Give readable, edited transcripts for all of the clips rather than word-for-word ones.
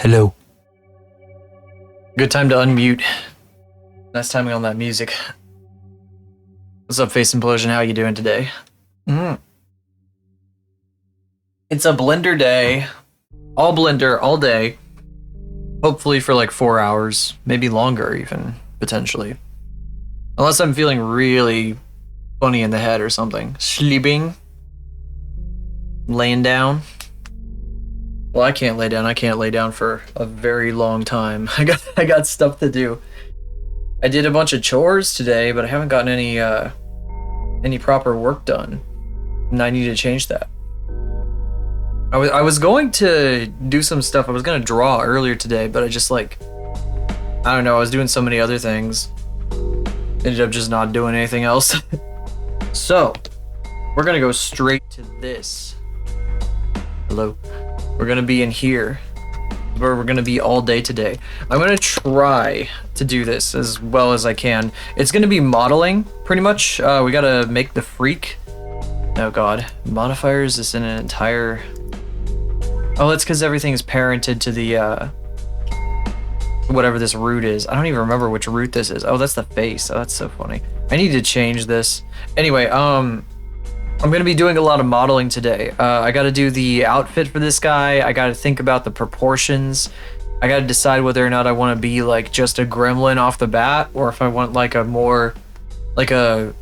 Hello. Good time to unmute. Nice timing on that music. What's up, Face Implosion? How you doing today? It's a Blender day. All Blender, all day. Hopefully for like 4 hours. Maybe longer even, potentially. Unless I'm feeling really funny in the head or something. Sleeping. Laying down. Well, I can't lay down. I can't lay down for a very long time. I got stuff to do. I did a bunch of chores today, but I haven't gotten any proper work done, and I need to change that. I was going to do some stuff. I was gonna draw earlier today, but I just I don't know. I was doing so many other things. Ended up just not doing anything else. So we're gonna go straight to this. Hello. We're gonna be in here, where we're gonna be all day today. I'm gonna try to do this as well as I can. It's gonna be modeling, pretty much. We gotta make the freak. Oh god, modifiers is in an entire... Oh, that's because everything's parented to the, whatever this root is. I don't even remember which root this is. Oh, that's the face. Oh, that's so funny. I need to change this. Anyway, I'm going to be doing a lot of modeling today. I got to do the outfit for this guy. I got to think about the proportions. I got to decide whether or not I want to be like just a gremlin off the bat, or if I want like a more, like a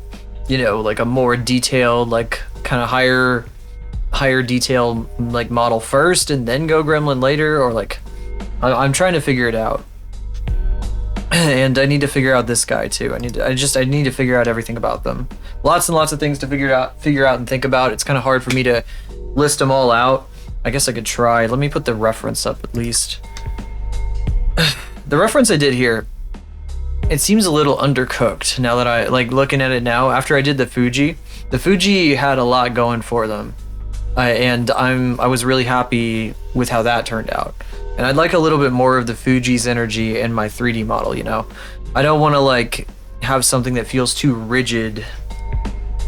more detailed, like kind of higher detail like model first and then go gremlin later, or like, I'm trying to figure it out. And I need to figure out this guy too. I need to figure out everything about them. Lots and lots of things to figure out and think about. It's kind of hard for me to list them all out. I guess I could try. Let me put the reference up at least. The reference I did here, it seems a little undercooked now that I like looking at it now. After I did the Fuji had a lot going for them. I was really happy with how that turned out. And I'd like a little bit more of the Fuji's energy in my 3D model, you know? I don't want to like have something that feels too rigid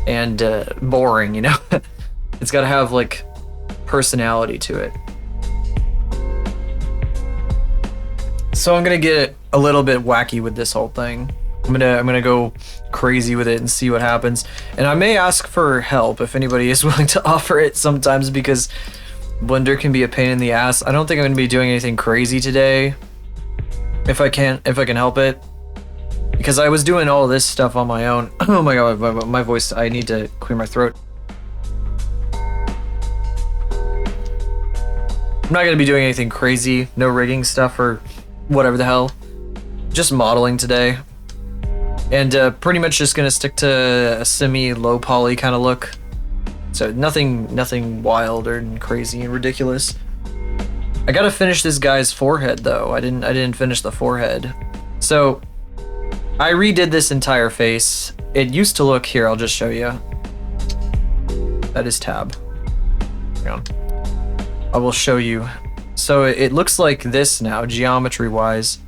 and boring, you know? It's got to have like personality to it. So I'm going to get a little bit wacky with this whole thing. I'm gonna go crazy with it and see what happens. And I may ask for help if anybody is willing to offer it sometimes, because Blender can be a pain in the ass. I don't think I'm gonna be doing anything crazy today, if I can help it, because I was doing all this stuff on my own. Oh my god, my voice, I need to clear my throat. I'm not gonna be doing anything crazy, no rigging stuff or whatever the hell, just modeling today. And pretty much just gonna stick to a semi-low poly kind of look. So nothing wild or crazy and ridiculous. I gotta finish this guy's forehead though. I didn't finish the forehead. So I redid this entire face. It used to look here. I'll just show you. That is tab. Hang on. I will show you. So it looks like this now, geometry wise.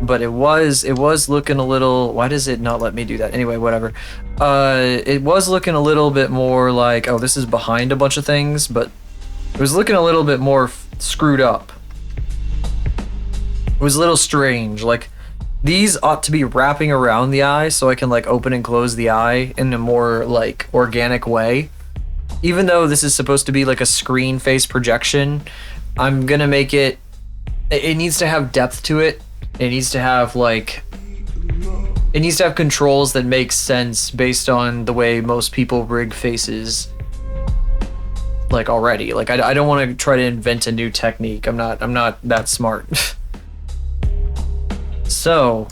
But it was looking a little... Why does it not let me do that? Anyway, whatever. It was looking a little bit more like... Oh, this is behind a bunch of things, but it was looking a little bit more screwed up. It was a little strange. Like, these ought to be wrapping around the eye so I can, like, open and close the eye in a more, like, organic way. Even though this is supposed to be, like, a screen face projection, I'm gonna make it... It needs to have depth to it. It needs to have controls that make sense based on the way most people rig faces, like, already. Like, I don't want to try to invent a new technique. I'm not that smart. So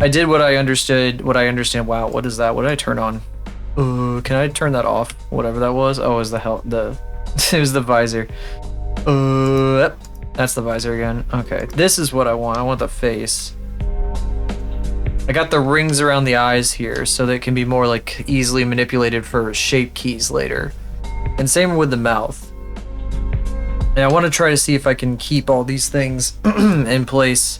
I did what I understand. Wow, what is that? What did I turn on? Can I turn that off? Whatever that was. Oh, it was it was the visor. Yep. That's the visor again. Okay, this is what I want. I want the face. I got the rings around the eyes here so that it can be more like easily manipulated for shape keys later. And same with the mouth. And I want to try to see if I can keep all these things in place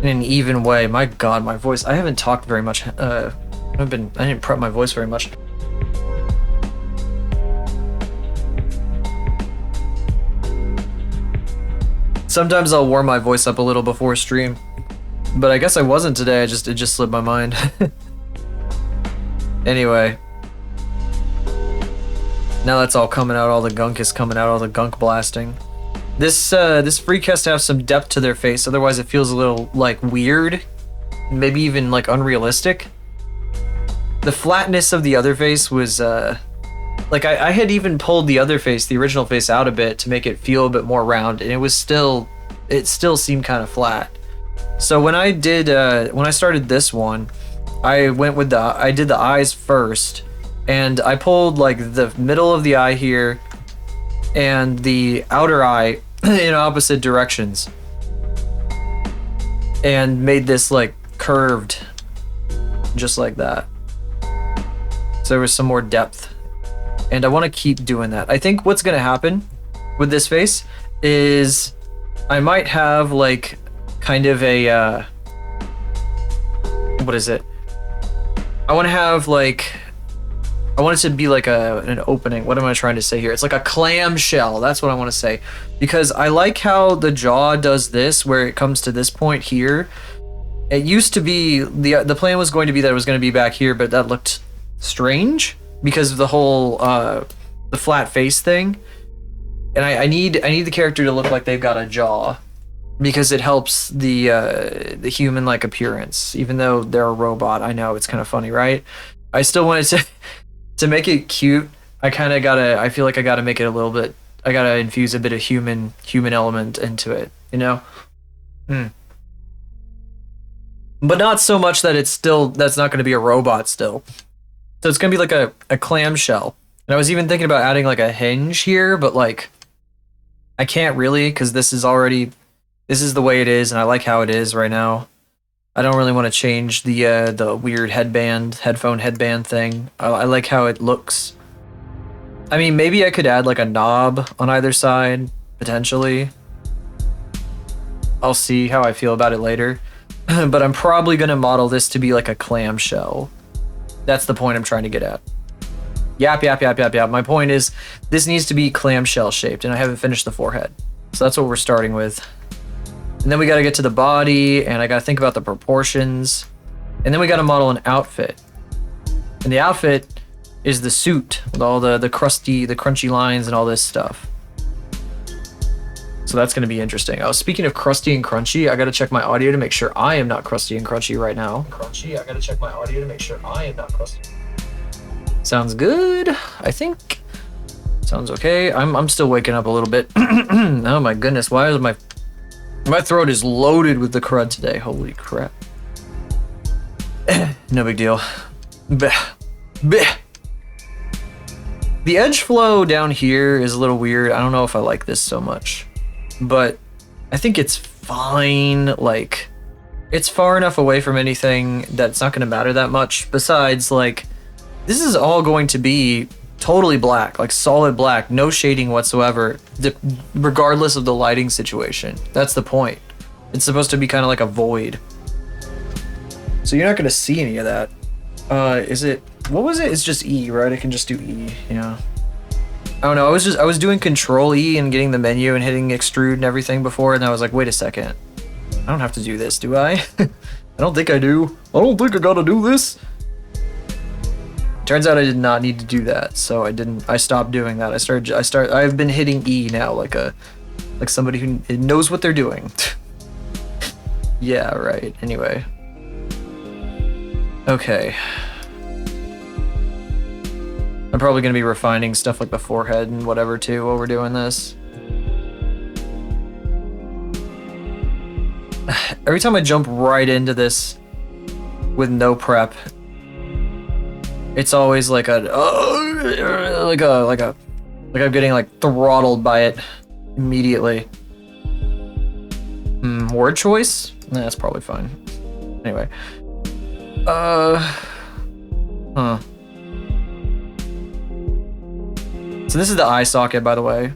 in an even way. My god, my voice. I haven't talked very much. I didn't prep my voice very much. Sometimes I'll warm my voice up a little before stream, but I guess I wasn't today. It just slipped my mind. Anyway, now that's all coming out. All the gunk is coming out. All the gunk blasting. This freak has to have some depth to their face, otherwise it feels a little like weird, maybe even like unrealistic. The flatness of the other face was like I had even pulled the other face, the original face, out a bit to make it feel a bit more round, and it still seemed kind of flat. So when I started this one, I did the eyes first, and I pulled like the middle of the eye here and the outer eye in opposite directions and made this like curved just like that. So there was some more depth, and I want to keep doing that. I think what's gonna happen with this face is I might have like kind of a what is it? I want to have like, I want it to be like an opening. What am I trying to say here? It's like a clamshell. That's what I want to say, because I like how the jaw does this, where it comes to this point here. It used to be the plan was going to be that it was going to be back here, but that looked strange because of the whole the flat face thing. And I need the character to look like they've got a jaw, because it helps the human-like appearance. Even though they're a robot, I know it's kind of funny, right? I still wanted to make it cute. I feel like I gotta make it a little bit. I gotta infuse a bit of human element into it, you know. But not so much that that's not going to be a robot still. So it's going to be like a clamshell. And I was even thinking about adding like a hinge here, but like I can't really, because this is the way it is, and I like how it is right now. I don't really want to change the weird headphone headband thing. I like how it looks. I mean, maybe I could add like a knob on either side, potentially. I'll see how I feel about it later. But I'm probably going to model this to be like a clamshell. That's the point I'm trying to get at. Yap. My point is, this needs to be clamshell shaped, and I haven't finished the forehead. So that's what we're starting with. And then we got to get to the body, and I got to think about the proportions. And then we got to model an outfit. And the outfit is the suit with all the crunchy lines and all this stuff. So that's going to be interesting. Oh, speaking of crusty and crunchy, I got to check my audio to make sure I am not crusty and crunchy right now. I got to check my audio to make sure I am not crusty. Sounds good, I think. Sounds okay. I'm still waking up a little bit. Oh my goodness, why is my throat is loaded with the crud today. Holy crap. No big deal. Bleh. Bleh. The edge flow down here is a little weird. I don't know if I like this so much, but I think it's fine. Like, it's far enough away from anything that it's not going to matter that much. Besides, like, this is all going to be totally black, like solid black, no shading whatsoever, regardless of the lighting situation. That's the point. It's supposed to be kind of like a void. So you're not going to see any of that. What was it? It's just E, right? I can just do E, yeah. I don't know, I was doing Control E and getting the menu and hitting extrude and everything before, and I was like, wait a second. I don't have to do this, do I? I don't think I do. I don't think I gotta do this. Turns out I did not need to do that, so I stopped doing that. I've been hitting E now like somebody who knows what they're doing. Yeah, right. Anyway. Okay. I'm probably going to be refining stuff like the forehead and whatever too while we're doing this. Every time I jump right into this with no prep, it's always like I'm getting like throttled by it immediately. Word choice? Nah, that's probably fine. Anyway. So this is the eye socket, by the way.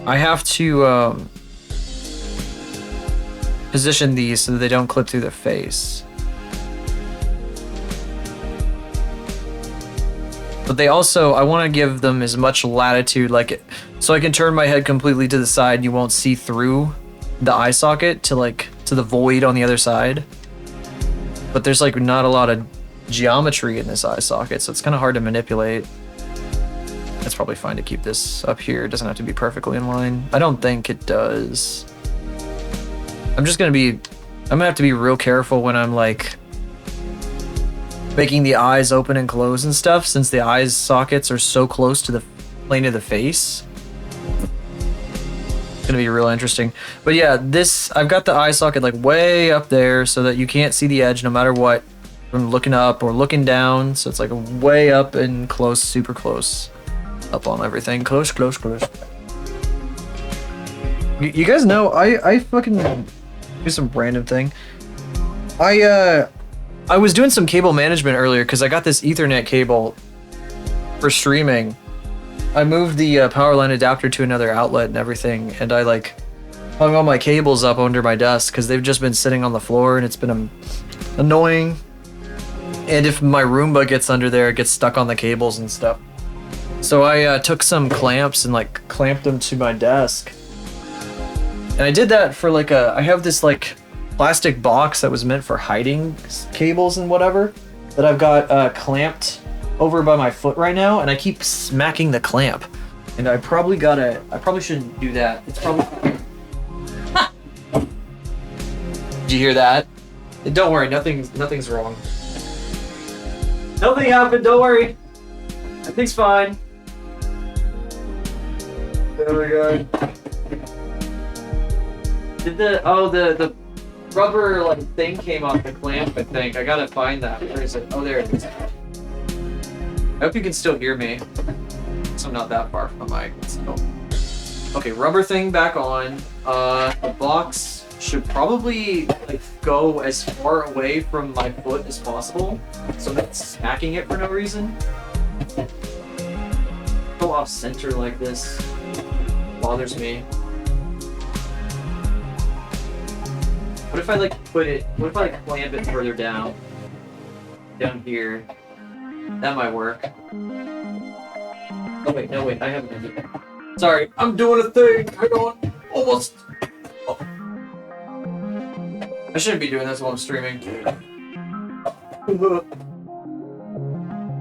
I have to position these so that they don't clip through the face. So But they also, I want to give them as much latitude, like, so I can turn my head completely to the side and you won't see through the eye socket to like, to the void on the other side. But there's like not a lot of geometry in this eye socket, so it's kind of hard to manipulate. It's probably fine to keep this up here. It doesn't have to be perfectly in line. I don't think it does. I'm gonna have to be real careful when I'm like making the eyes open and close and stuff, since the eyes sockets are so close to the plane of the face. It's gonna be real interesting. But yeah, I've got the eye socket like way up there so that you can't see the edge no matter what from looking up or looking down. So it's like way up and close, super close. Up on everything. Close. You guys know, I fucking do some random thing. I was doing some cable management earlier because I got this Ethernet cable for streaming. I moved the power line adapter to another outlet and everything, and I like hung all my cables up under my desk because they've just been sitting on the floor and it's been annoying. And if my Roomba gets under there, it gets stuck on the cables and stuff. So I took some clamps and like clamped them to my desk. And I did that for like I have this like plastic box that was meant for hiding cables and whatever that I've got clamped over by my foot right now, and I keep smacking the clamp. And I probably shouldn't do that. It's probably... Did you hear that? Don't worry, nothing's wrong. Nothing happened, don't worry. Everything's fine. There we go. Did the rubber like thing came off the clamp, I think. I gotta find that. Where is it? Oh, there it is. I hope you can still hear me. So I'm not that far from the mic. Okay, rubber thing back on. The box should probably like go as far away from my foot as possible, so I'm not smacking it for no reason. Go off center like this bothers me. What if I like what if I like clamp it further down here? That might work. Oh wait, I haven't done it. Sorry, I'm doing a thing. Hang on, almost. Oh. I shouldn't be doing this while I'm streaming.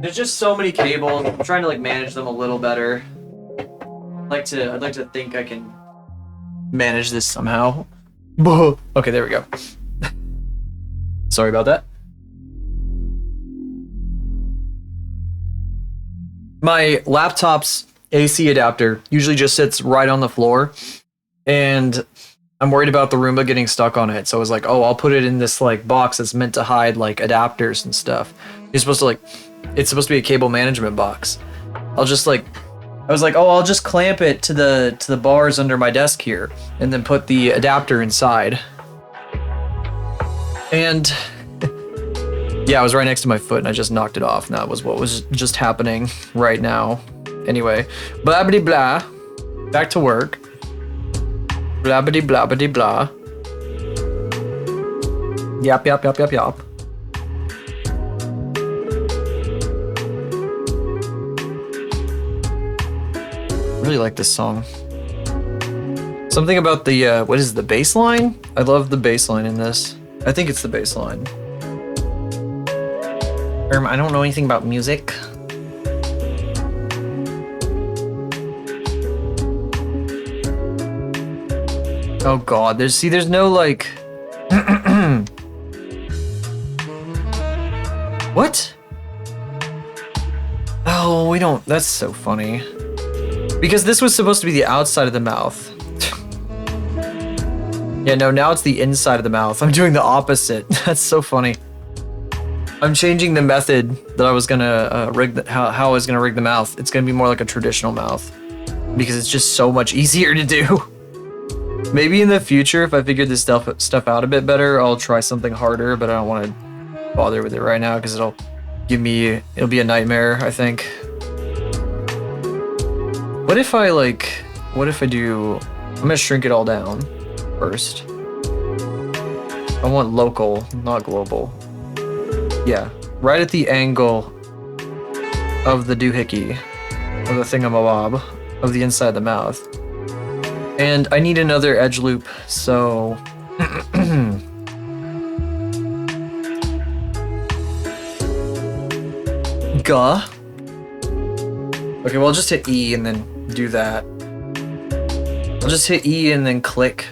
There's just so many cables. I'm trying to like manage them a little better. I'd like to think I can manage this somehow. Okay, there we go. Sorry about that. My laptop's AC adapter usually just sits right on the floor, and I'm worried about the Roomba getting stuck on it. So I was like, oh, I'll put it in this like box that's meant to hide like adapters and stuff. It's supposed to be a cable management box. I was like, oh, I'll just clamp it to the bars under my desk here, and then put the adapter inside. And yeah, I was right next to my foot, and I just knocked it off. And that was what was just happening right now. Anyway, blah blah blah. Back to work. Blah blah blah blah blah. Yap yap yap yap yap. Really like this song. Something about the what is the bass line? I love the bass line in this. I think it's the bass line. I don't know anything about music. Oh god, there's no like What? Oh, we don't, that's so funny. Because this was supposed to be the outside of the mouth. Yeah, no, now it's the inside of the mouth. I'm doing the opposite. That's so funny. I'm changing the method that I was gonna rig how I was gonna rig the mouth. It's gonna be more like a traditional mouth because it's just so much easier to do. Maybe in the future, if I figure this stuff out a bit better, I'll try something harder. But I don't want to bother with it right now because it'll be a nightmare, I think. What if I do, I'm gonna shrink it all down first. I want local, not global. Yeah, right at the angle of the doohickey, of the thingamabob, of the inside of the mouth. And I need another edge loop, so... Gah. Okay, well, I'll just hit E and then do that. I'll just hit E and then click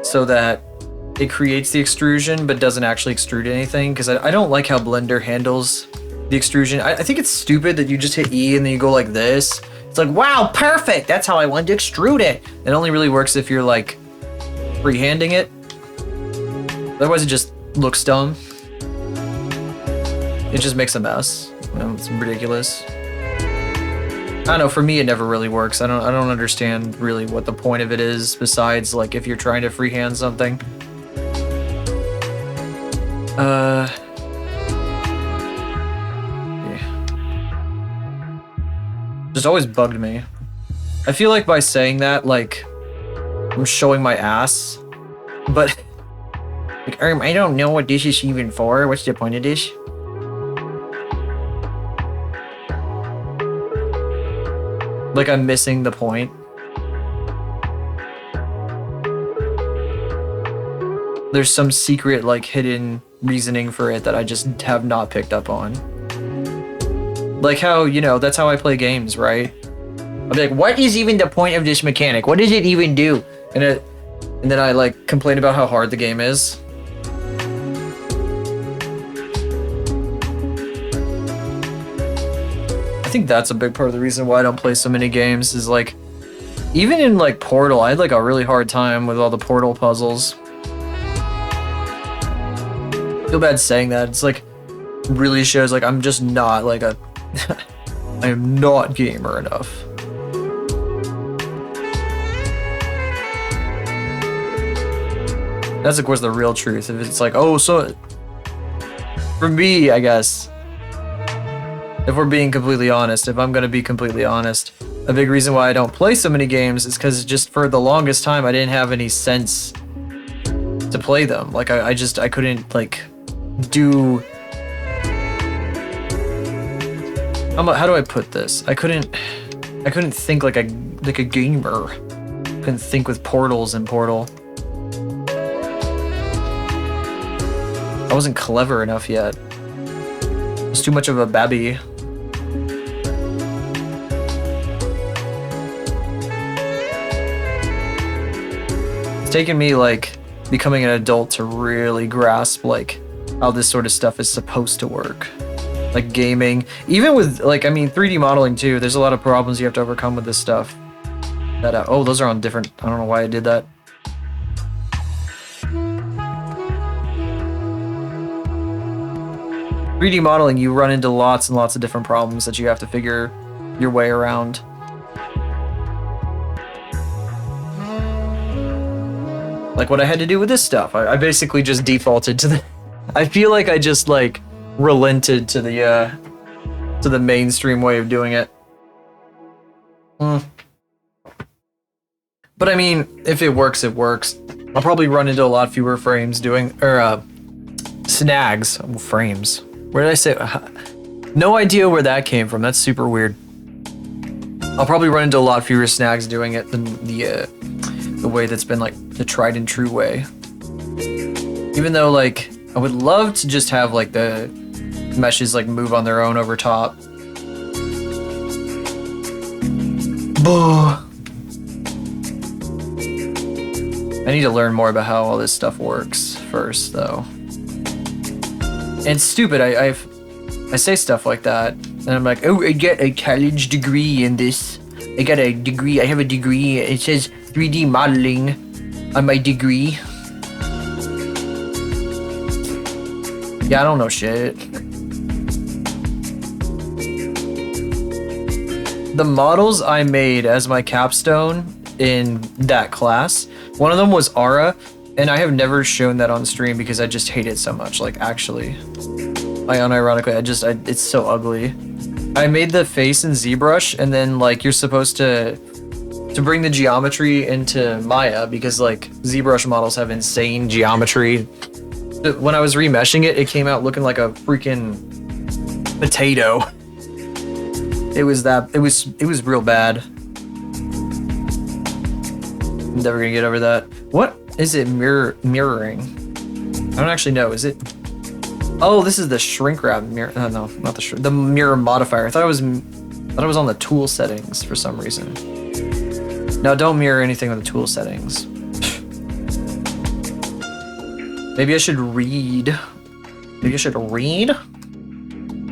so that it creates the extrusion but doesn't actually extrude anything, because I don't like how Blender handles the extrusion. I think it's stupid that you just hit E and then you go like this. It's like, wow, perfect! That's how I wanted to extrude it! It only really works if you're like freehanding it. Otherwise it just looks dumb. It just makes a mess. It's ridiculous. I don't know, for me it never really works. I don't understand really what the point of it is, besides like if you're trying to freehand something. Yeah. Just always bugged me. I feel like by saying that, like, I'm showing my ass, but like, I don't know what this is even for. What's the point of this? Like, I'm missing the point. There's some secret, like, hidden reasoning for it that I just have not picked up on. Like how, you know, that's how I play games, right? I'll be like, what is even the point of this mechanic? What does it even do? And then I, like, complain about how hard the game is. I think that's a big part of the reason why I don't play so many games, is like, even in like Portal, I had like a really hard time with all the Portal puzzles. I feel bad saying that. It's like, really shows like I'm just not like a, I am not gamer enough. That's of course the real truth. If it's like, oh, so for me, I guess, if we're being completely honest, if I'm gonna be completely honest, a big reason why I don't play so many games is because just for the longest time I didn't have any sense to play them. Like I couldn't like do. How do I put this? I couldn't think like a gamer. Couldn't think with portals in Portal. I wasn't clever enough yet. I was too much of a babby. It's taken me like becoming an adult to really grasp like how this sort of stuff is supposed to work. Like gaming, even with like, I mean 3D modeling too, there's a lot of problems you have to overcome with this stuff. That oh, those are on different, I don't know why I did that. 3D modeling, you run into lots and lots of different problems that you have to figure your way around. Like what I had to do with this stuff. I basically just defaulted to the... I feel like I just like relented to the mainstream way of doing it. But I mean, if it works, it works. I'll probably run into a lot fewer frames doing, or snags, frames. Where did I say? No idea where that came from. That's super weird. I'll probably run into a lot fewer snags doing it than the way that's been like the tried and true way. Even though like I would love to just have like the meshes like move on their own over top. I need to learn more about how all this stuff works first, though. And it's stupid. I say stuff like that, and I'm like, oh, I get a college degree in this. I got a degree. I have a degree. It says 3D modeling on my degree. Yeah, I don't know shit. The models I made as my capstone in that class, one of them was Aura, and I have never shown that on stream because I just hate it so much. Like, actually, unironically, it's so ugly. I made the face in ZBrush, and then like you're supposed to bring the geometry into Maya because like ZBrush models have insane geometry. When I was remeshing it, it came out looking like a freaking potato. It was real bad. I'm never gonna get over that. What is it mirroring? I don't actually know. Is it? Oh, this is the shrink wrap mirror. No, not the mirror modifier. I thought it was on the tool settings for some reason. No, don't mirror anything with the tool settings. Maybe I should read. Maybe I should read?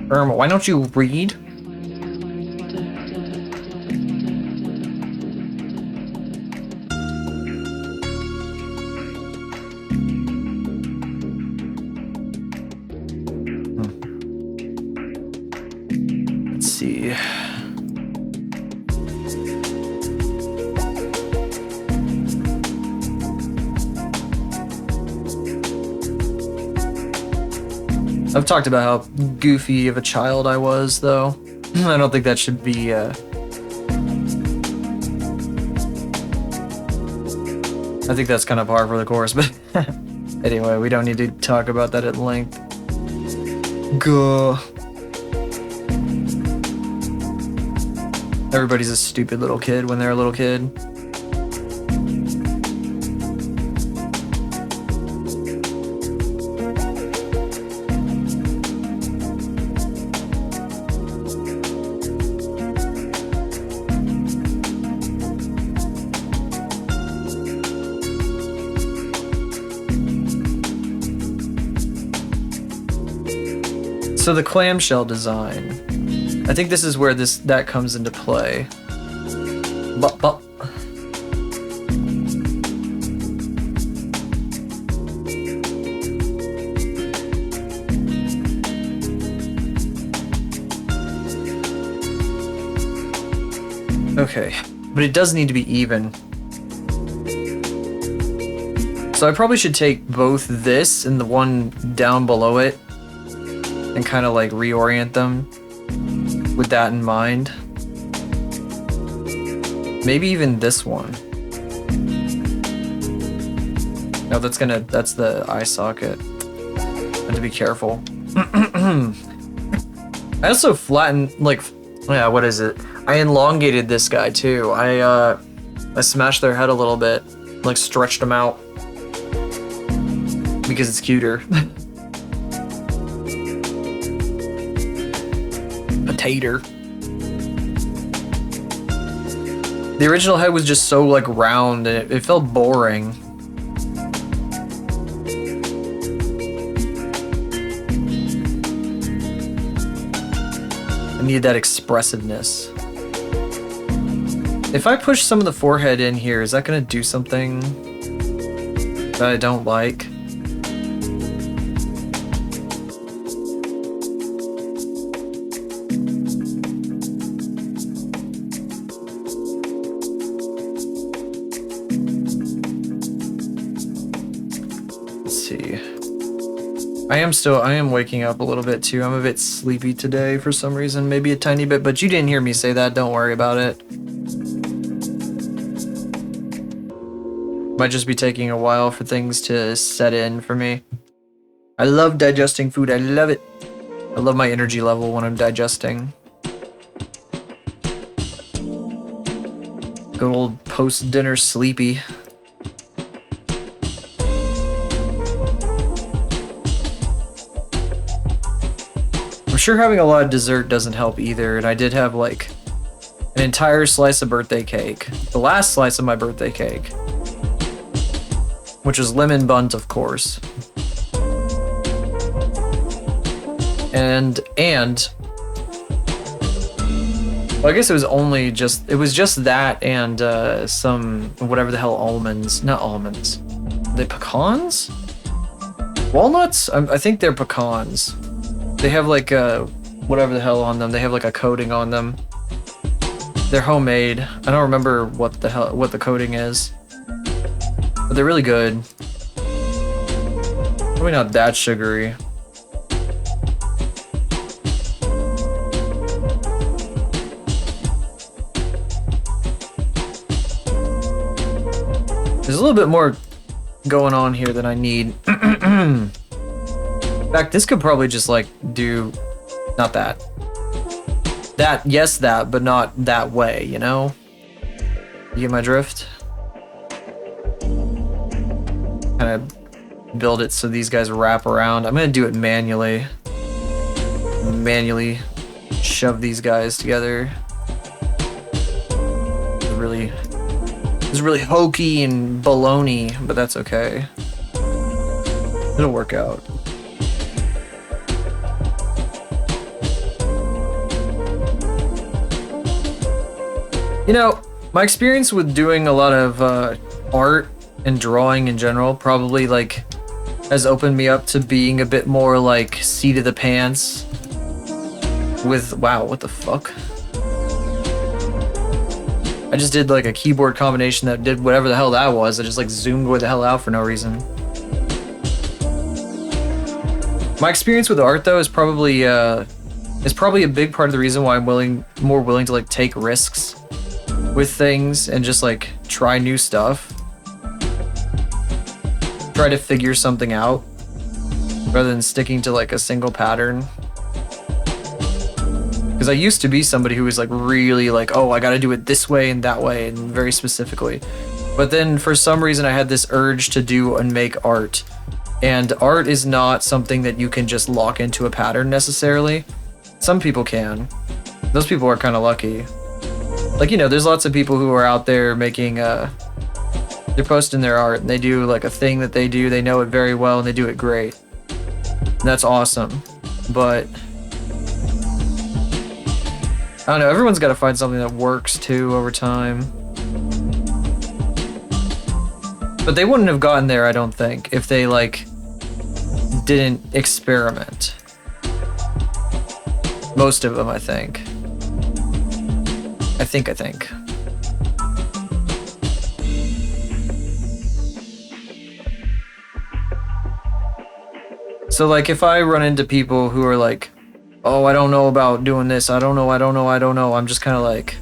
Why don't you read? Let's see. I've talked about how goofy of a child I was, though. I don't think that should be, I think that's kind of par for the course, but anyway, we don't need to talk about that at length. Gah. Everybody's a stupid little kid when they're a little kid. So the clamshell design, I think this is where that comes into play. But. Okay, but it does need to be even. So I probably should take both this and the one down below it and kind of like reorient them with that in mind. Maybe even this one. No, that's the eye socket. I have to be careful. I also flattened, like, yeah, what is it? I elongated this guy too. I smashed their head a little bit, like stretched them out because it's cuter. Potato. The original head was just so like round and it felt boring. I needed that expressiveness. If I push some of the forehead in here, is that gonna do something that I don't like? I am waking up a little bit too. I'm a bit sleepy today for some reason, maybe a tiny bit, but you didn't hear me say that. Don't worry about it. Might just be taking a while for things to set in for me. I love digesting food. I love it. I love my energy level when I'm digesting. Good old post-dinner sleepy. I'm sure having a lot of dessert doesn't help either, and I did have like an entire slice of birthday cake. The last slice of my birthday cake. Which was lemon buns, of course. And well, I guess it was just that and some whatever the hell almonds. Not almonds. Are they pecans? Walnuts? I think they're pecans. They have like whatever the hell on them. They have like a coating on them. They're homemade. I don't remember what the coating is. But they're really good. Probably not that sugary. There's a little bit more going on here than I need. In fact, this could probably just like do... Not that. that, but not that way, you know? You get my drift? Kind of build it so these guys wrap around. I'm gonna do it manually. Manually shove these guys together. It's really hokey and baloney, but that's okay. It'll work out. You know, my experience with doing a lot of art and drawing in general probably like has opened me up to being a bit more like seat of the pants with, wow, what the fuck? I just did like a keyboard combination that did whatever the hell that was. I just like zoomed way the hell out for no reason. My experience with art though is probably a big part of the reason why I'm more willing to like take risks with things and just like try new stuff. Try to figure something out rather than sticking to like a single pattern. Because I used to be somebody who was like really like, oh, I gotta do it this way and that way and very specifically. But then for some reason I had this urge to do and make art. And art is not something that you can just lock into a pattern necessarily. Some people can. Those people are kind of lucky. Like, you know, there's lots of people who are out there making, they're posting their art and they do like a thing that they do, they know it very well and they do it great. And that's awesome. But I don't know, everyone's got to find something that works too over time. But they wouldn't have gotten there, I don't think, if they like didn't experiment. Most of them, I think. I think. So like if I run into people who are like, oh, I don't know about doing this, I don't know, I'm just kind of like,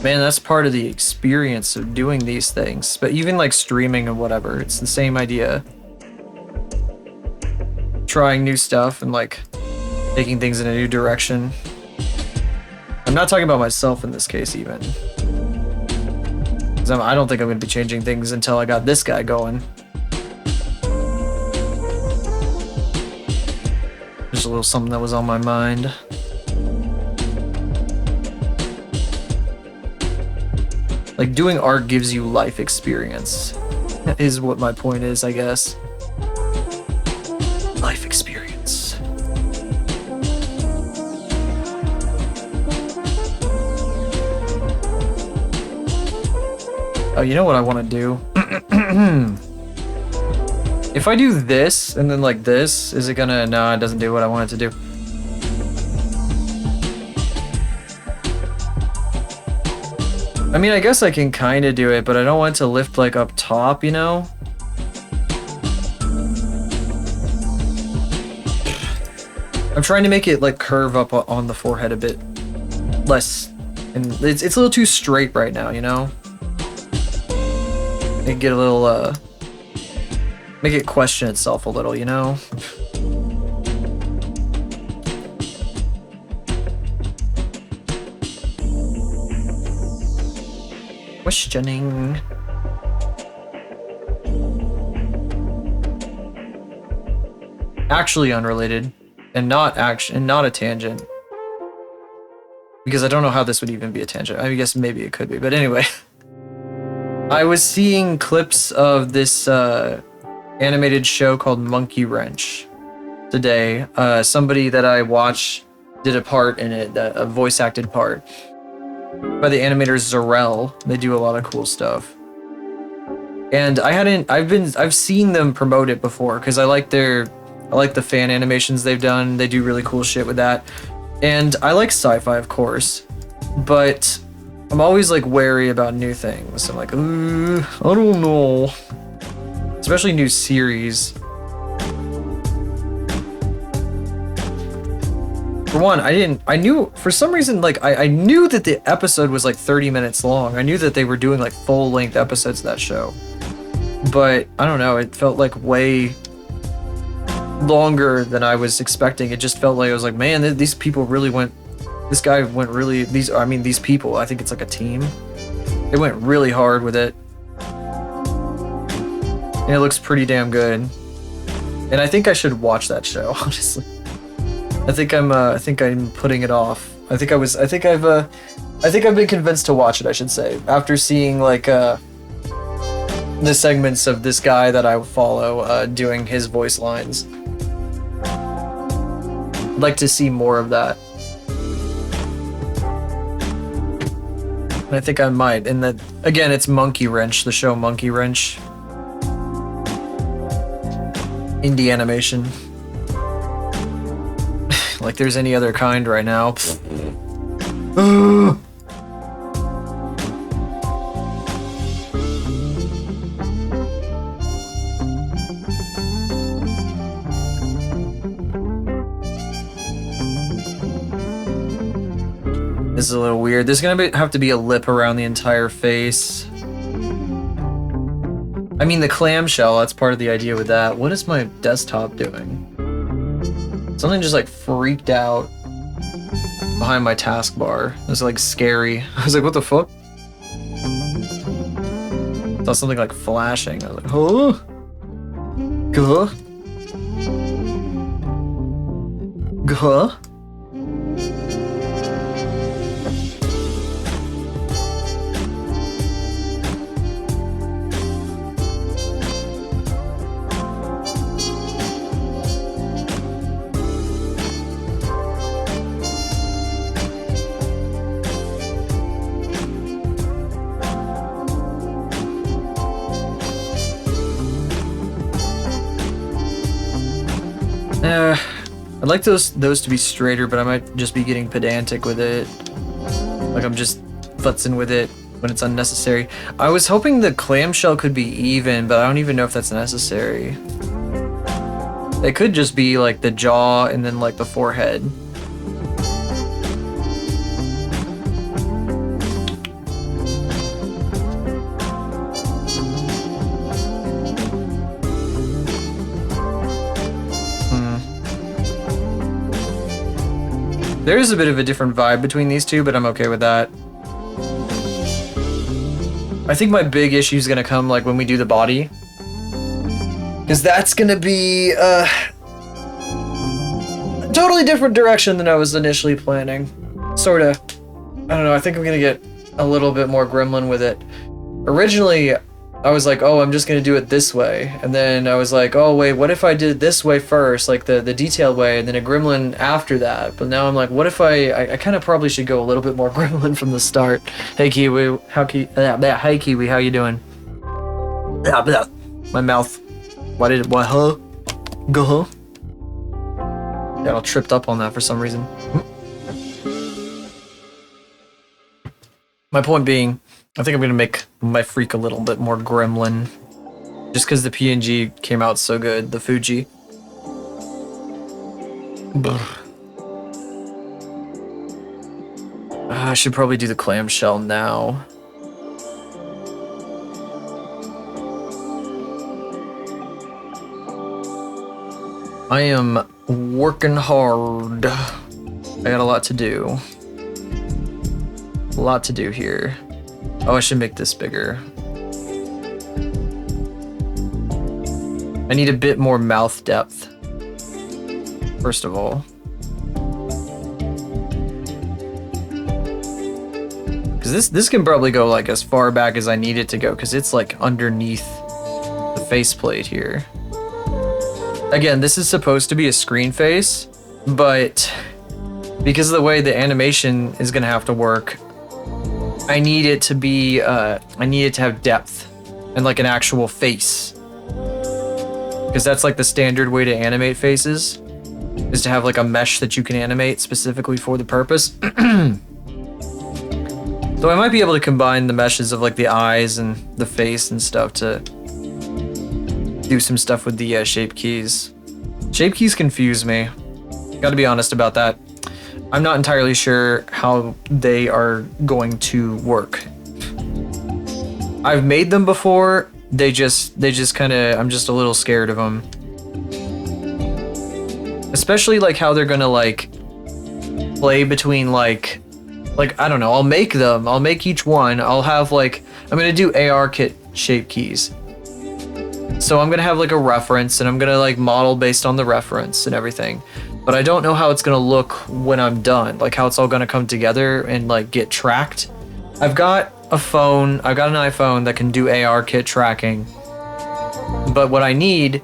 man, that's part of the experience of doing these things. But even like streaming and whatever, it's the same idea. Trying new stuff and like taking things in a new direction. I'm not talking about myself in this case even. Because I don't think I'm going to be changing things until I got this guy going. Just a little something that was on my mind. Like doing art gives you life experience. Is what my point is, I guess. Life experience. Oh, you know what I want to do? If I do this and then like this, is it gonna... No, it doesn't do what I want it to do. I mean, I guess I can kind of do it, but I don't want it to lift like up top, you know? I'm trying to make it like curve up on the forehead a bit less, and it's a little too straight right now, you know? Make it get a little, make it question itself a little, you know? Questioning. Actually unrelated, and not a tangent. Because I don't know how this would even be a tangent. I guess maybe it could be, but anyway. I was seeing clips of this animated show called Monkey Wrench today. Somebody that I watch did a part in it, a voice acted part by the animator Zarel. They do a lot of cool stuff. And I've seen them promote it before because I like the fan animations they've done. They do really cool shit with that. And I like sci-fi, of course, but I'm always like wary about new things. I'm like, I don't know. Especially new series. For one, I knew, for some reason, like, I knew that the episode was like 30 minutes long. I knew that they were doing like full-length episodes of that show. But, I don't know, it felt like way longer than I was expecting. It just felt like, I was like, man, these people really went This guy went really, these people, I think it's like a team. They went really hard with it. And it looks pretty damn good. And I think I should watch that show, honestly. I think I'm putting it off. I think I've been convinced to watch it, I should say, after seeing like the segments of this guy that I follow doing his voice lines. I'd like to see more of that. And I think I might. And that, again, it's Monkey Wrench, the show Monkey Wrench. Indie animation. Like there's any other kind right now. This is a little weird. There's gonna have to be a lip around the entire face. I mean, the clamshell, that's part of the idea with that. What is my desktop doing? Something just like freaked out behind my taskbar. It was like scary. I was like, what the fuck? I saw something like flashing. I was like, huh? Guh? Guh? I'd like those to be straighter, but I might just be getting pedantic with it. Like I'm just futzing with it when it's unnecessary. I was hoping the clamshell could be even, but I don't even know if that's necessary. It could just be like the jaw and then like the forehead. There is a bit of a different vibe between these two, but I'm okay with that. I think my big issue is gonna come like when we do the body, because that's gonna be a totally different direction than I was initially planning. Sorta. I don't know, I think I'm gonna get a little bit more gremlin with it. Originally, I was like, oh, I'm just gonna do it this way. And then I was like, oh wait, what if I did it this way first, like the detailed way, and then a gremlin after that? But now I'm like, what if I kind of probably should go a little bit more gremlin from the start. Hey Kiwi, hey Kiwi, how you doing? My mouth. What, huh? Go, huh? Got all tripped up on that for some reason. My point being, I think I'm gonna make my freak a little bit more gremlin. Just because the PNG came out so good, the Fuji. I should probably do the clamshell now. I am working hard. I got a lot to do. A lot to do here. Oh, I should make this bigger. I need a bit more mouth depth, first of all. Because this can probably go like as far back as I need it to go, because it's like underneath the faceplate here. Again, this is supposed to be a screen face, but because of the way the animation is gonna have to work, I need it to be, I need it to have depth and like an actual face. Because that's like the standard way to animate faces, is to have like a mesh that you can animate specifically for the purpose. So I might be able to combine the meshes of like the eyes and the face and stuff to do some stuff with the shape keys. Shape keys confuse me. Gotta be honest about that. I'm not entirely sure how they are going to work. I've made them before. They just kind of, I'm just a little scared of them. Especially like how they're gonna like play between like I don't know, I'll make them. I'll make each one. I'll have like I'm gonna do ARKit shape keys. So I'm gonna have like a reference, and I'm gonna like model based on the reference and everything. But I don't know how it's gonna look when I'm done, like how it's all gonna come together and like get tracked. I've got an iPhone that can do ARKit tracking. But what I need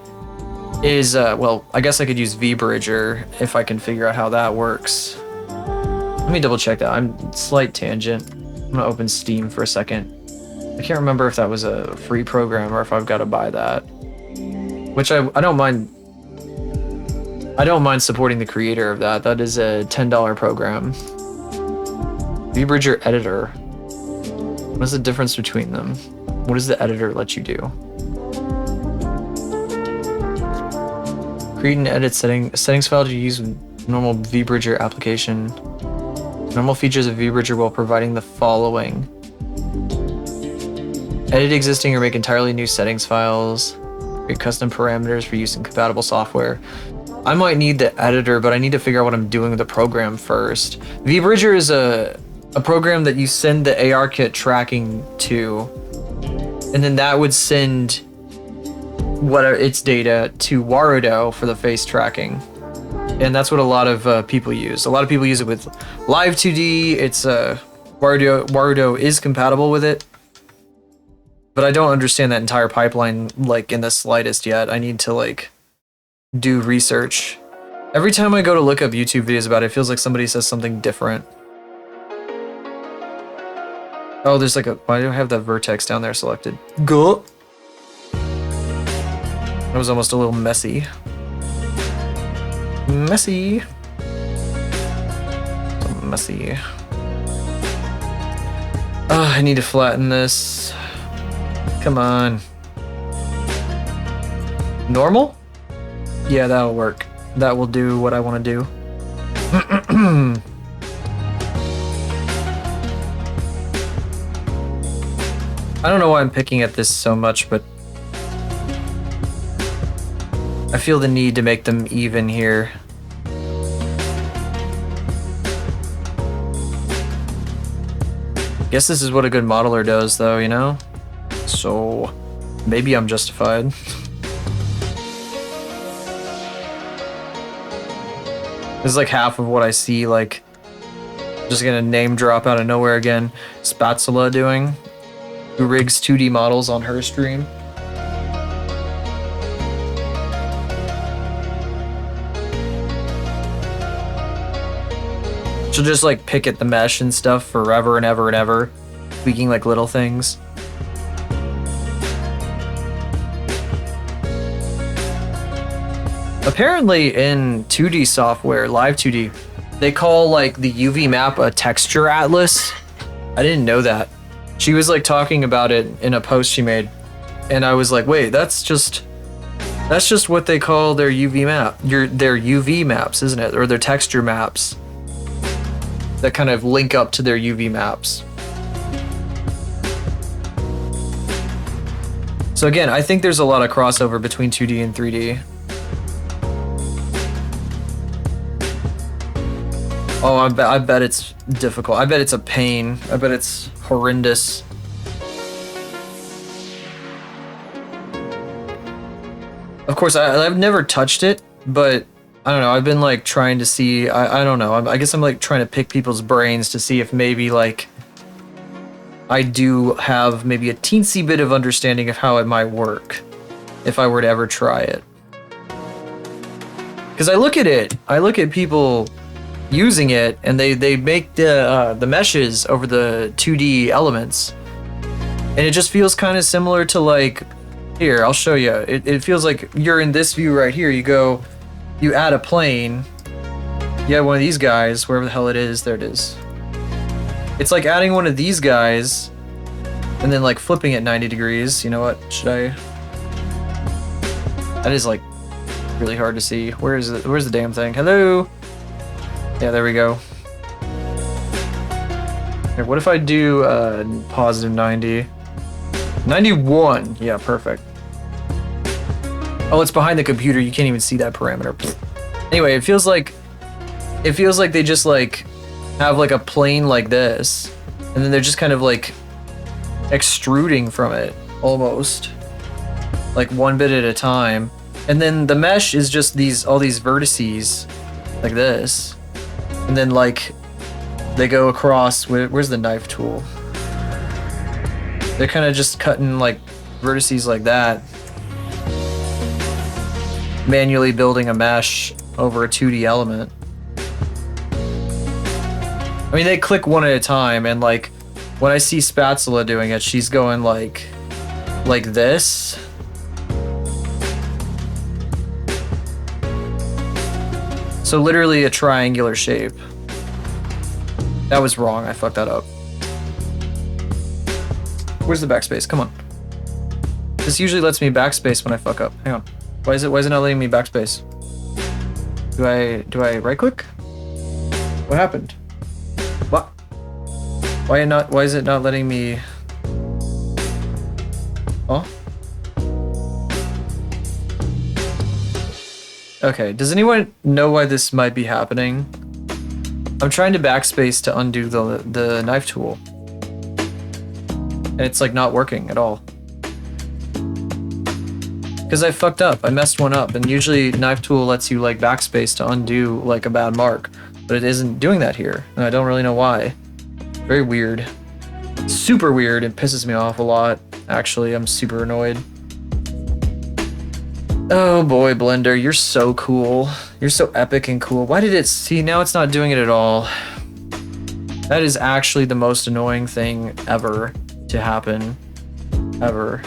is, well, I guess I could use VBridger if I can figure out how that works. Let me double check that. I'm slight tangent. I'm gonna open Steam for a second. I can't remember if that was a free program or if I've got to buy that. Which I don't mind. I don't mind supporting the creator of that. That is a $10 program. VBridger editor. What is the difference between them? What does the editor let you do? Create and edit settings file to use with normal VBridger application. Normal features of VBridger while providing the following. Edit existing or make entirely new settings files. Create custom parameters for use in compatible software. I might need the editor, but I need to figure out what I'm doing with the program first. VBridger is a program that you send the ARKit tracking to, and then that would send its data to Warudo for the face tracking. And that's what a lot of people use. A lot of people use it with Live2D. It's Warudo is compatible with it. But I don't understand that entire pipeline like in the slightest yet. I need to like do research. Every time I go to look up YouTube videos about it, it feels like somebody says something different. Oh, there's like why do I have that vertex down there selected? Go. That was almost a little messy. Messy. So messy. I need to flatten this. Come on. Normal? Yeah, that'll work. That will do what I want to do. I don't know why I'm picking at this so much, but I feel the need to make them even here. Guess this is what a good modeler does, though, you know? So maybe I'm justified. This is like half of what I see, like, just gonna name drop out of nowhere again. Spatula doing, who rigs 2D models on her stream. She'll just like pick at the mesh and stuff forever and ever and ever, tweaking like little things. Apparently in 2D software, Live2D, they call like the UV map a texture atlas. I didn't know that. She was like talking about it in a post she made, and I was like, wait, that's just what they call their UV map. Their UV maps, isn't it? Or their texture maps that kind of link up to their UV maps. So again, I think there's a lot of crossover between 2D and 3D. Oh, I bet it's difficult. I bet it's a pain. I bet it's horrendous. Of course, I've never touched it, but I don't know. I've been like trying to see. I don't know. I guess I'm like trying to pick people's brains to see if maybe like I do have maybe a teensy bit of understanding of how it might work if I were to ever try it. Because I look at people using it, and they make the meshes over the 2D elements, and it just feels kind of similar to like, here, I'll show you. It feels like you're in this view right here. You add a plane, you add one of these guys, wherever the hell it is, there it is. It's like adding one of these guys and then like flipping it 90 degrees. You know what, that is like really hard to see. Where's the damn thing? Hello? Yeah, there we go. Here, what if I do positive 90? 91! Yeah, perfect. Oh, it's behind the computer. You can't even see that parameter. Anyway, it feels like It feels like they just like have like a plane like this, and then they're just kind of like extruding from it almost, like one bit at a time. And then the mesh is just all these vertices like this, and then like they go across. Where's the knife tool? They're kind of just cutting like vertices like that, manually building a mesh over a 2D element. I mean, they click one at a time, and like when I see Spatula doing it, she's going like this. So literally a triangular shape. That was wrong, I fucked that up. Where's the backspace? Come on. This usually lets me backspace when I fuck up. Hang on. Why is it not letting me backspace? Do I right click? What happened? What? Why is it not letting me? Oh? Okay, does anyone know why this might be happening? I'm trying to backspace to undo the knife tool, and it's like not working at all. Because I fucked up, I messed one up, and usually knife tool lets you like backspace to undo like a bad mark, but it isn't doing that here, and I don't really know why. Very weird. Super weird, it pisses me off a lot, actually. I'm super annoyed. Oh boy, Blender, you're so cool. You're so epic and cool. Why did it see? Now it's not doing it at all. That is actually the most annoying thing ever to happen. Ever.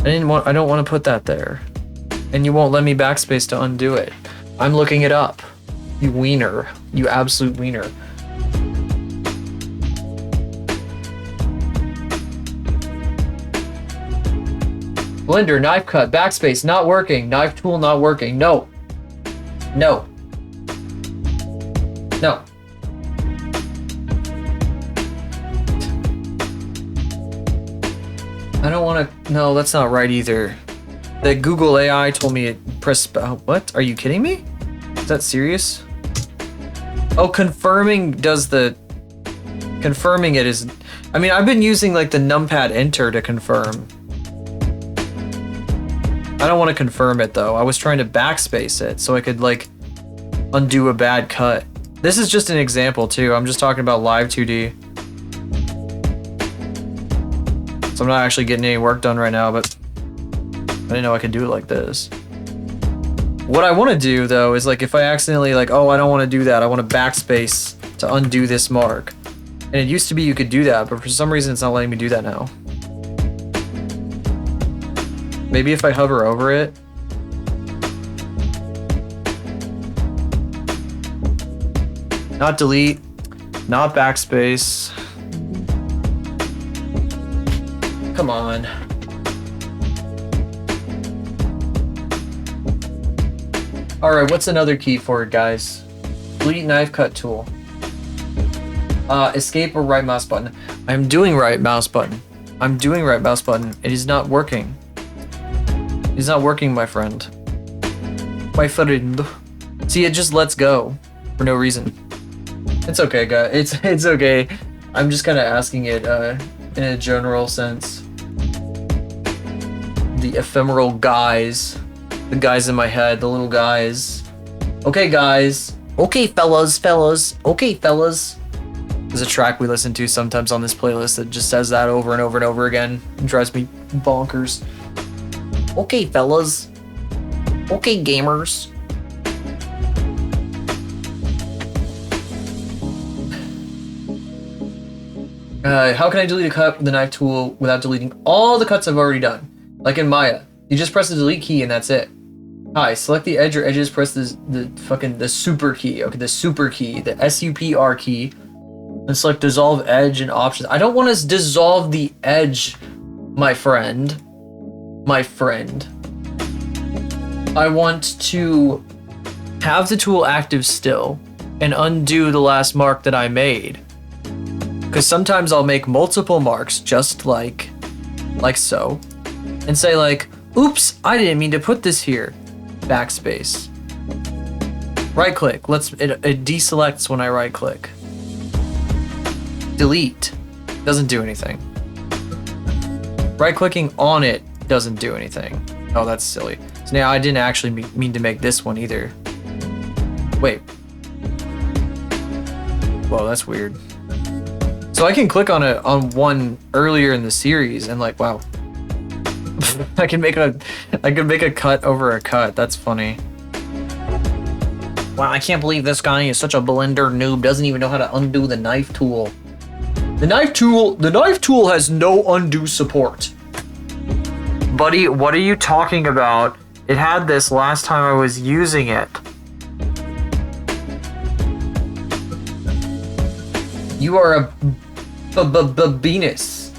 I don't want to put that there. And you won't let me backspace to undo it. I'm looking it up. You wiener. You absolute wiener. Blender, knife cut, backspace, not working. Knife tool not working. No. No. No. I don't want to. No, that's not right either. The Google AI told me it press. What? Are you kidding me? Is that serious? Oh, confirming does the. Confirming it is. I mean, I've been using like the numpad enter to confirm. I don't want to confirm it though. I was trying to backspace it so I could like undo a bad cut. This is just an example too. I'm just talking about live 2D. So I'm not actually getting any work done right now, but I didn't know I could do it like this. What I want to do though is like if I accidentally like, oh, I don't want to do that. I want to backspace to undo this mark. And it used to be you could do that, but for some reason it's not letting me do that now. Maybe if I hover over it. Not delete, not backspace. Come on. Alright, what's another key for it, guys? Delete knife cut tool. Escape or right mouse button. I'm doing right mouse button. I'm doing right mouse button. It is not working. It's not working, my friend. My friend. See, it just lets go for no reason. It's okay, guys. It's okay. I'm just kind of asking it in a general sense. The ephemeral guys. The guys in my head, the little guys. Okay, guys. Okay, fellas. Okay, fellas. There's a track we listen to sometimes on this playlist that just says that over and over and over again. It drives me bonkers. Okay, fellas. Okay, gamers. How can I delete a cut with the knife tool without deleting all the cuts I've already done? Like in Maya, you just press the delete key and that's it. Hi, select the edge or edges, press the super key. Okay, the super key, the SUPR key. And select dissolve edge and options. I don't want to dissolve the edge, my friend. My friend. I want to have the tool active still and undo the last mark that I made. Because sometimes I'll make multiple marks just like so. And say like, oops, I didn't mean to put this here. Backspace. Right click. It deselects when I right click. Delete. Doesn't do anything. Right clicking on it doesn't do anything. Oh, that's silly. So now I didn't actually mean to make this one either. Wait. Whoa, that's weird. So I can click on one earlier in the series and like, wow. I can make a cut over a cut. That's funny. Wow, I can't believe this guy is such a Blender noob. Doesn't even know how to undo the knife tool. The knife tool has no undo support. Buddy, what are you talking about? It had this last time I was using it. You are a Venus.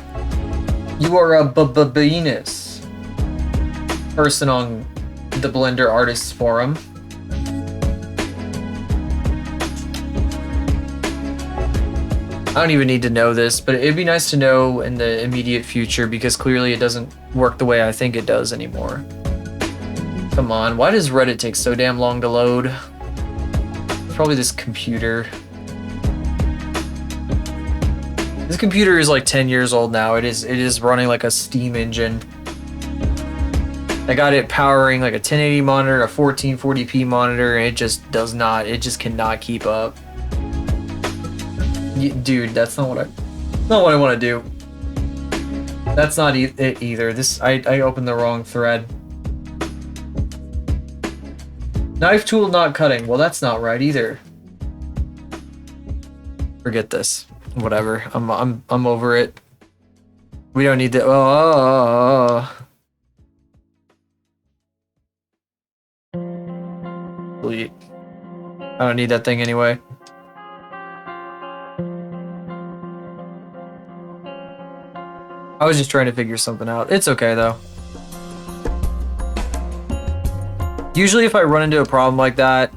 You are a Venus. Person on the Blender Artists Forum. I don't even need to know this, but it'd be nice to know in the immediate future because clearly it doesn't work the way I think it does anymore. Come on, why does Reddit take so damn long to load? Probably this computer. This computer is like 10 years old now. It is running like a Steam engine. I got it powering like a 1080 monitor, a 1440p monitor, and it just cannot keep up. Dude, that's not what I want to do. That's not it either. I opened the wrong thread. Knife tool not cutting. Well, that's not right either. Forget this. Whatever. I'm over it. We don't need to. Delete. I don't need that thing anyway. I was just trying to figure something out. It's okay though. Usually if I run into a problem like that,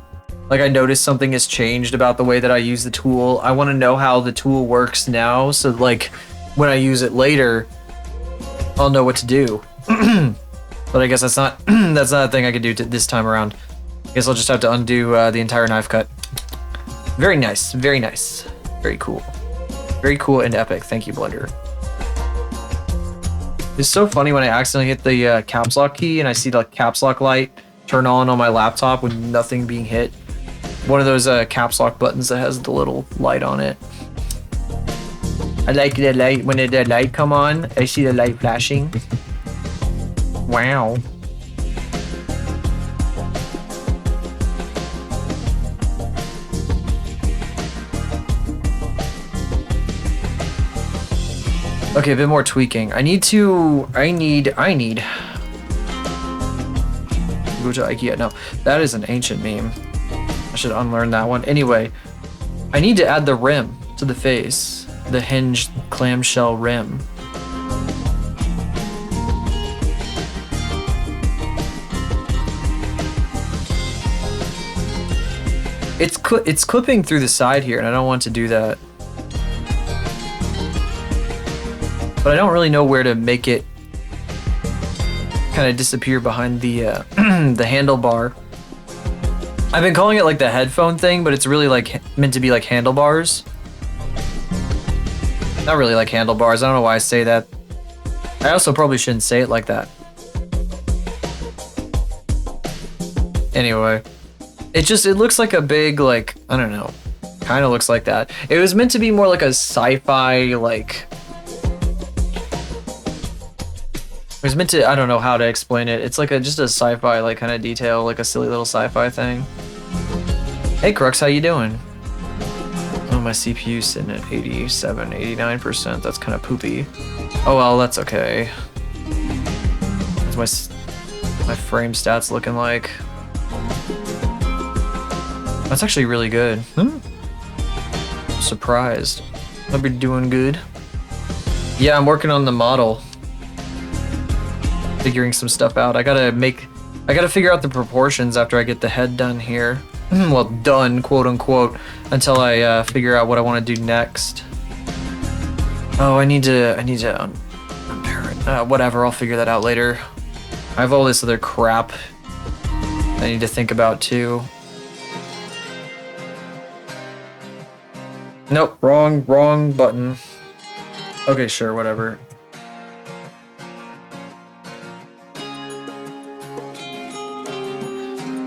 like I notice something has changed about the way that I use the tool, I want to know how the tool works now, so like when I use it later, I'll know what to do. But I guess that's not a thing I could do this time around. I guess I'll just have to undo the entire knife cut. Very nice, very nice. Very cool. Very cool and epic. Thank you, Blender. It's so funny when I accidentally hit the caps lock key and I see the caps lock light turn on my laptop with nothing being hit. One of those caps lock buttons that has the little light on it. I like the light. When the light come on, I see the light flashing. Wow. Okay, a bit more tweaking. I need go to IKEA. No, that is an ancient meme. I should unlearn that one. Anyway, I need to add the rim to the face. The hinged clamshell rim. It's clipping through the side here, and I don't want to do that. But I don't really know where to make it kind of disappear behind the the handlebar. I've been calling it like the headphone thing, but it's really like meant to be like handlebars. Not really like handlebars. I don't know why I say that. I also probably shouldn't say it like that. Anyway, it looks like a big, like, I don't know, kind of looks like that. It was meant to be more like a sci-fi, like, it was meant to, I don't know how to explain it. It's like just a sci-fi, like, kind of detail, like a silly little sci-fi thing. Hey, Crux, how you doing? Oh, my CPU's sitting at 87, 89%. That's kind of poopy. Oh, well, that's okay. What's my frame stats looking like? That's actually really good. I'm surprised. Hope you're doing good. Yeah, I'm working on the model. Figuring some stuff out. I gotta figure out the proportions after I get the head done here. Well, done, quote unquote, until I figure out what I want to do next. Oh, I need to unparent. Whatever, I'll figure that out later. I have all this other crap I need to think about too. Nope, wrong button. Okay, sure, whatever.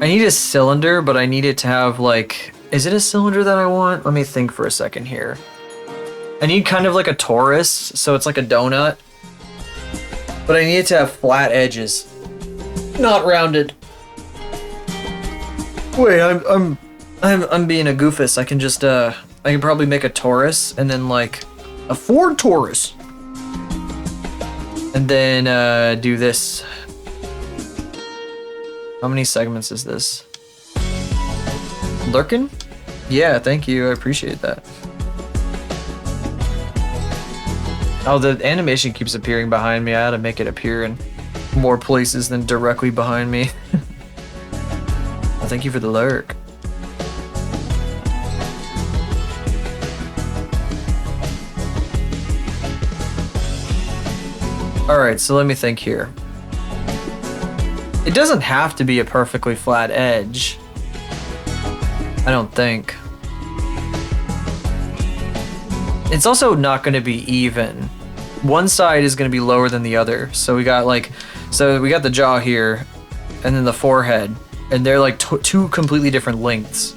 I need a cylinder, but I need it to have like... Is it a cylinder that I want? Let me think for a second here. I need kind of like a torus, so it's like a donut. But I need it to have flat edges. Not rounded. Wait, I'm being a goofus. I can just I can probably make a torus and then like a Ford Taurus. And then do this. How many segments is this? Lurkin? Yeah, thank you. I appreciate that. Oh, the animation keeps appearing behind me. I had to make it appear in more places than directly behind me. Well, thank you for the lurk. Alright, so let me think here. It doesn't have to be a perfectly flat edge. I don't think. It's also not going to be even. One side is going to be lower than the other. So we got like, so we got the jaw here, and then the forehead, and they're like two completely different lengths.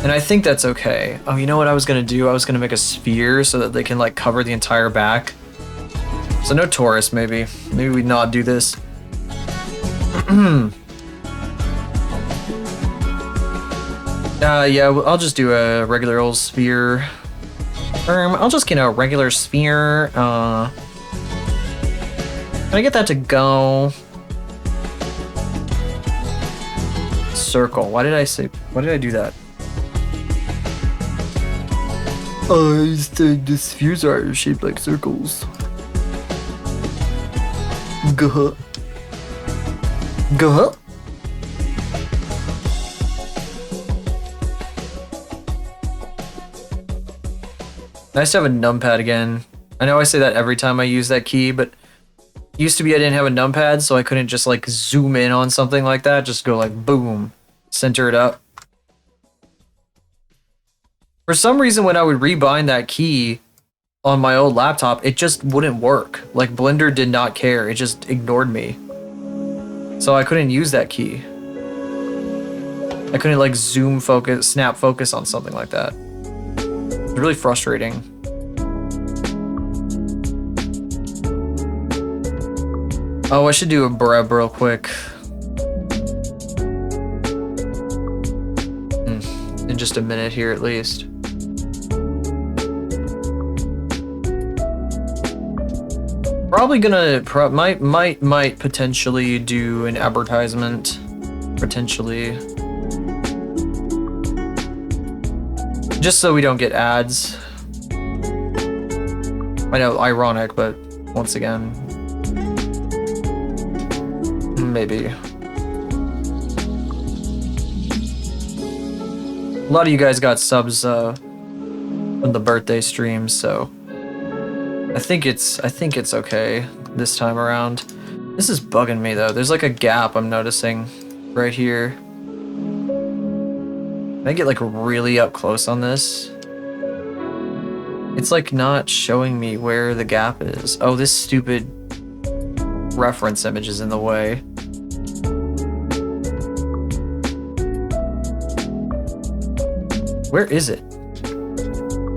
And I think that's okay. Oh, you know what I was going to do? I was going to make a sphere so that they can like cover the entire back. So no torus, maybe. Maybe we not do this. Yeah, I'll just do a regular old sphere. I'll just get a regular sphere. Can I get that to go? Circle. Why did I do that? The spheres are shaped like circles. Guh. Guh. Nice to have a numpad again. I know I say that every time I use that key, but used to be I didn't have a numpad, so I couldn't just like zoom in on something like that. Just go like boom, center it up. For some reason, when I would rebind that key on my old laptop, it just wouldn't work. Like Blender did not care. It just ignored me. So I couldn't use that key. I couldn't like zoom focus, snap focus on something like that. It's really frustrating. Oh, I should do a breb real quick. In just a minute here at least. Probably gonna might potentially do an advertisement. Potentially. Just so we don't get ads. I know, ironic, but once again, maybe. A lot of you guys got subs from the birthday streams, so I think it's okay this time around. This is bugging me though. There's like a gap I'm noticing right here. Can I get like really up close on this? It's like not showing me where the gap is. Oh, this stupid reference image is in the way. Where is it?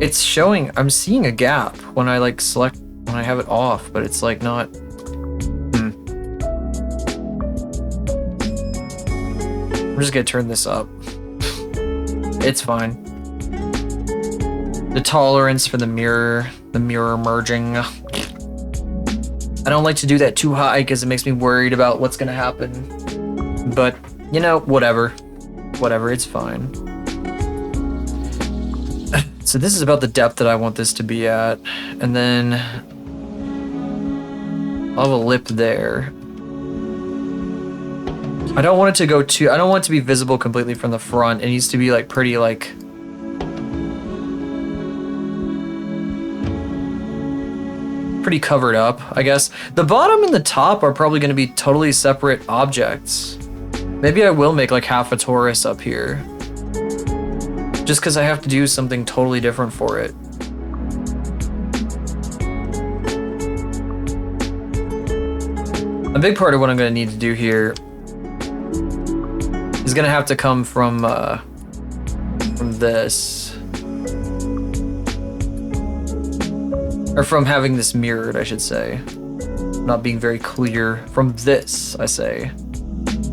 It's showing, I'm seeing a gap when I like select, when I have it off, but it's like not. I'm just gonna turn this up. It's fine. The tolerance for the mirror merging. I don't like to do that too high because it makes me worried about what's gonna happen. But, you know, whatever. Whatever, it's fine. So this is about the depth that I want this to be at. And then I'll have a lip there. I don't want it to go too, I don't want it to be visible completely from the front. It needs to be like pretty like, pretty covered up, I guess. The bottom and the top are probably going to be totally separate objects. Maybe I will make like half a torus up here. just because I have to do something totally different for it. A big part of what I'm going to need to do here is going to have to come from this. Or from having this mirrored, I should say. Not being very clear. From this, I say.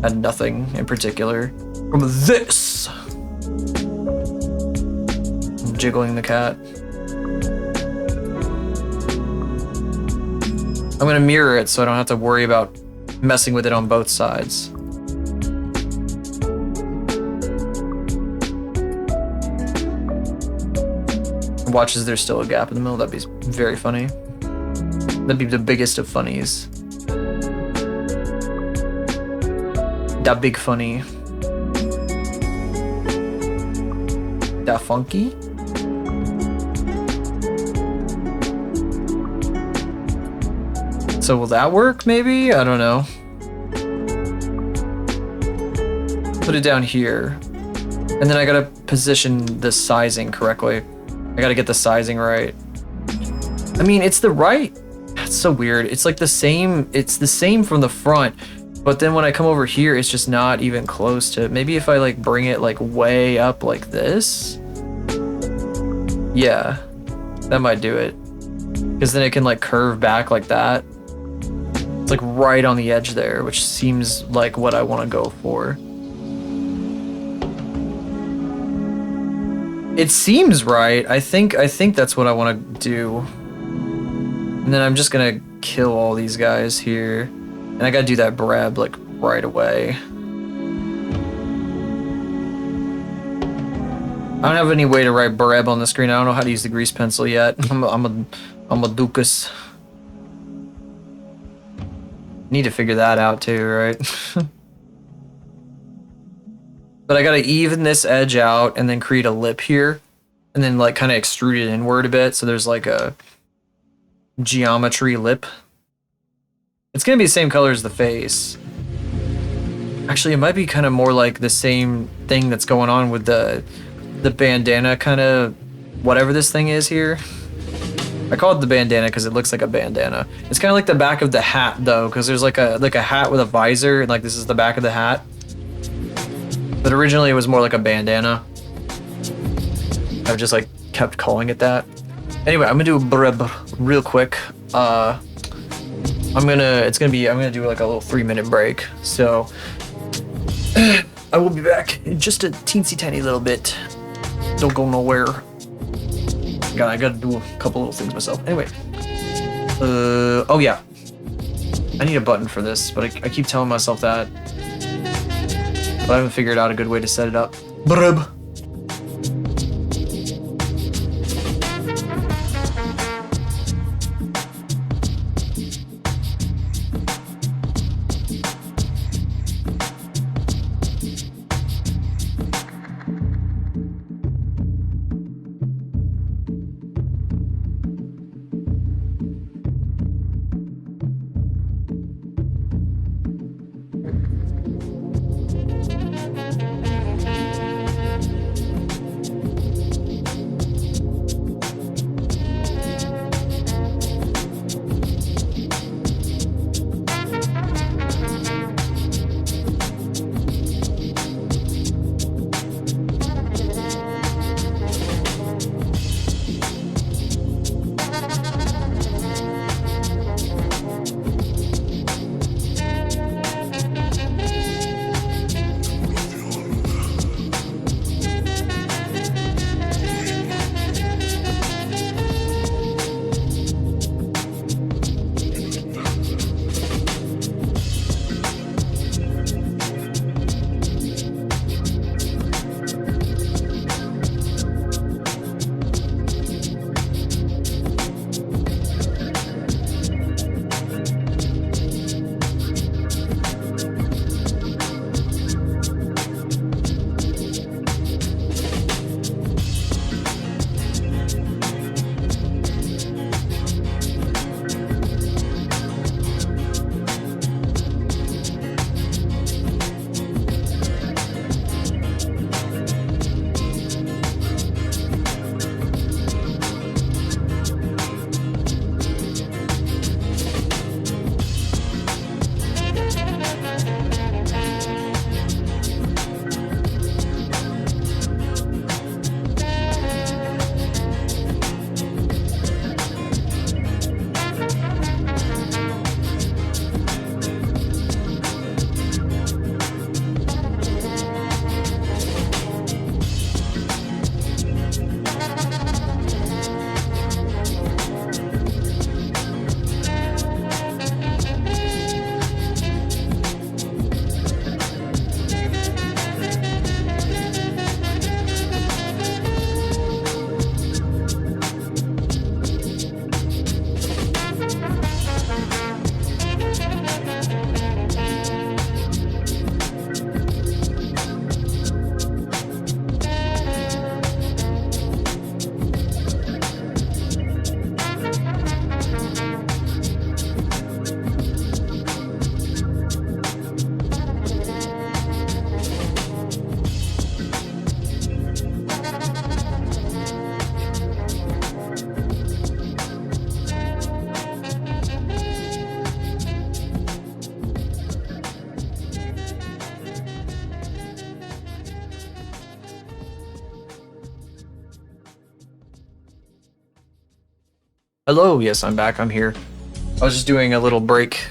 And nothing in particular. From this! I'm jiggling the cat. I'm gonna mirror it so I don't have to worry about messing with it on both sides. Watch as there's still a gap in the middle. That'd be very funny. That'd be the biggest of funnies. That big funny. That funky. So will that work, maybe? I don't know. Put it down here. And then I gotta position the sizing correctly. I gotta get the sizing right. I mean, it's the right... That's so weird. It's like the same from the front, but then when I come over here, it's just not even close to... Maybe if I like bring it like way up like this? Yeah, that might do it. Because then it can like curve back like that. It's like right on the edge there, which seems like what I want to go for. It seems right. I think that's what I want to do. And then I'm just gonna kill all these guys here. And I gotta do that Breb like right away. I don't have any way to write Breb on the screen. I don't know how to use the grease pencil yet. I'm a Dukas. Need to figure that out too, right? But I gotta even this edge out and then create a lip here. And then like kind of extrude it inward a bit so there's like a geometry lip. It's gonna be the same color as the face. Actually, it might be kind of more like the same thing that's going on with the bandana kind of whatever this thing is here. I call it the bandana because it looks like a bandana. It's kind of like the back of the hat though, because there's like a hat with a visor and like this is the back of the hat. But originally it was more like a bandana. I've just like kept calling it that. Anyway, I'm gonna do a Breb real quick. I'm gonna do like a little 3-minute break. So I will be back in just a teensy tiny little bit. Don't go nowhere. I gotta do a couple little things myself. Anyway. Oh yeah. I need a button for this, but I keep telling myself that. But I haven't figured out a good way to set it up. Breb. Hello, yes, I'm back. I'm here. I was just doing a little break,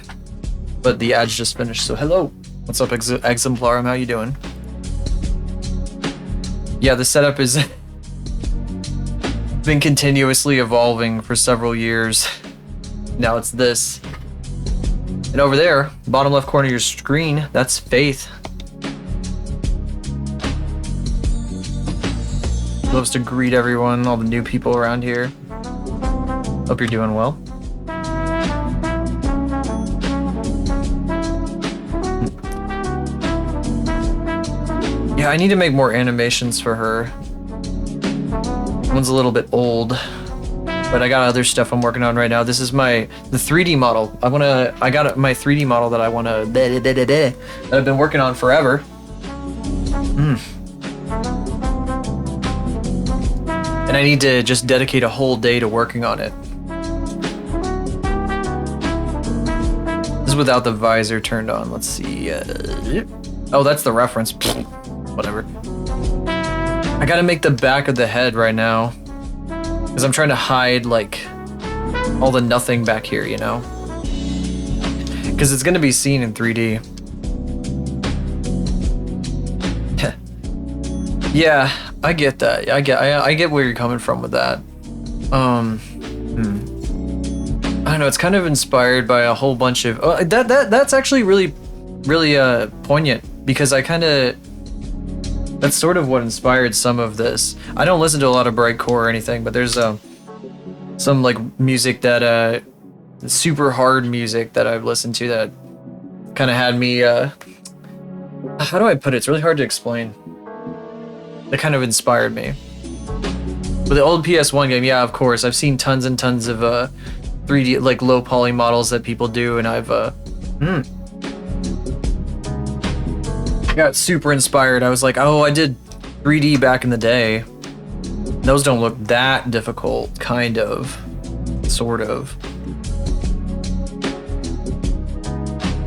but the ads just finished. So hello, what's up, Exemplarum? How you doing? Yeah, the setup is been continuously evolving for several years. Now it's this. And over there, bottom left corner of your screen, that's Faith. Loves to greet everyone, all the new people around here. Hope you're doing well. Yeah, I need to make more animations for her. One's a little bit old, but I got other stuff I'm working on right now. This is the 3D model. I got my 3D model that I wanna that I've been working on forever. And I need to just dedicate a whole day to working on it. This is without the visor turned on. Let's see. Oh, that's the reference. Whatever. I gotta make the back of the head right now, because I'm trying to hide like all the nothing back here, you know? Because it's gonna be seen in 3D. Yeah, I get that. I get where you're coming from with that. I don't know. It's kind of inspired by a whole bunch of. Oh, that's actually really poignant, because I kind of. That's sort of what inspired some of this. I don't listen to a lot of Brightcore or anything, but there's some like music that super hard music that I've listened to that kind of had me. How do I put it? It's really hard to explain. That kind of inspired me. With the old PS1 game, yeah, of course, I've seen tons and tons of 3D like low poly models that people do, and I've got super inspired. I was like, oh, I did 3D back in the day. Those don't look that difficult, kind of, sort of.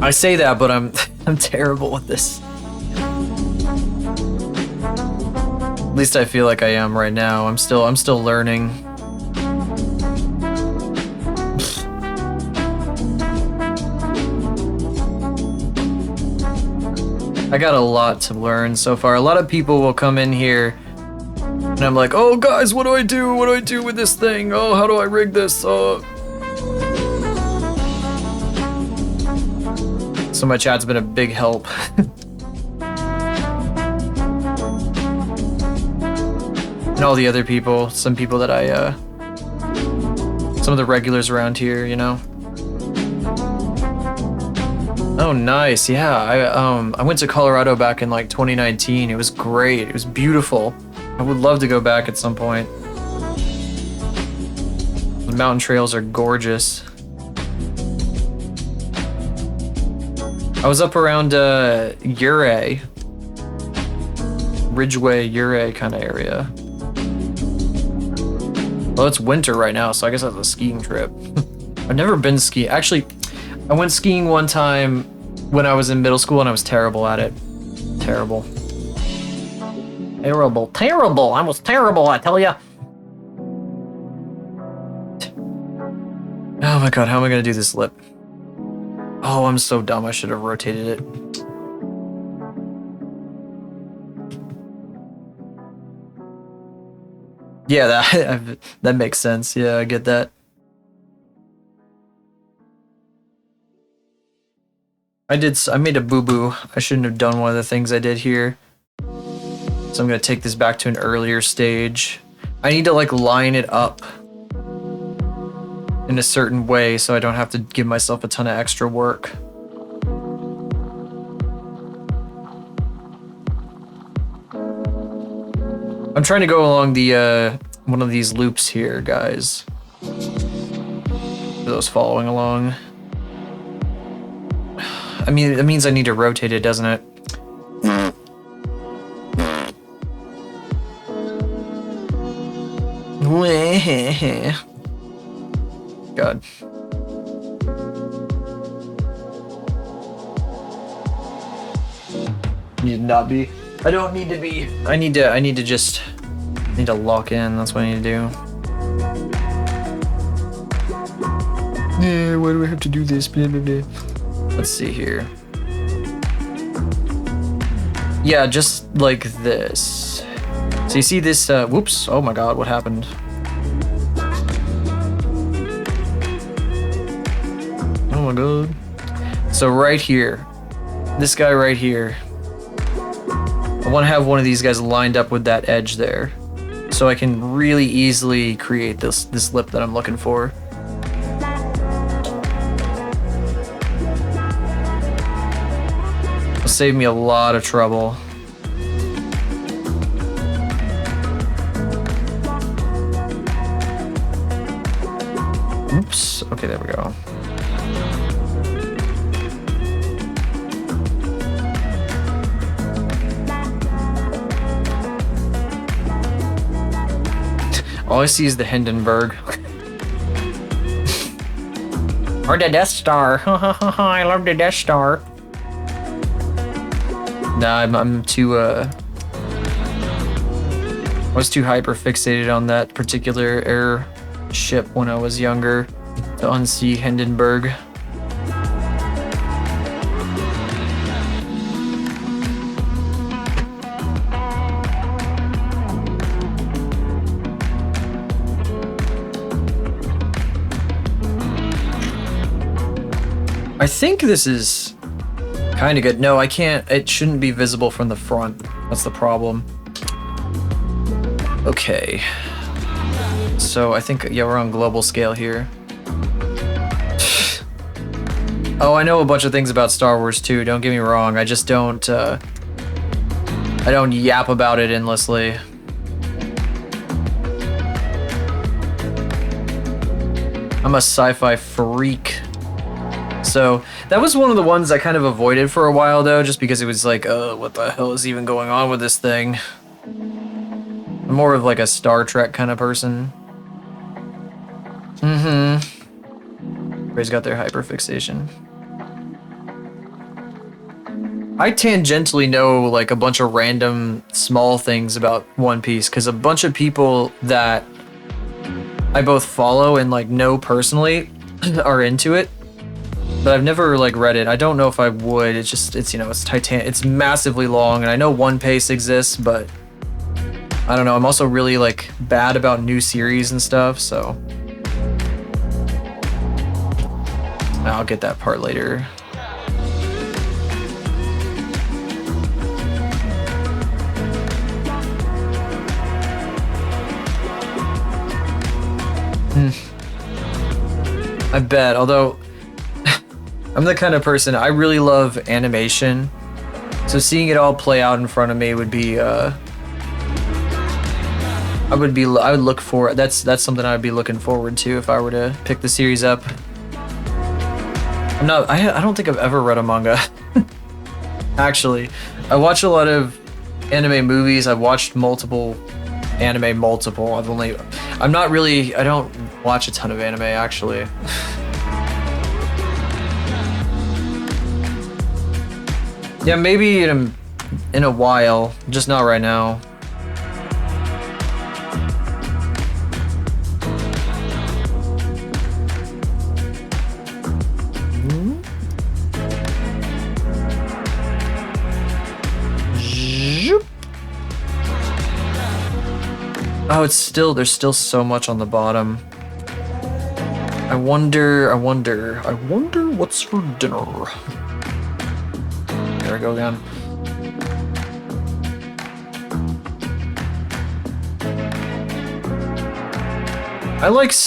I say that, but I'm terrible with this. At least I feel like I am right now. I'm still learning. I got a lot to learn so far. A lot of people will come in here and I'm like, oh guys, what do I do? What do I do with this thing? Oh, how do I rig this? So my chat's been a big help. And all the other people, some people that some of the regulars around here, you know. Oh, nice. Yeah, I went to Colorado back in like 2019. It was great. It was beautiful. I would love to go back at some point. The mountain trails are gorgeous. I was up around Ouray, Ridgeway, Ouray kind of area. Well, it's winter right now, so I guess that's a skiing trip. I've never been skiing. Actually, I went skiing one time when I was in middle school and I was terrible at it. Terrible. Terrible. I was terrible, I tell ya. Oh my god, how am I gonna do this lip? Oh, I'm so dumb. I should have rotated it. Yeah, that makes sense. Yeah, I get that. I made a boo-boo. I shouldn't have done one of the things I did here. So I'm gonna take this back to an earlier stage. I need to like line it up in a certain way so I don't have to give myself a ton of extra work. I'm trying to go along the one of these loops here, guys. For those following along. I mean, it means I need to rotate it, doesn't it? God. Need to not be. I don't need to be. I need to lock in. That's what I need to do. Yeah, why do I have to do this? Blah, blah, blah. Let's see here. Yeah, just like this. So you see this, whoops, oh my god, what happened? Oh my god. So right here, this guy right here, I want to have one of these guys lined up with that edge there, so I can really easily create this lip that I'm looking for. It'll save me a lot of trouble. Oops. Okay, there we go. All I see is the Hindenburg. Or the Death Star. I love the Death Star. Nah, I'm too, I was too hyper fixated on that particular airship when I was younger. The Unsee Hindenburg. I think this is kind of good. No, I can't. It shouldn't be visible from the front. That's the problem. Okay. So I think, yeah, we're on global scale here. Oh, I know a bunch of things about Star Wars too. Don't get me wrong. I just don't, I don't yap about it endlessly. I'm a sci-fi freak. So that was one of the ones I kind of avoided for a while though, just because it was like, what the hell is even going on with this thing? I'm more of like a Star Trek kind of person. Everybody's got their hyperfixation. I tangentially know like a bunch of random small things about One Piece because a bunch of people that I both follow and like know personally are into it. But I've never like read it. I don't know if I would. It's just, it's, you know, it's massively long, and I know One Piece exists, but I don't know. I'm also really like bad about new series and stuff, so I'll get that part later. I bet, although I'm the kind of person, I really love animation, so seeing it all play out in front of me would be, I would look for, that's something I would be looking forward to if I were to pick the series up. I don't think I've ever read a manga. Actually, I watch a lot of anime movies. I've watched multiple. I don't watch a ton of anime actually. Yeah, maybe in a while, just not right now. Oh, there's still so much on the bottom. I wonder what's for dinner. There we go again.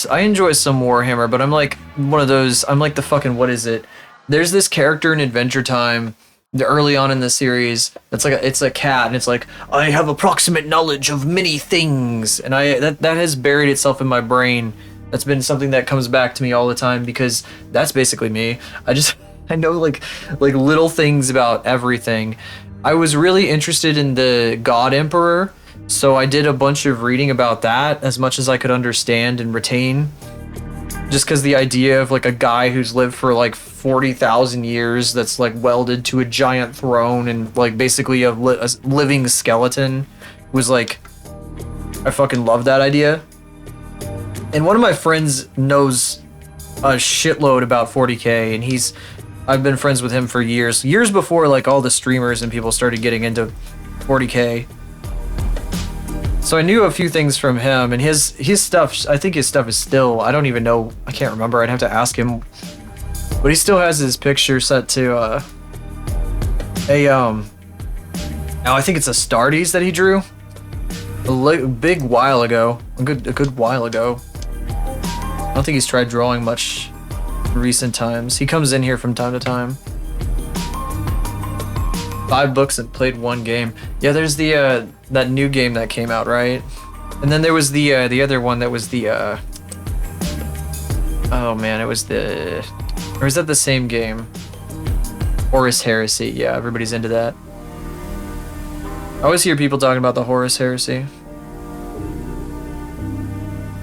I enjoy some Warhammer, but I'm like one of those, I'm like the fucking, what is it? There's this character in Adventure Time, early on in the series, it's a cat, and it's like, I have approximate knowledge of many things, and that has buried itself in my brain. That's been something that comes back to me all the time, because that's basically me. I know like little things about everything. I was really interested in the God Emperor, so I did a bunch of reading about that as much as I could understand and retain. Just because the idea of like a guy who's lived for like 40,000 years that's like welded to a giant throne and like basically a living skeleton was like, I fucking love that idea. And one of my friends knows a shitload about 40K, and I've been friends with him for years before like all the streamers and people started getting into 40K. So I knew a few things from him, and his stuff, I think his stuff is still, I don't even know, I can't remember, I'd have to ask him. But he still has his picture set to now I think it's Astartes that he drew a big while ago, a good while ago. I don't think he's tried drawing much in recent times. He comes in here from time to time. 5 books and played 1 game. Yeah, there's the that new game that came out, right? And then there was the other one that was the oh man, it was the, or is that the same game? Horus Heresy. Yeah, everybody's into that. I always hear people talking about the Horus Heresy.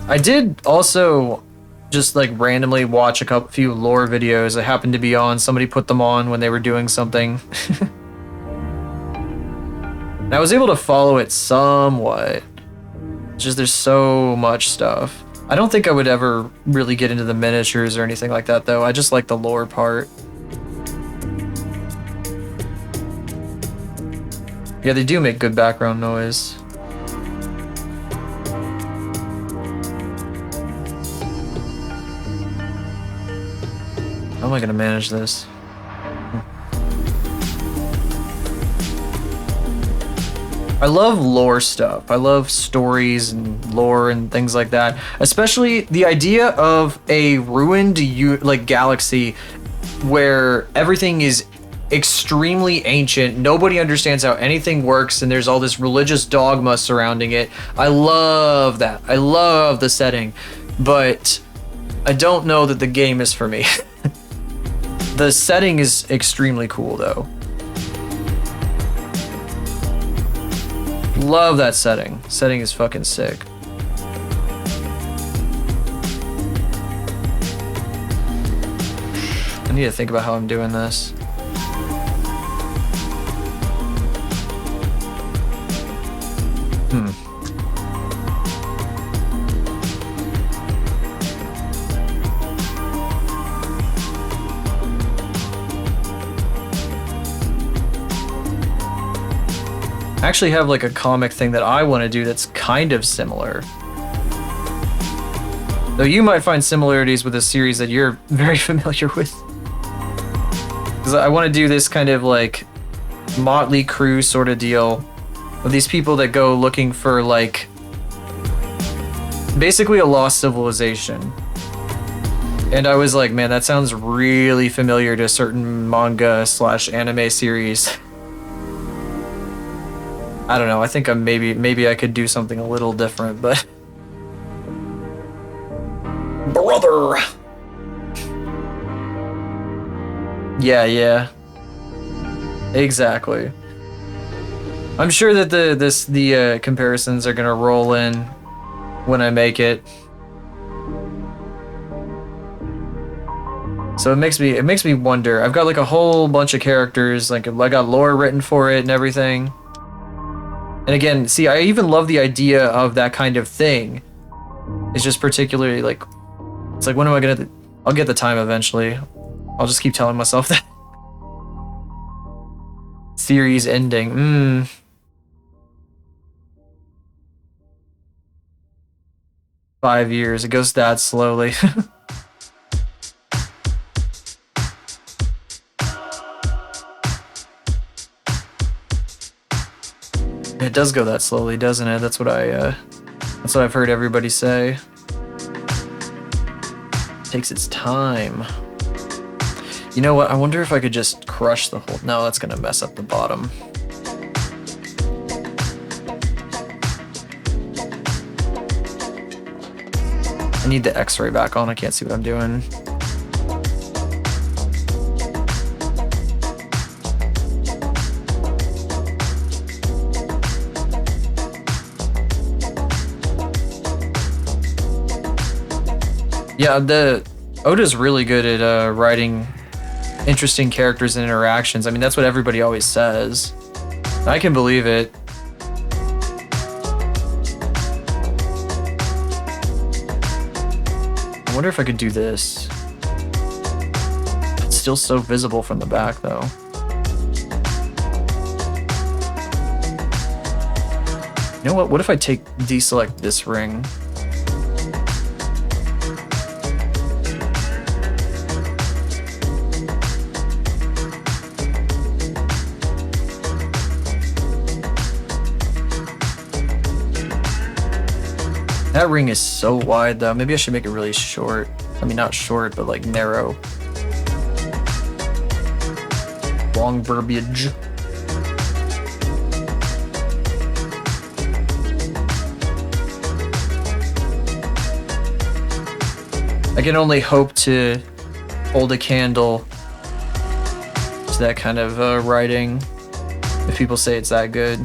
I did also just like randomly watch a few lore videos. I happened to be on. Somebody put them on when they were doing something. And I was able to follow it somewhat. It's just there's so much stuff. I don't think I would ever really get into the miniatures or anything like that though. I just like the lore part. Yeah, they do make good background noise. How am I gonna manage this? I love lore stuff. I love stories and lore and things like that. Especially the idea of a ruined like galaxy where everything is extremely ancient. Nobody understands how anything works, and there's all this religious dogma surrounding it. I love that. I love the setting, but I don't know that the game is for me. The setting is extremely cool though. Love that setting. Setting is fucking sick. I need to think about how I'm doing this. I actually have like a comic thing that I want to do that's kind of similar. Though you might find similarities with a series that you're very familiar with. Because I want to do this kind of like Motley Crue sort of deal of these people that go looking for like basically a lost civilization. And I was like, man, that sounds really familiar to a certain manga / anime series. I don't know. I think I'm maybe I could do something a little different, but brother. Yeah. Exactly. I'm sure that the comparisons are gonna roll in when I make it. So it makes me wonder. I've got like a whole bunch of characters, like I got lore written for it and everything. And again, see, I even love the idea of that kind of thing. It's just particularly like, it's like, when am I gonna, I'll get the time eventually. I'll just keep telling myself that. Series ending, 5 years, it goes that slowly. It does go that slowly, doesn't it? That's what I've heard everybody say. It takes its time. You know what? I wonder if I could just crush the whole... No, that's gonna mess up the bottom. I need the X-ray back on. I can't see what I'm doing. Yeah, Oda's really good at writing interesting characters and interactions. I mean, that's what everybody always says. I can believe it. I wonder if I could do this. still so visible from the back, though. You know what? What if I deselect this ring? That ring is so wide, though. Maybe I should make it really short. I mean, not short, but like narrow. Long verbiage. I can only hope to hold a candle to that kind of writing. If people say it's that good,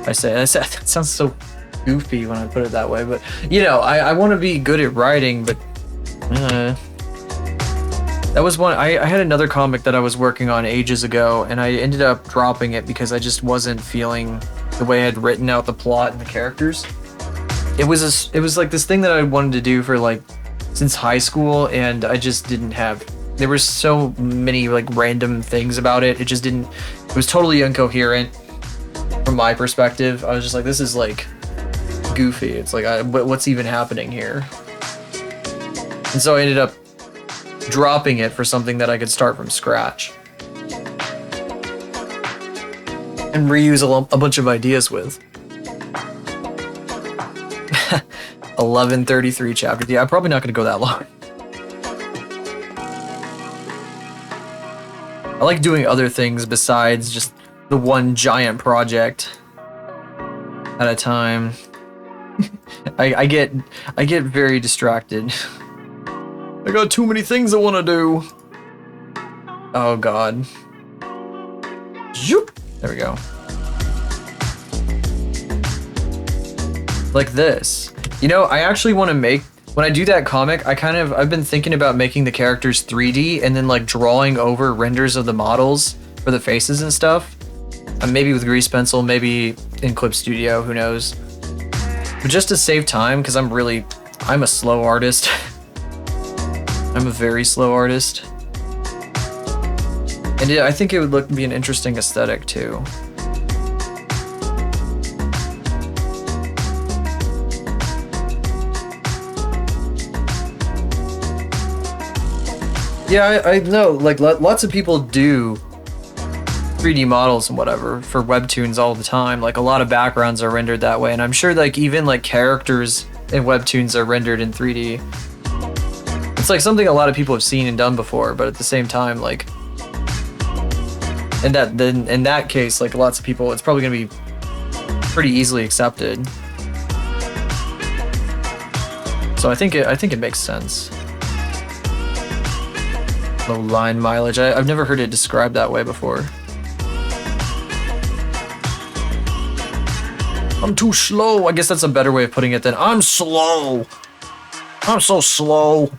I say that sounds so goofy when I put it that way. But you know, I want to be good at writing, but that was one. I had another comic that I was working on ages ago, and I ended up dropping it because I just wasn't feeling the way I had written out the plot and the characters. It was like this thing that I wanted to do for like since high school, and I just didn't have. There were so many like random things about it. It was totally incoherent from my perspective. I was just like, this is like goofy. It's like, what's even happening here? And so I ended up dropping it for something that I could start from scratch and reuse a bunch of ideas with. 1133 chapters. Yeah, I'm probably not going to go that long. I like doing other things besides just the one giant project at a time. I get very distracted. I got too many things I want to do. Oh god. Zoop. There we go. Like this. You know, I actually want to make, when I do that comic, I've been thinking about making the characters 3D and then like drawing over renders of the models for the faces and stuff. Maybe with Grease Pencil, maybe in Clip Studio, who knows. But just to save time, because I'm a slow artist. I'm a very slow artist. And I think it would be an interesting aesthetic too. Yeah, I know, like lots of people do 3D models and whatever for webtoons all the time. Like a lot of backgrounds are rendered that way, and I'm sure like even like characters in webtoons are rendered in 3D. It's like something a lot of people have seen and done before, but at the same time, like in that case, like lots of people, it's probably gonna be pretty easily accepted. So I think it makes sense. Low line mileage. I've never heard it described that way before. I'm too slow. I guess that's a better way of putting it than I'm slow. I'm so slow.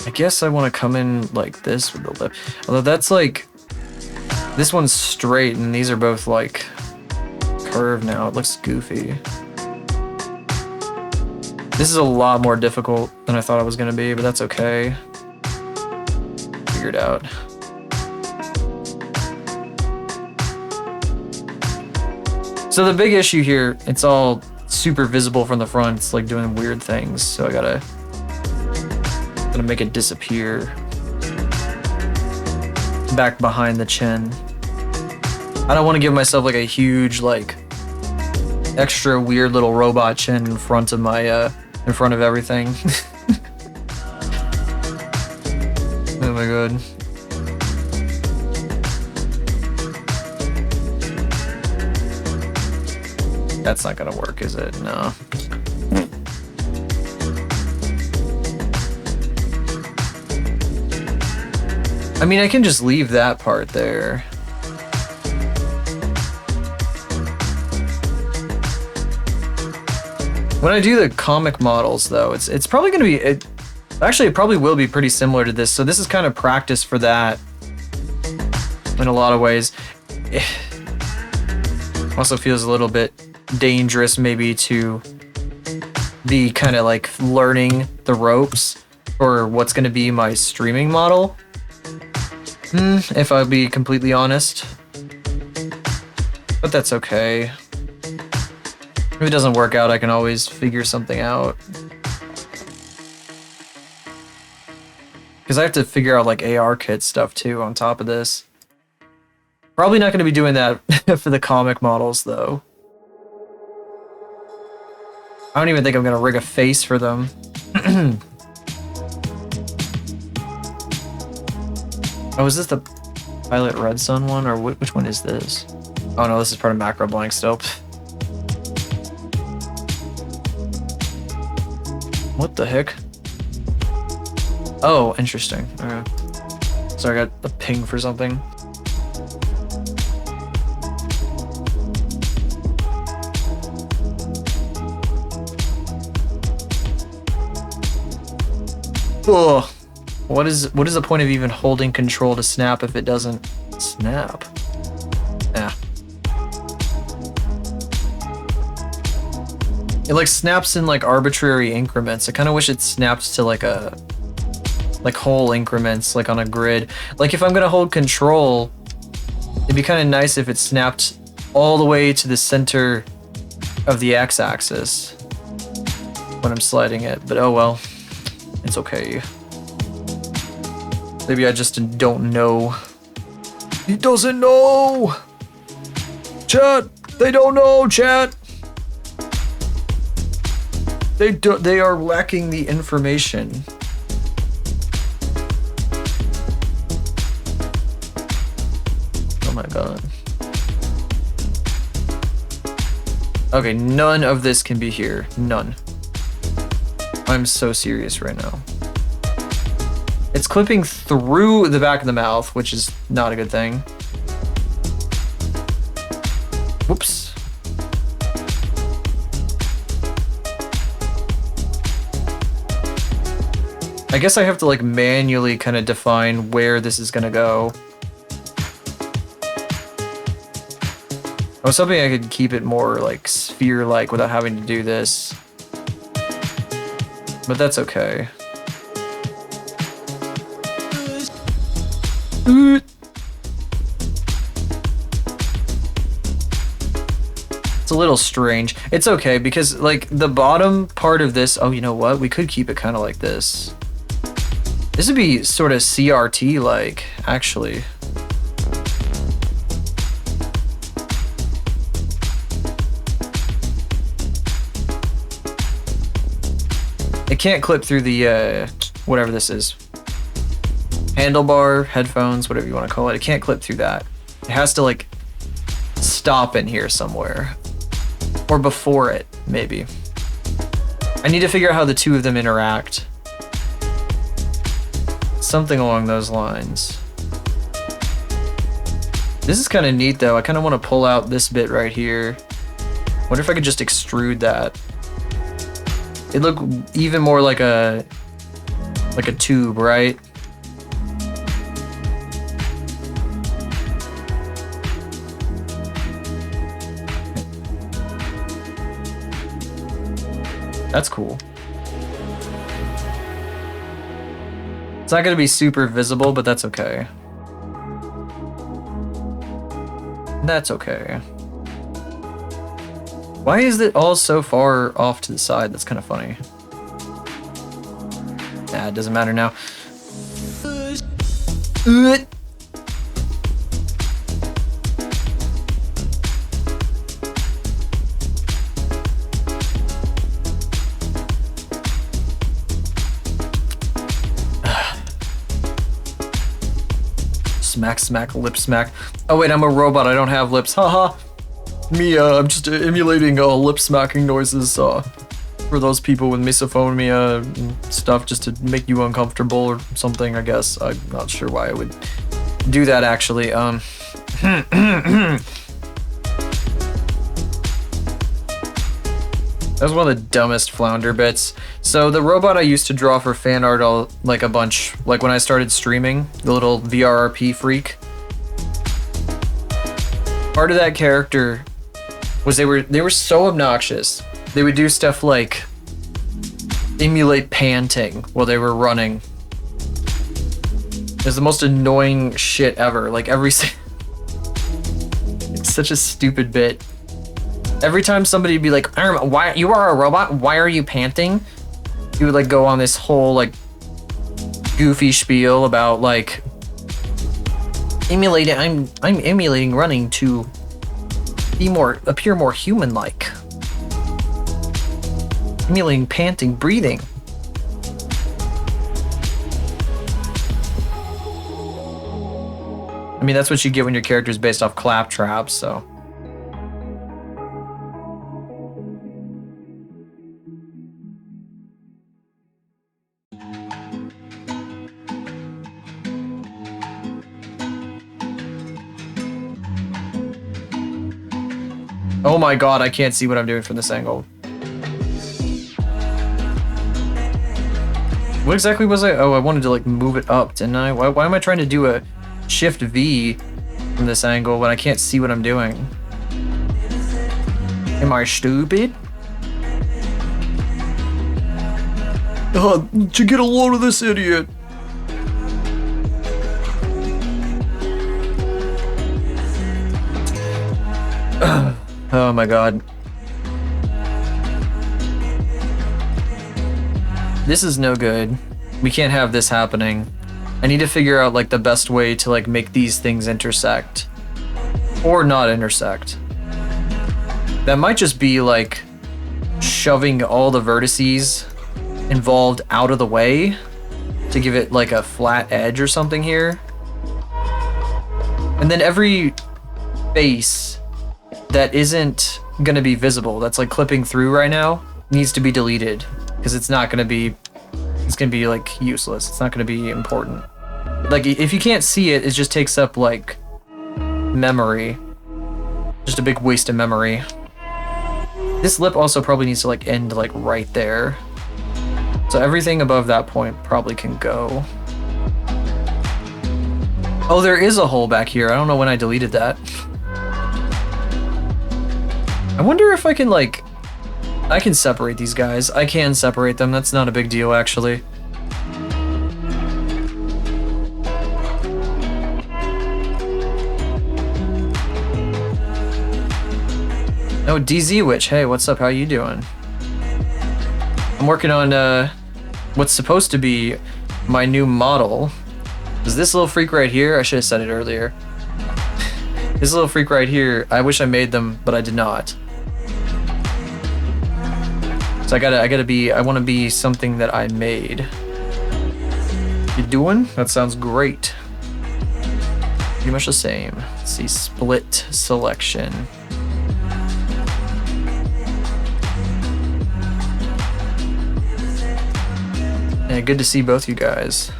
I guess I want to come in like this with the lip. Although that's like, this one's straight and these are both like curved now. It looks goofy. This is a lot more difficult than I thought it was going to be, but that's okay. Figure it out. So the big issue here, it's all super visible from the front. It's like doing weird things. So I gotta make it disappear back behind the chin. I don't want to give myself like a huge like extra weird little robot chin in front of my in front of everything. Oh my god. That's not gonna work, is it? No. I mean, I can just leave that part there. When I do the comic models, though, it's probably going to be... Actually, it probably will be pretty similar to this, so this is kind of practice for that in a lot of ways. Also feels a little bit dangerous maybe to be kind of like learning the ropes for what's going to be my streaming model. If I'll be completely honest. But that's okay. If it doesn't work out, I can always figure something out. Because I have to figure out like AR kit stuff too on top of this. Probably not going to be doing that for the comic models though. I don't even think I'm going to rig a face for them. Oh, is this the Pilot Red Sun one, or which one is this? Oh no, this is part of Macro Blank still. What the heck? Oh, interesting. Okay. So I got a ping for something. Ugh. What is the point of even holding control to snap if it doesn't snap? Yeah. It like snaps in like arbitrary increments. I kind of wish it snapped to like whole increments, like on a grid. Like if I'm gonna hold control, it'd be kind of nice if it snapped all the way to the center of the x-axis when I'm sliding it. But oh well, it's okay. Maybe I just don't know. He doesn't know! Chat! They don't know, chat! They are lacking the information. Oh my god. Okay, none of this can be here. None. I'm so serious right now. It's clipping through the back of the mouth, which is not a good thing. Whoops. I guess I have to like manually kind of define where this is gonna go. I was hoping I could keep it more like sphere-like without having to do this. But that's okay. It's a little strange. It's okay because like the bottom part of this, oh, you know what? We could keep it kind of like this. This would be sort of CRT like, actually. It can't clip through the whatever this is. Handlebar, headphones, whatever you want to call it. It can't clip through that. It has to like stop in here somewhere. Or before it, maybe. I need to figure out how the two of them interact. Something along those lines. This is kind of neat though. I kind of want to pull out this bit right here. Wonder if I could just extrude that. It'd look even more like a tube, right? That's cool. It's not gonna be super visible, but that's okay. That's okay. Why is it all so far off to the side? That's kind of funny. Nah, it doesn't matter now. Smack, smack, lip smack. Oh wait, I'm a robot. I don't have lips. Haha. Me, I'm just emulating lip smacking noises for those people with misophonia and stuff, just to make you uncomfortable or something, I guess. I'm not sure why I would do that, actually. That was one of the dumbest flounder bits. So the robot I used to draw for fan art like a bunch, like when I started streaming, the little VRRP freak. Part of that character was they were so obnoxious. They would do stuff like emulate panting while they were running. It was the most annoying shit ever. Like it's such a stupid bit. Every time somebody would be like, "Why you are a robot? Why are you panting?" He would like go on this whole like goofy spiel about like emulating. I'm emulating running to appear more human-like. Emulating panting, breathing. I mean, that's what you get when your character's based off Claptrap, so. Oh my god, I can't see what I'm doing from this angle. What exactly was I? Oh, I wanted to like move it up, didn't I? Why am I trying to do a Shift V from this angle when I can't see what I'm doing? Am I stupid? To get a load of this idiot. Oh my god. This is no good. We can't have this happening. I need to figure out like the best way to like make these things intersect. Or not intersect. That might just be like shoving all the vertices involved out of the way to give it like a flat edge or something here. And then every face that isn't gonna be visible, that's like clipping through right now, needs to be deleted because it's gonna be like useless. It's not gonna be important. Like if you can't see it, it just takes up like memory. Just a big waste of memory. This lip also probably needs to like end like right there. So everything above that point probably can go. Oh, there is a hole back here. I don't know when I deleted that. I wonder if I can like, I can separate these guys. I can separate them. That's not a big deal actually. Oh, DZ Witch. Hey, what's up? How you doing? I'm working on what's supposed to be my new model. Is this little freak right here? I should have said it earlier. This little freak right here, I wish I made them, but I did not. So I want to be something that I made. You doing? That sounds great. Pretty much the same. Let's see, split selection. Yeah, good to see both you guys.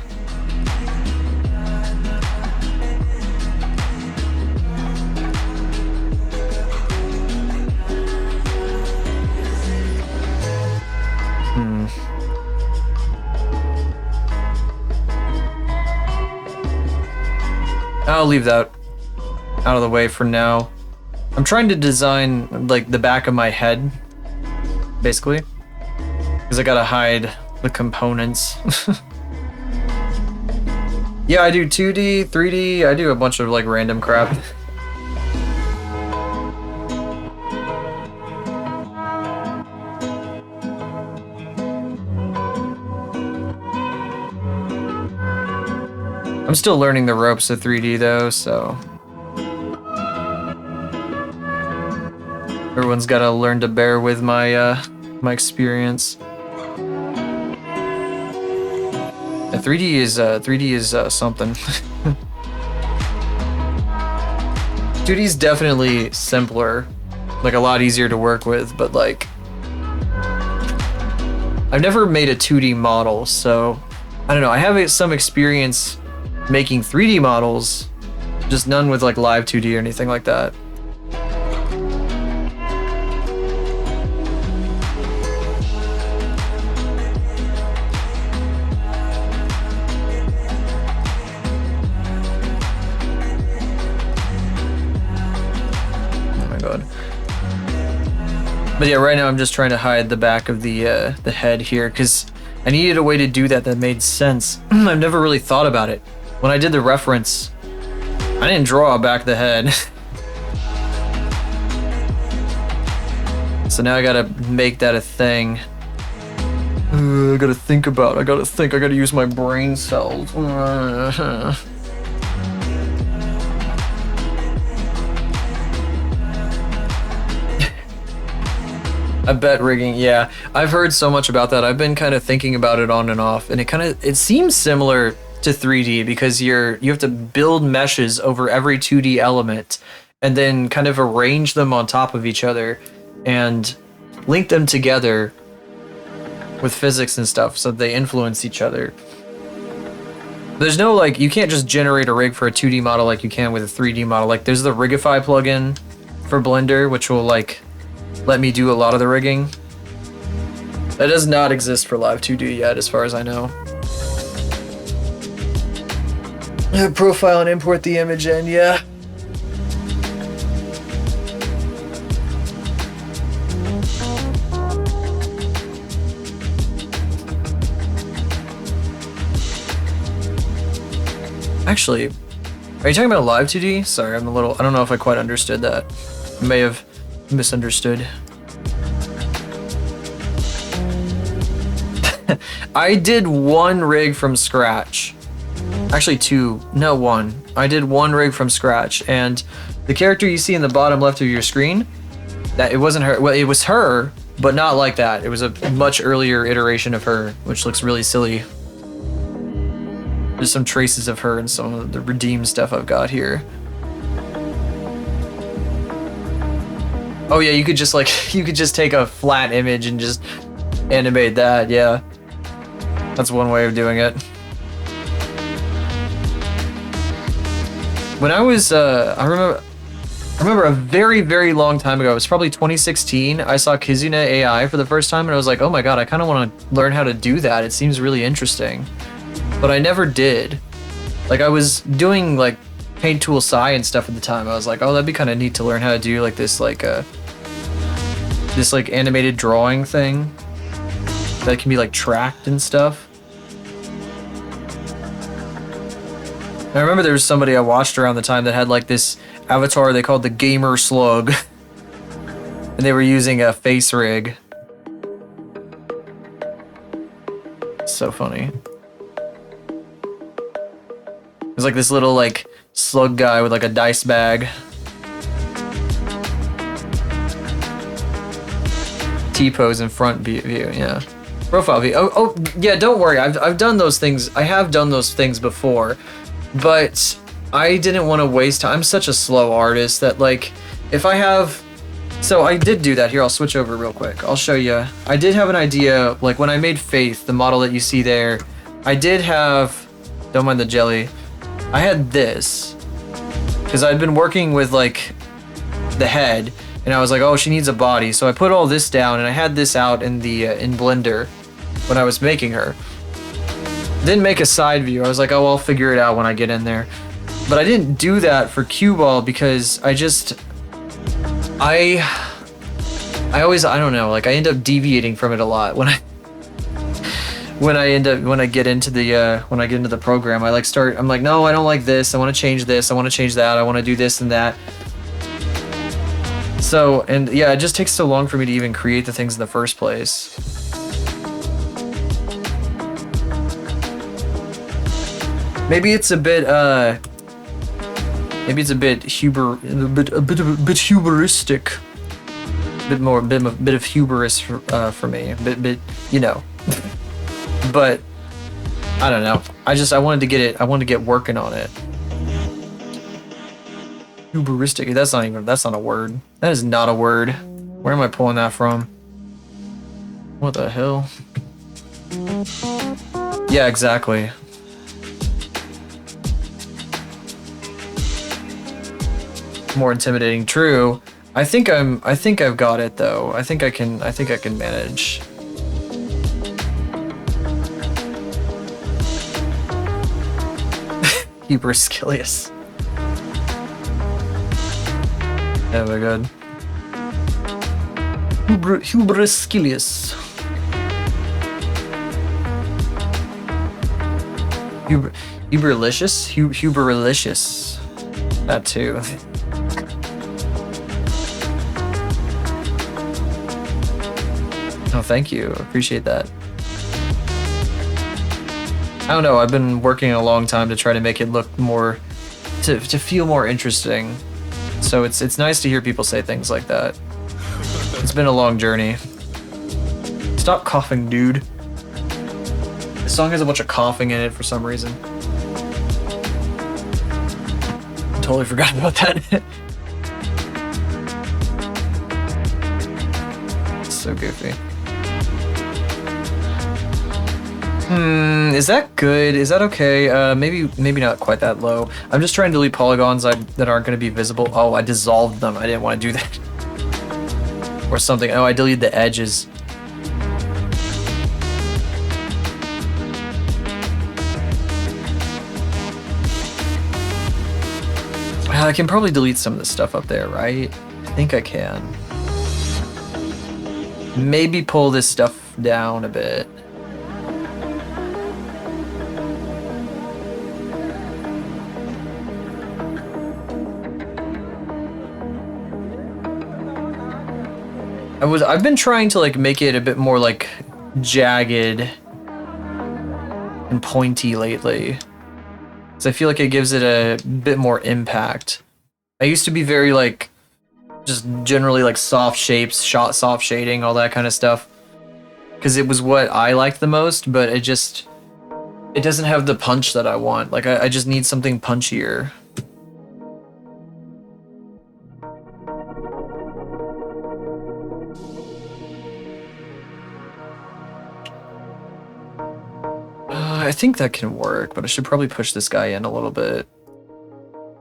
I'll leave that out of the way for now. I'm trying to design like the back of my head, basically, because I gotta hide the components. Yeah, I do 2D, 3D, I do a bunch of like random crap. I'm still learning the ropes of 3D though, so everyone's gotta learn to bear with my my experience. 3D is something. 2D is definitely simpler, like a lot easier to work with, but like I've never made a 2D model, so I don't know. I have some experience making 3D models, just none with like live 2D or anything like that. But yeah, right now I'm just trying to hide the back of the head here because I needed a way to do that made sense. I've never really thought about it. When I did the reference, I didn't draw back of the head. So now I gotta make that a thing. I gotta think about it. I gotta use my brain cells. I bet rigging, yeah. I've heard so much about that. I've been kind of thinking about it on and off, and it seems similar to 3D because you have to build meshes over every 2D element and then kind of arrange them on top of each other and link them together with physics and stuff so they influence each other. There's no like, you can't just generate a rig for a 2D model like you can with a 3D model. Like there's the Rigify plugin for Blender, which will like let me do a lot of the rigging. That does not exist for Live 2D yet, as far as I know. Profile and import the image in, yeah. Actually, are you talking about Live 2D? Sorry, I don't know if I quite understood that. I may have misunderstood. I did one rig from scratch. Actually one. I did one rig from scratch, and the character you see in the bottom left of your screen, that it wasn't her. Well, it was her, but not like that. It was a much earlier iteration of her, which looks really silly. There's some traces of her and some of the redeem stuff I've got here. Oh yeah, you could just take a flat image and just animate that, yeah. That's one way of doing it. When I was, I remember a very, very long time ago, it was probably 2016, I saw Kizuna AI for the first time and I was like, oh my god, I kind of want to learn how to do that. It seems really interesting. But I never did. Like I was doing like Paint Tool Sci and stuff at the time. I was like, oh, that'd be kind of neat to learn how to do like this animated drawing thing that can be like tracked and stuff. I remember there was somebody I watched around the time that had like this avatar they called the Gamer Slug. And they were using a face rig. So funny. It was like this little like slug guy with like a dice bag. T-pose in front view, yeah. Profile view. Oh yeah, don't worry. I've done those things. I have done those things before, but I didn't want to waste time. I'm such a slow artist that like if I have. So I did do that. Here, I'll switch over real quick. I'll show you. I did have an idea. Like when I made Faith, the model that you see there, I did have. Don't mind the jelly. I had this because I'd been working with like the head and I was like, oh, she needs a body. So I put all this down and I had this out in the in Blender when I was making her. Didn't make a side view. I was like, oh, I'll figure it out when I get in there. But I didn't do that for Cue Ball because I don't know, like I end up deviating from it a lot when I get into the program. I'm like, no, I don't like this. I want to change this. I want to change that. I want to do this and that. So, and yeah, it just takes so long for me to even create the things in the first place. Maybe it's a bit hubristic. A bit of hubris for me. A bit, you know. But I don't know. I wanted to get it. I wanted to get working on it. Hubristic. That's not a word. That is not a word. Where am I pulling that from? What the hell? Yeah, exactly. More intimidating. True. I think I've got it though. I think I can manage. Hubriscilius. Yeah, we're good. Hubriskilius. Huberlicious? Huberlicious. That too. Oh, thank you. Appreciate that. I don't know, I've been working a long time to try to make it look more, to feel more interesting. So it's nice to hear people say things like that. It's been a long journey. Stop coughing, dude. This song has a bunch of coughing in it for some reason. Totally forgot about that. So goofy. Is that good? Is that okay? Maybe not quite that low. I'm just trying to delete polygons that aren't going to be visible. Oh, I dissolved them. I didn't want to do that. Or something. Oh, I deleted the edges. I can probably delete some of the stuff up there, right? I think I can. Maybe pull this stuff down a bit. I've been trying to like make it a bit more like jagged and pointy lately. So I feel like it gives it a bit more impact. I used to be very like just generally like soft shapes, soft shading, all that kind of stuff. Because it was what I liked the most, but it doesn't have the punch that I want. Like I just need something punchier. I think that can work, but I should probably push this guy in a little bit.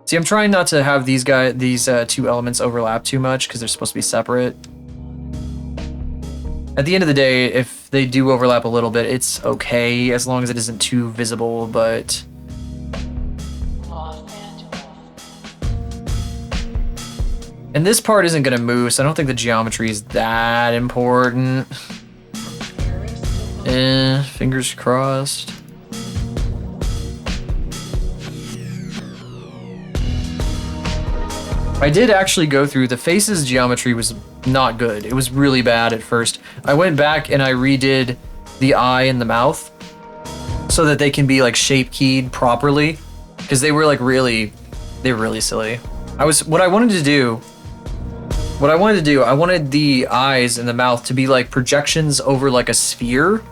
See, I'm trying not to have these two elements overlap too much because they're supposed to be separate. At the end of the day, if they do overlap a little bit, it's okay as long as it isn't too visible, but... And this part isn't going to move, so I don't think the geometry is that important. Fingers crossed. I did actually go through, the face's geometry was not good. It was really bad at first. I went back and I redid the eye and the mouth so that they can be like shape keyed properly, because they were really silly. What I wanted to do, I wanted the eyes and the mouth to be like projections over like a sphere,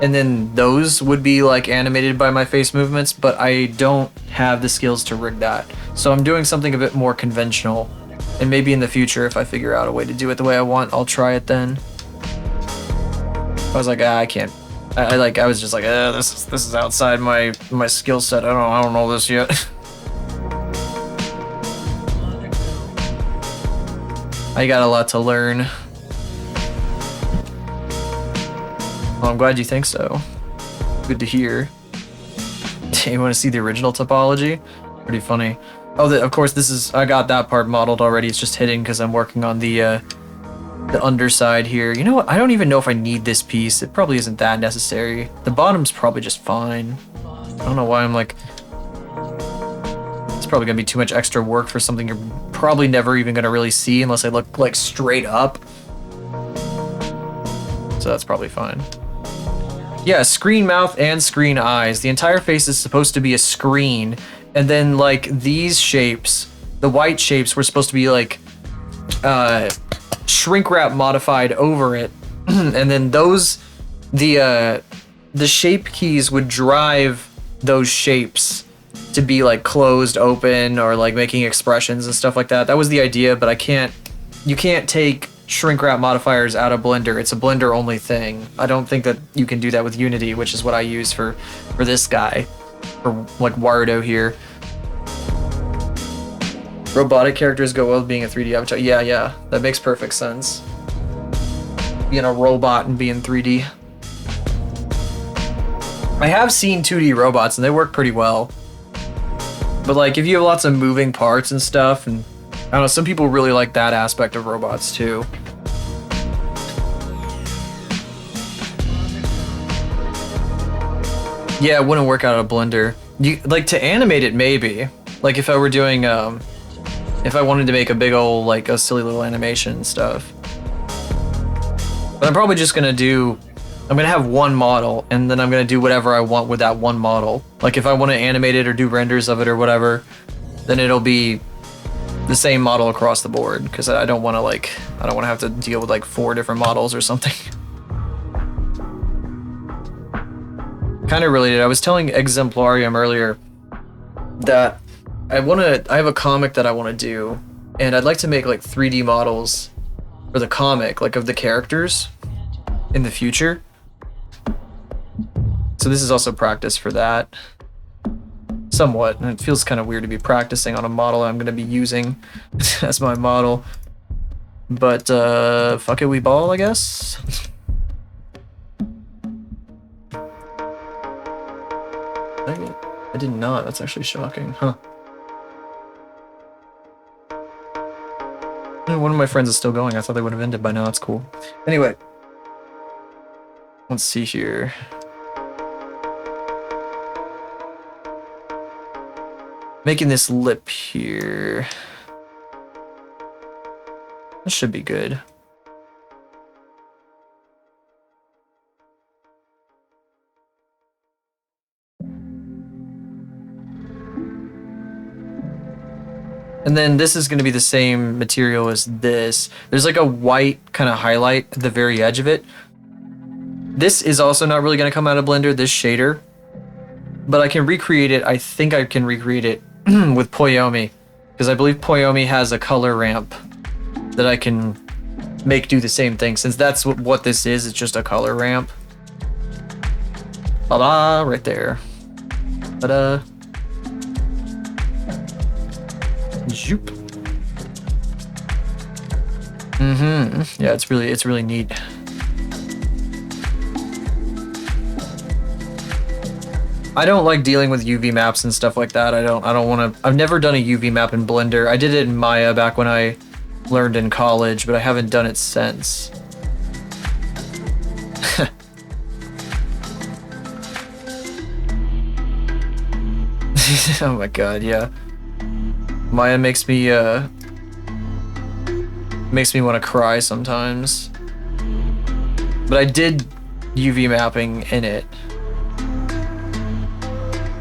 and then those would be like animated by my face movements, but I don't have the skills to rig that. So I'm doing something a bit more conventional, and maybe in the future, if I figure out a way to do it the way I want, I'll try it then. I was like, I can't. I was just like, this is outside my skill set. I don't know this yet. I got a lot to learn. Well, I'm glad you think so. Good to hear. You want to see the original topology? Pretty funny. Oh, of course, I got that part modeled already. It's just hidden because I'm working on the underside here. You know what? I don't even know if I need this piece. It probably isn't that necessary. The bottom's probably just fine. I don't know why I'm like... It's probably going to be too much extra work for something you're probably never even going to really see unless I look like straight up. So that's probably fine. Yeah, screen mouth and screen eyes. The entire face is supposed to be a screen. And then like these shapes, the white shapes were supposed to be like shrink wrap modified over it. And then the shape keys would drive those shapes to be like closed, open, or like making expressions and stuff like that. That was the idea, but you can't take shrink wrap modifiers out of Blender. It's a Blender only thing. I don't think that you can do that with Unity, which is what I use for this guy, for like Wardo here. Robotic characters go well with being a 3D avatar. Yeah, that makes perfect sense. Being a robot and being 3D. I have seen 2D robots and they work pretty well. But like if you have lots of moving parts and stuff, and I don't know, some people really like that aspect of robots too. Yeah, it wouldn't work out of Blender. You like to animate it maybe. Like if I were doing if I wanted to make a big old like a silly little animation and stuff. But I'm probably just gonna I'm gonna have one model and then I'm gonna do whatever I want with that one model. Like if I want to animate it or do renders of it or whatever, then it'll be the same model across the board because I don't want to have to deal with like 4 different models or something. Kind of related. I was telling Exemplarium earlier that I have a comic that I want to do, and I'd like to make like 3D models for the comic, like of the characters in the future. So this is also practice for that. Somewhat, and it feels kind of weird to be practicing on a model I'm going to be using as my model. But fuck it, we ball, I guess. I did not. That's actually shocking, huh? One of my friends is still going. I thought they would have ended by now. That's cool. Anyway, let's see here. Making this lip here. This should be good. And then this is going to be the same material as this. There's like a white kind of highlight at the very edge of it. This is also not really going to come out of Blender, this shader. But I can recreate it. I think I can recreate it with Poyomi. Because I believe Poyomi has a color ramp that I can make do the same thing. Since that's what this is, it's just a color ramp. Ba-da, right there. Ta-da. Zoop. Mm-hmm. Yeah, it's really neat. I don't like dealing with UV maps and stuff like that. I don't want to. I've never done a UV map in Blender. I did it in Maya back when I learned in college, but I haven't done it since. Oh my god, yeah. Maya makes me want to cry sometimes. But I did UV mapping in it.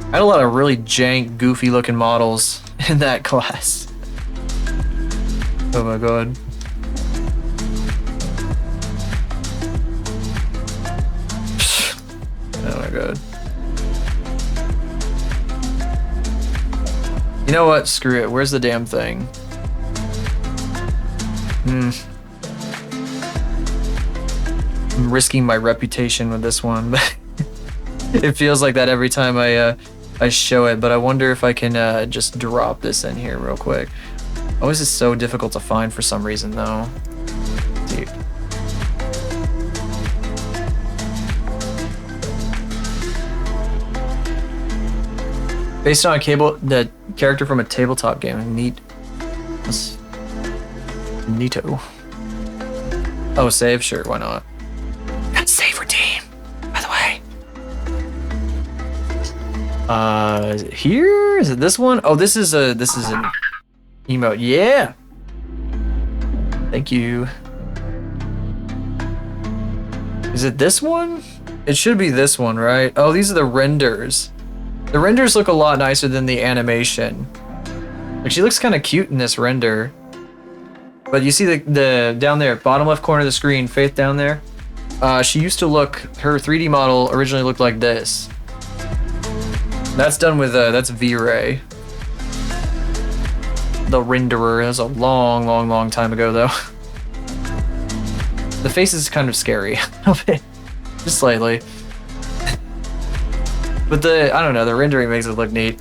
I had a lot of really jank, goofy looking models in that class. Oh my god. Oh my god. You know what? Screw it. Where's the damn thing? I'm risking my reputation with this one, but it feels like that every time I show it. But I wonder if I can just drop this in here real quick. Oh, this is so difficult to find for some reason, though. Dude. Based on the character from a tabletop game. Neat. That's neato. Oh, save? Sure, why not? Got save redeem, by the way. Is it here? Is it this one? Oh, this is an emote. Yeah. Thank you. Is it this one? It should be this one, right? Oh, these are the renders. The renders look a lot nicer than the animation. Like, she looks kind of cute in this render. But you see the down there, bottom left corner of the screen, Faith down there? She used to look, her 3D model originally looked like this. That's done with, that's V-Ray. The renderer. That was a long time ago, though. The face is kind of scary. Just slightly. But I don't know, the rendering makes it look neat.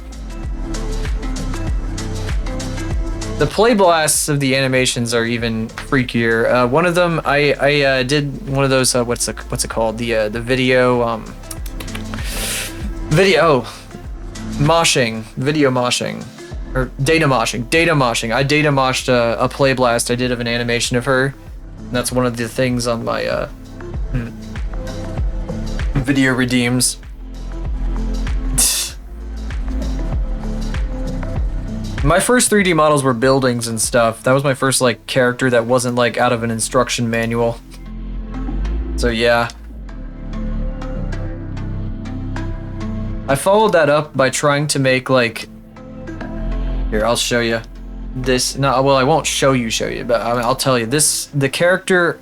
The play blasts of the animations are even freakier. One of them, I did one of those, what's it called? The video moshing. Or data moshing. I data moshed a play blast I did of an animation of her. And that's one of the things on my video redeems. My first 3D models were buildings and stuff. That was my first like character that wasn't like out of an instruction manual. So yeah. I followed that up by trying to make like, here, I'll show you this. No, well, I won't show you, but I mean, I'll tell you this. The character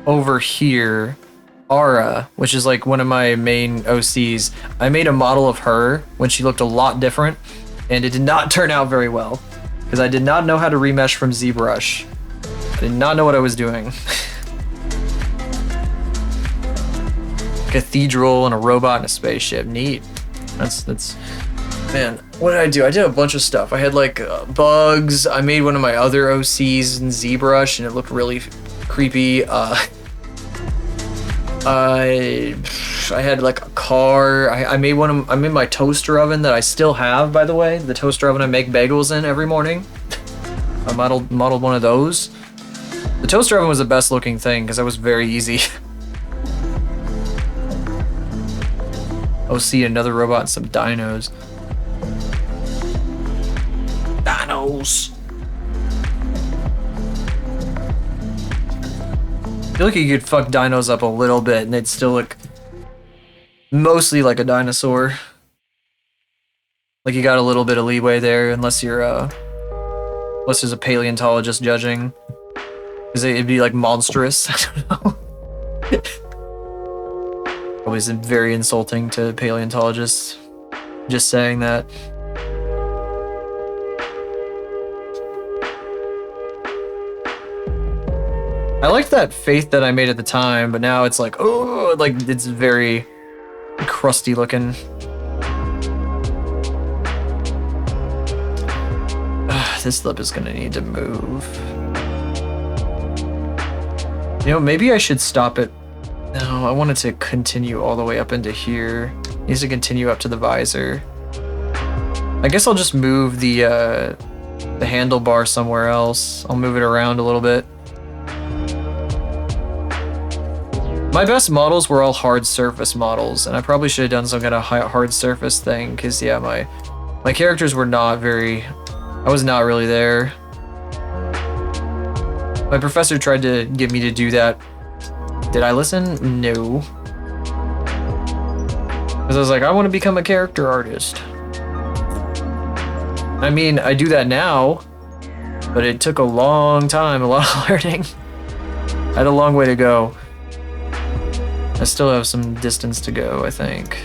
over here, Ara, which is like one of my main OCs, I made a model of her when she looked a lot different, and it did not turn out very well because I did not know how to remesh from ZBrush. I did not know what I was doing. Cathedral and a robot and a spaceship. Neat. That's man, what did I do? I did a bunch of stuff. I had like bugs. I made one of my other OCs in ZBrush and it looked really creepy. I had like a car. I made I made my toaster oven that I still have, by the way. The toaster oven I make bagels in every morning. I modeled one of those. The toaster oven was the best looking thing because that was very easy. Oh, see, another robot and some dinos. Dinos! I feel like you could fuck dinos up a little bit and they'd still look mostly like a dinosaur. Like you got a little bit of leeway there, unless you're unless there's a paleontologist judging. Because it'd be like monstrous. I don't know. Always very insulting to paleontologists. Just saying that. I liked that Faith that I made at the time, but now it's like, oh, like it's very crusty looking. This lip is gonna need to move. You know, maybe I should stop it. No, I wanted to continue all the way up into here. It needs to continue up to the visor. I guess I'll just move the handlebar somewhere else. I'll move it around a little bit. My best models were all hard surface models, and I probably should have done some kind of hard surface thing, because yeah, my characters were not very... I was not really there. My professor tried to get me to do that. Did I listen? No. Because I was like, I want to become a character artist. I mean, I do that now, but it took a long time, a lot of learning. I had a long way to go. I still have some distance to go, I think.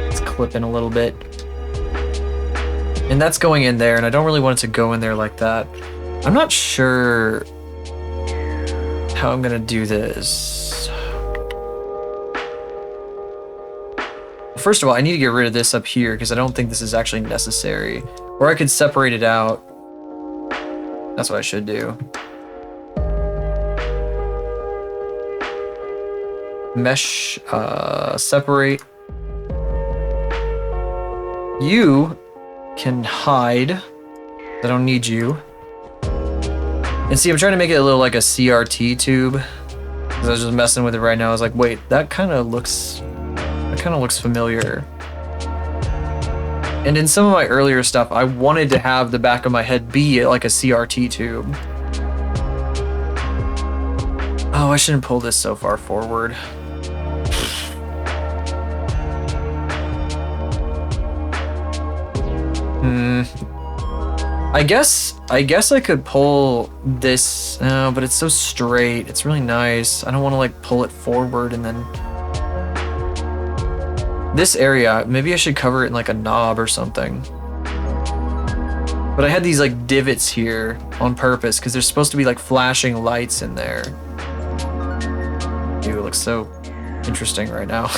Let's clip in a little bit. And that's going in there, and I don't really want it to go in there like that. I'm not sure how I'm gonna do this. First of all, I need to get rid of this up here because I don't think this is actually necessary. Or I could separate it out. That's what I should do. Mesh, separate. You can hide. I don't need you. And see, I'm trying to make it a little like a CRT tube. Because I was just messing with it right now. I was like, wait, that kind of looks familiar. And in some of my earlier stuff, I wanted to have the back of my head be like a CRT tube. Oh, I shouldn't pull this so far forward. I guess I could pull this, but it's so straight. It's really nice. I don't want to like pull it forward and then... This area, maybe I should cover it in like a knob or something. But I had these like divots here on purpose because there's supposed to be like flashing lights in there. Dude, it looks so interesting right now.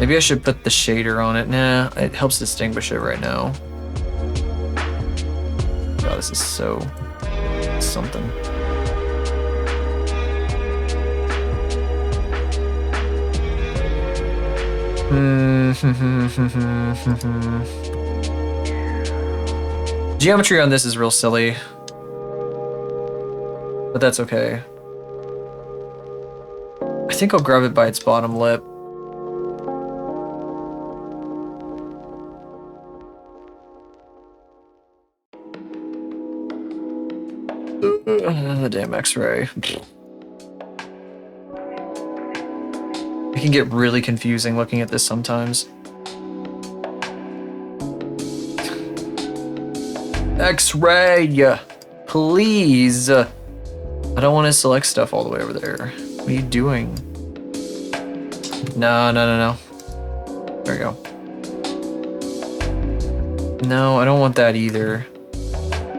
Maybe I should put the shader on it. Nah, it helps distinguish it right now. Oh, this is so something. Geometry on this is real silly. but that's okay. I think I'll grab it by its bottom lip. The damn X-ray. It can get really confusing looking at this sometimes. X-ray! Please! I don't want to select stuff all the way over there. What are you doing? No. There we go. No, I don't want that either.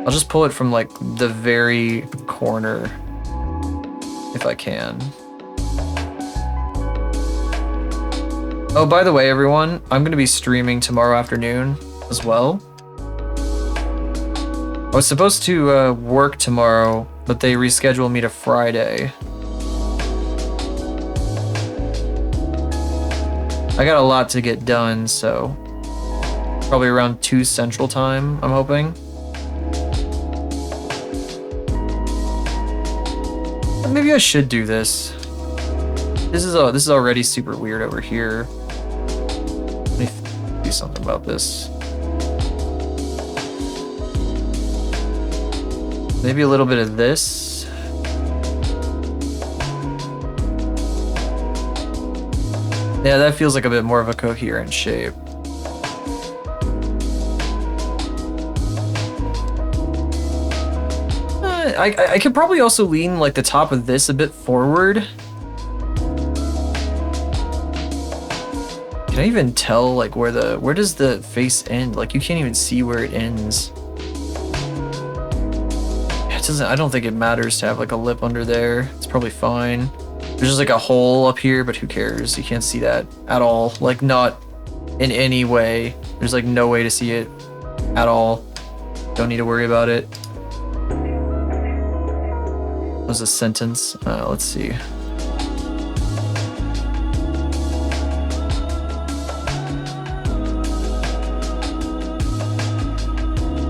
I'll just pull it from like the very corner if I can. Oh, by the way, everyone, I'm going to be streaming tomorrow afternoon as well. I was supposed to work tomorrow, but they rescheduled me to Friday. I got a lot to get done, so probably around 2 Central Time, I'm hoping. But maybe I should do this. This is already super weird over here. Let me do something about this. Maybe a little bit of this. Yeah, that feels like a bit more of a coherent shape. I could probably also lean like the top of this a bit forward. Can I even tell like where does the face end? Like you can't even see where it ends. I don't think it matters to have like a lip under there. It's probably fine. There's just like a hole up here, but who cares? You can't see that at all. Like not in any way. There's like no way to see it at all. Don't need to worry about it. That was a sentence. Let's see.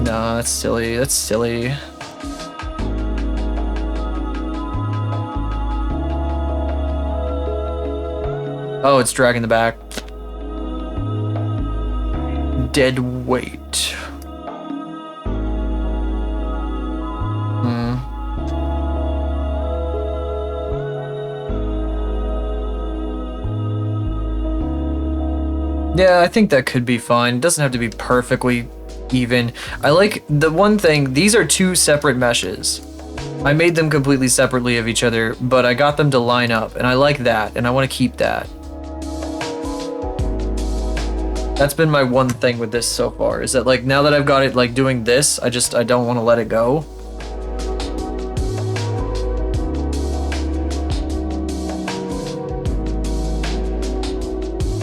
Nah, that's silly. That's silly. Oh, it's dragging the back. Dead weight. Yeah, I think that could be fine. It doesn't have to be perfectly even. I like the one thing, these are 2 separate meshes. I made them completely separately of each other, but I got them to line up, and I like that, and I want to keep that. That's been my one thing with this so far, is that like now that I've got it like doing this, I don't want to let it go.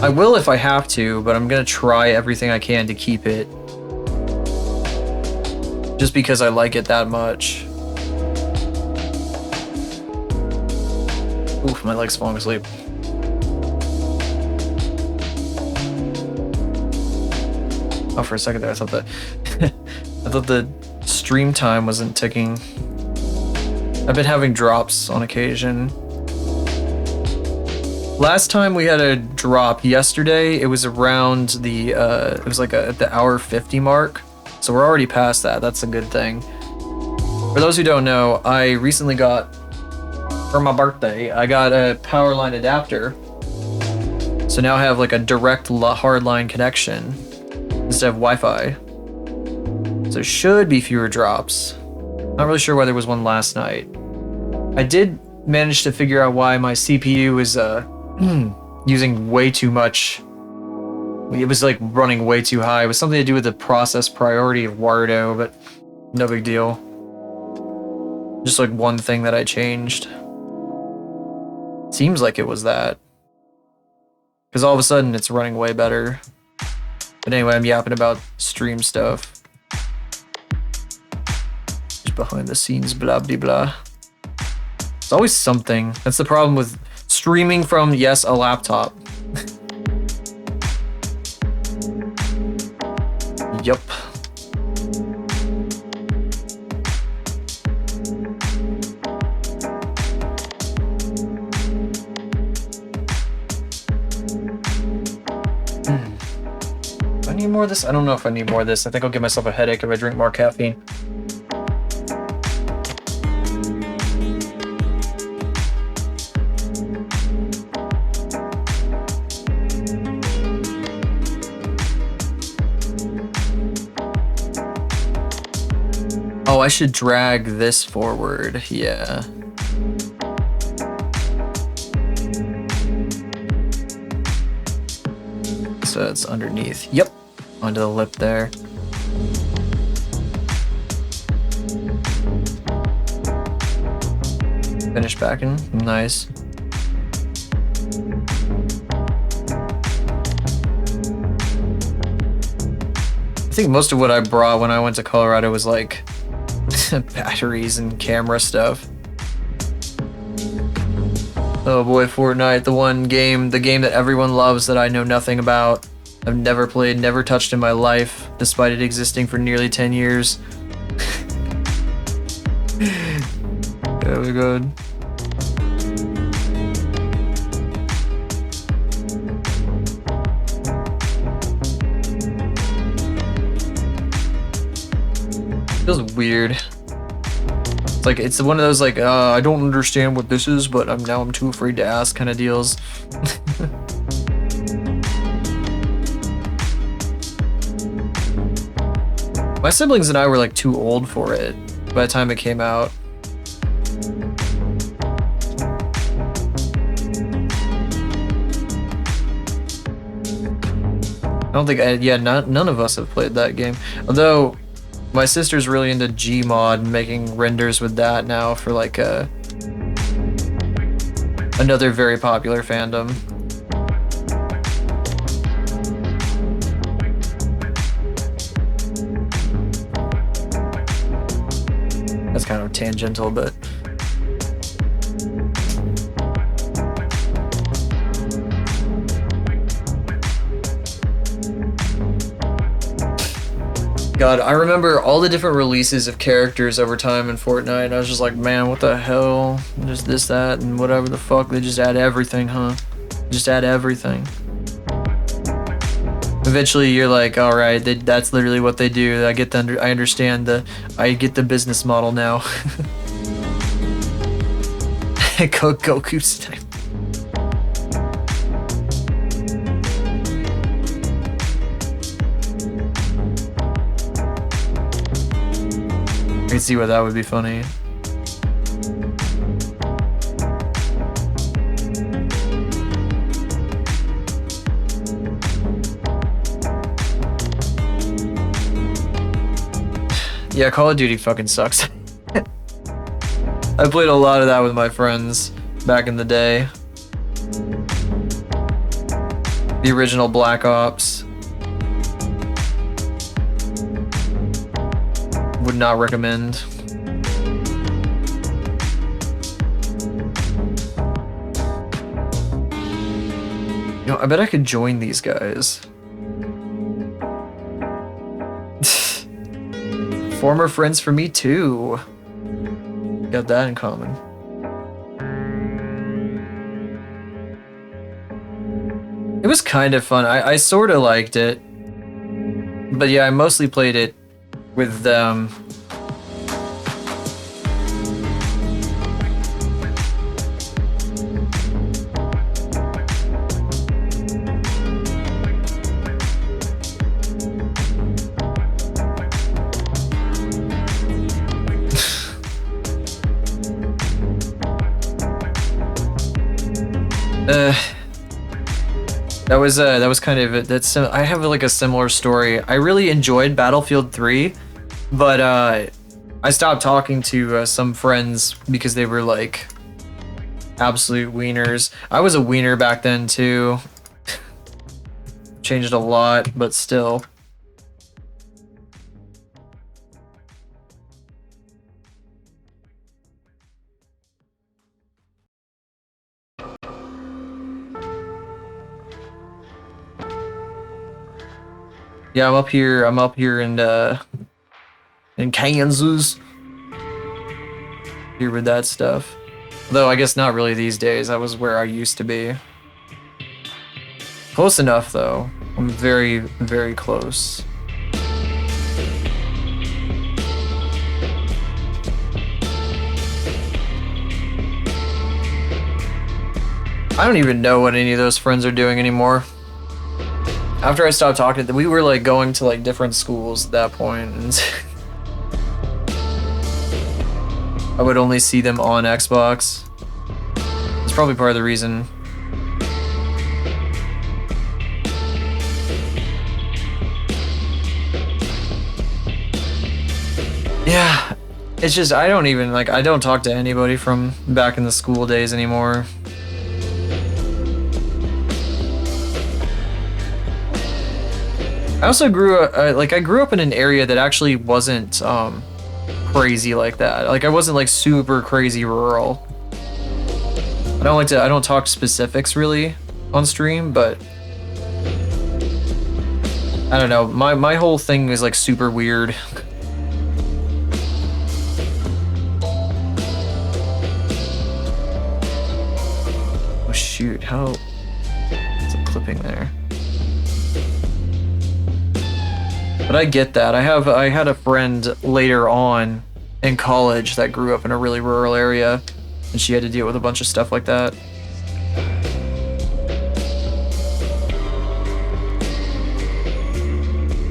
I will if I have to, but I'm gonna try everything I can to keep it. Just because I like it that much. Oof, my leg's falling asleep. Oh, for a second there, I thought that I thought the stream time wasn't ticking. I've been having drops on occasion. Last time we had a drop yesterday, it was around the it was like at the hour 50 mark. So we're already past that. That's a good thing. For those who don't know, I recently got, for my birthday, I got a power line adapter. So now I have like a direct hardline connection instead of Wi-Fi. So there should be fewer drops. Not really sure why there was one last night. I did manage to figure out why my CPU is using way too much. It was like running way too high. It was something to do with the process priority of Wardo, but no big deal. Just like one thing that I changed. Seems like it was that. Because all of a sudden it's running way better. But anyway, I'm yapping about stream stuff. Just behind the scenes, blah blah blah. It's always something. That's the problem with streaming from, yes, a laptop. Yup. need more of this? I don't know if I need more of this. I think I'll give myself a headache if I drink more caffeine. Oh, I should drag this forward. Yeah. So it's underneath. Yep. Onto the lip there. Finish backing. Nice. I think most of what I brought when I went to Colorado was like batteries and camera stuff. Oh boy, Fortnite, the game that everyone loves that I know nothing about. I've never played, never touched in my life, despite it existing for nearly 10 years. Oh my god. Feels weird. Like, it's one of those, like, I don't understand what this is, but I'm too afraid to ask kind of deals. My siblings and I were, like, too old for it by the time it came out. I don't think, none of us have played that game. Although, my sister's really into Gmod and making renders with that now for like another very popular fandom. That's kind of tangential, but God, I remember all the different releases of characters over time in Fortnite, and I was just like, man, what the hell? Just this, that, and whatever the fuck. They just add everything, huh? Just add everything. Eventually, you're like, all right, that's literally what they do. I get I get the business model now. Goku's time. I can see why that would be funny. Yeah, Call of Duty fucking sucks. I played a lot of that with my friends back in the day. The original Black Ops. Would not recommend. You know, I bet I could join these guys. Former friends for me too. Got that in common. It was kind of fun. I sort of liked it. But yeah, I mostly played it with that was kind of it. I have like a similar story. I really enjoyed Battlefield 3, but I stopped talking to some friends because they were like absolute wieners. I was a wiener back then too. Changed a lot, but still. Yeah, I'm up here in Kansas. Here with that stuff. Though I guess not really these days. That was where I used to be. Close enough though. I'm very, very close. I don't even know what any of those friends are doing anymore. After I stopped talking to them, we were like going to like different schools at that point, and I would only see them on Xbox. It's probably part of the reason. Yeah, it's just I don't even like I don't talk to anybody from back in the school days anymore. I also grew up I grew up in an area that actually wasn't crazy like that. Like I wasn't like super crazy rural. I don't talk specifics really on stream, but I don't know. My whole thing is like super weird. Oh shoot, how it's a clipping there. But I get that. I had a friend later on in college that grew up in a really rural area, and she had to deal with a bunch of stuff like that.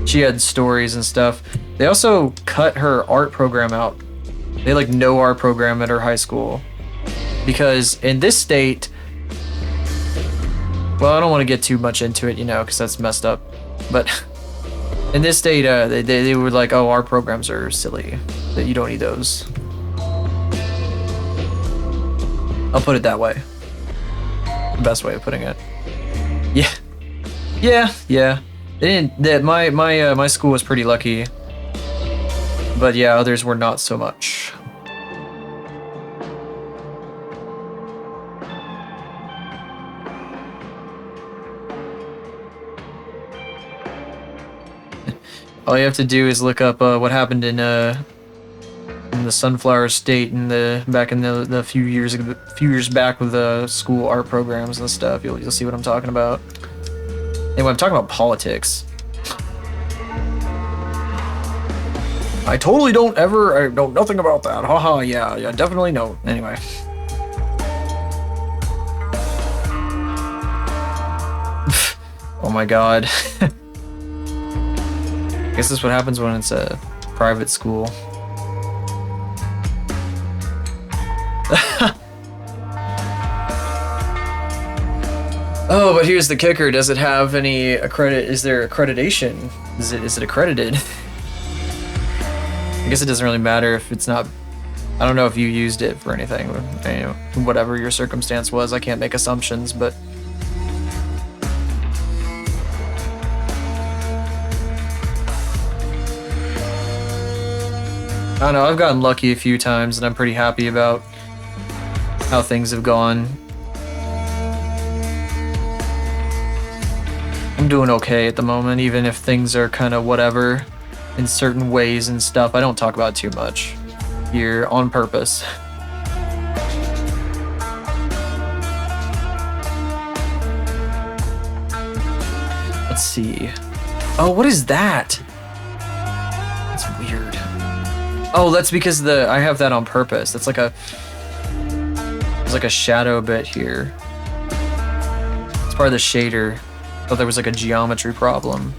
She had stories and stuff. They also cut her art program out. They like no art program at her high school. Because in this state, well, I don't want to get too much into it, you know, because that's messed up. But in this state, they were like, oh, our programs are silly, that you don't need those. I'll put it that way. The best way of putting it. Yeah. They didn't. My school was pretty lucky, but yeah, others were not so much. All you have to do is look up what happened in the Sunflower State back in the few years back with the school art programs and stuff. You'll see what I'm talking about. Anyway, I'm talking about politics. I totally don't I know nothing about that. Haha, yeah, definitely no. Anyway. Oh my god. I guess that's what happens when it's a private school. Oh, but here's the kicker. Does it have any is there accreditation? Is it accredited? I guess it doesn't really matter if it's not. I don't know if you used it for anything. You know, whatever your circumstance was, I can't make assumptions, but I don't know, I've gotten lucky a few times and I'm pretty happy about how things have gone. I'm doing okay at the moment, even if things are kind of whatever in certain ways and stuff. I don't talk about too much here on purpose. Let's see. Oh, what is that? That's weird. Oh, that's because I have that on purpose. That's like there's like a shadow bit here. It's part of the shader. I thought there was like a geometry problem.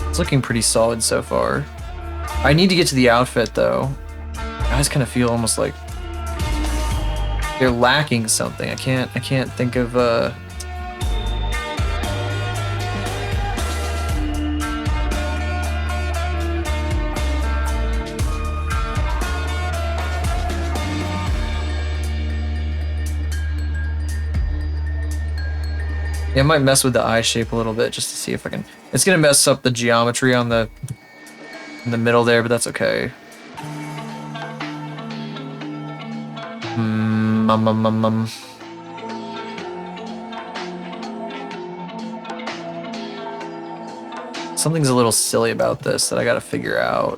It's looking pretty solid so far. I need to get to the outfit though. I just kind of feel almost like they're lacking something. I can't think of yeah, I might mess with the eye shape a little bit just to see if I can. It's gonna mess up the geometry in the middle there, but that's okay. Something's a little silly about this that I gotta figure out.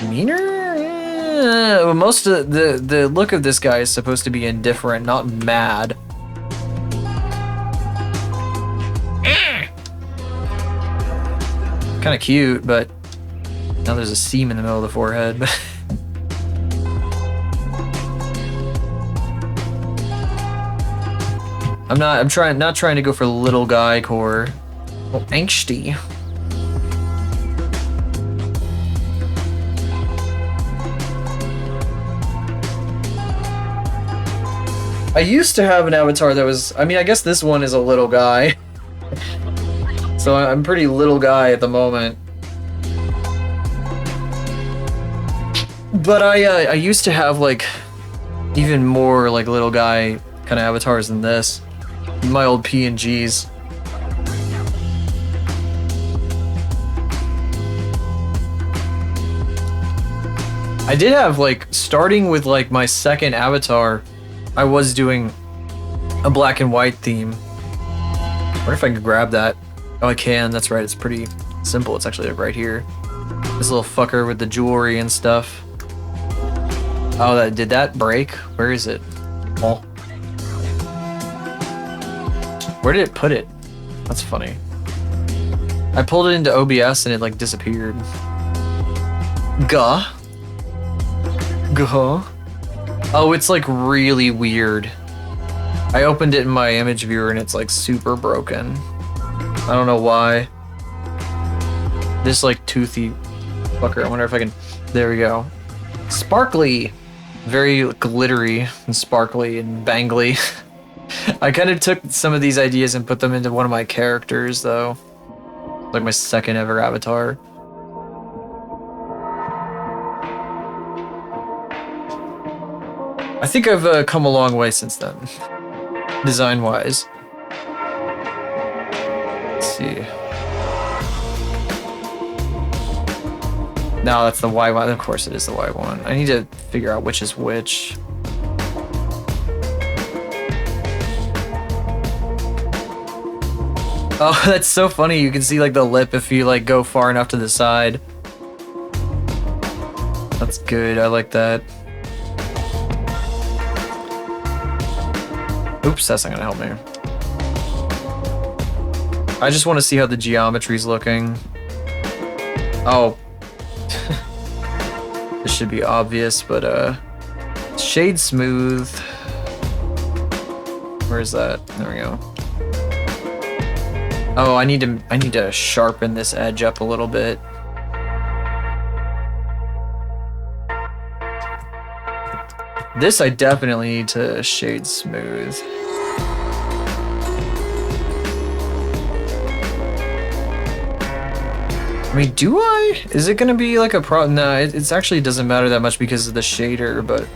Meaner? Well, most of the look of this guy is supposed to be indifferent, not mad. Kind of cute, but now there's a seam in the middle of the forehead. I'm not trying to go for little guy core. Oh, angsty. I used to have an avatar that was, I mean, I guess this one is a little guy. So I'm pretty little guy at the moment. But I used to have like even more like little guy kind of avatars than this. My old PNGs. I did have like, starting with like my second avatar, I was doing a black and white theme. I wonder if I can grab that. Oh, I can. That's right. It's pretty simple. It's actually like right here. This little fucker with the jewelry and stuff. Oh, did that break? Where is it? Oh. Where did it put it? That's funny. I pulled it into OBS and it like disappeared. Gah. Gah. Oh, it's like really weird. I opened it in my image viewer and it's like super broken. I don't know why. This like toothy fucker. I wonder if I can. There we go. Sparkly. Very glittery and sparkly and bangly. I kind of took some of these ideas and put them into one of my characters though. Like my second ever avatar. I think I've come a long way since then, design-wise. Let's see. No, that's the Y one. Of course it is the Y one. I need to figure out which is which. Oh, that's so funny. You can see like the lip if you like go far enough to the side. That's good. I like that. Oops, that's not gonna help me. I just want to see how the geometry's looking. Oh. This should be obvious, but shade smooth. Where's that? There we go. Oh, I need to sharpen this edge up a little bit. This I definitely need to shade smooth. I mean, do I? Is it gonna be like a problem? No, it actually doesn't matter that much because of the shader, but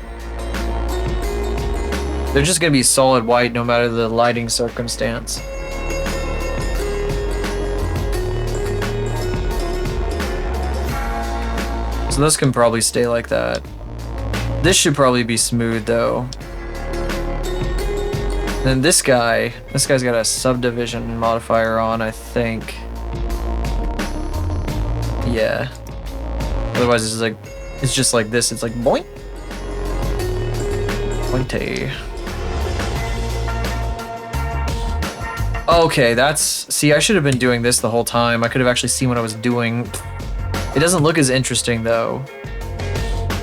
they're just gonna be solid white no matter the lighting circumstance. So this can probably stay like that. This should probably be smooth though. Then this guy's got a subdivision modifier on, I think. Yeah. Otherwise it's just like this, it's like boink. Pointe. Okay, see, I should have been doing this the whole time. I could have actually seen what I was doing. It doesn't look as interesting though.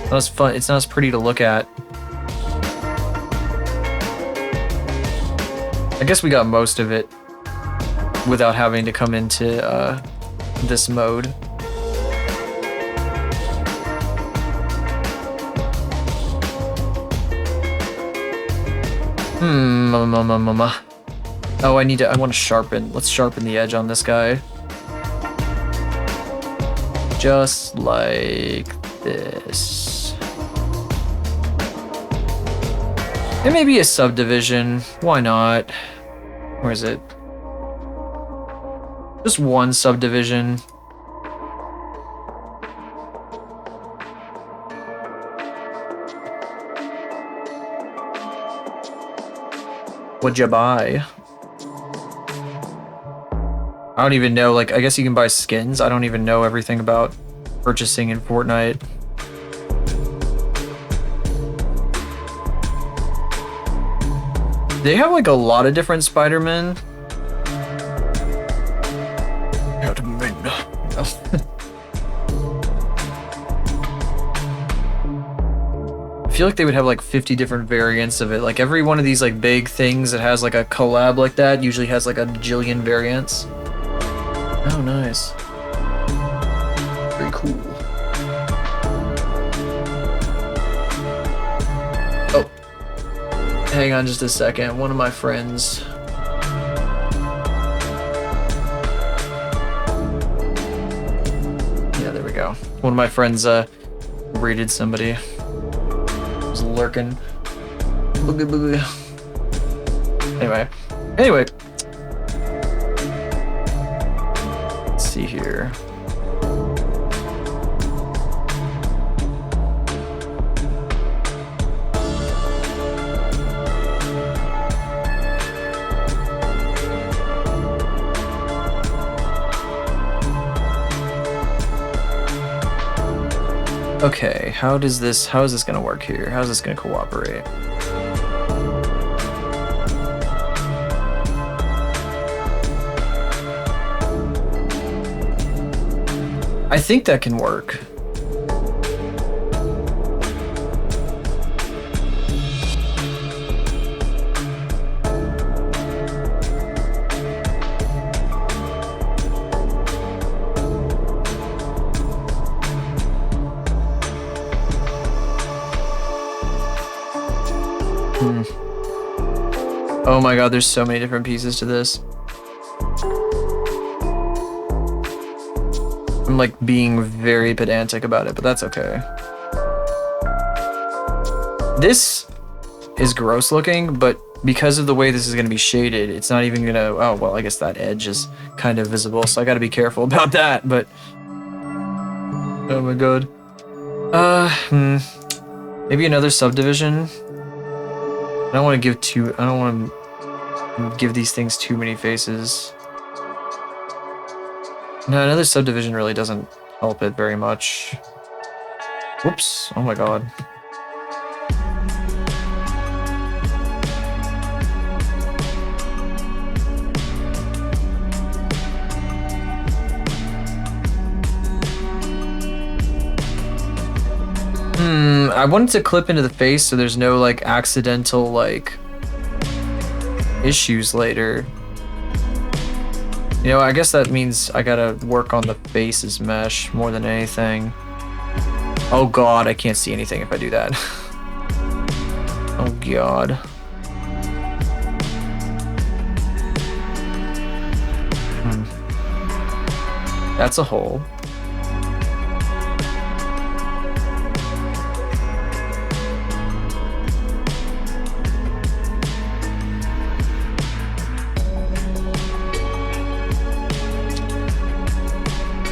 Not as fun. It's not as pretty to look at. I guess we got most of it without having to come into this mode. Oh, I want to sharpen. Let's sharpen the edge on this guy. Just like this. It may be a subdivision. Why not? Where is it? Just one subdivision. What'd you buy? I don't even know, like, I guess you can buy skins. I don't even know everything about purchasing in Fortnite. They have like a lot of different Spider-Men. I feel like they would have like 50 different variants of it. Like every one of these like big things that has like a collab like that usually has like a jillion variants. Oh, nice. Very cool. Oh, hang on just a second. One of my friends. Yeah, there we go. One of my friends raided somebody. Was lurking. Boogie boogie. Anyway. Let's see here. Okay, how is this gonna work here? How is this gonna cooperate? I think that can work. Oh my god, there's so many different pieces to this. I'm like being very pedantic about it, but that's okay. This is gross looking, but because of the way this is gonna be shaded, it's not even gonna, oh, well, I guess that edge is kind of visible, so I gotta be careful about that, but oh my god. Maybe another subdivision. I don't want to give these things too many faces. No, another subdivision really doesn't help it very much. Whoops, oh my god. I want it to clip into the face so there's no like accidental like issues later. You know, I guess that means I gotta work on the face's mesh more than anything. Oh god, I can't see anything if I do that. Oh god. That's a hole.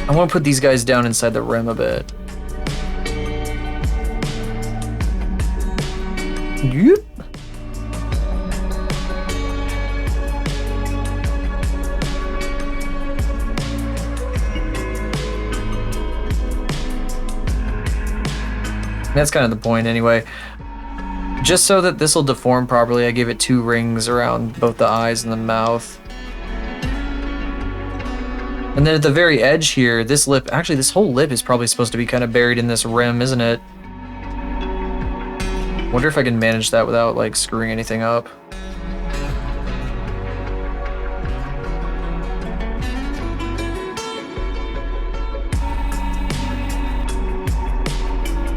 I want to put these guys down inside the rim a bit. Yep. That's kind of the point anyway. Just so that this will deform properly, I gave it 2 rings around both the eyes and the mouth. And then at the very edge here, this lip, actually this whole lip is probably supposed to be kind of buried in this rim, isn't it? Wonder if I can manage that without like screwing anything up.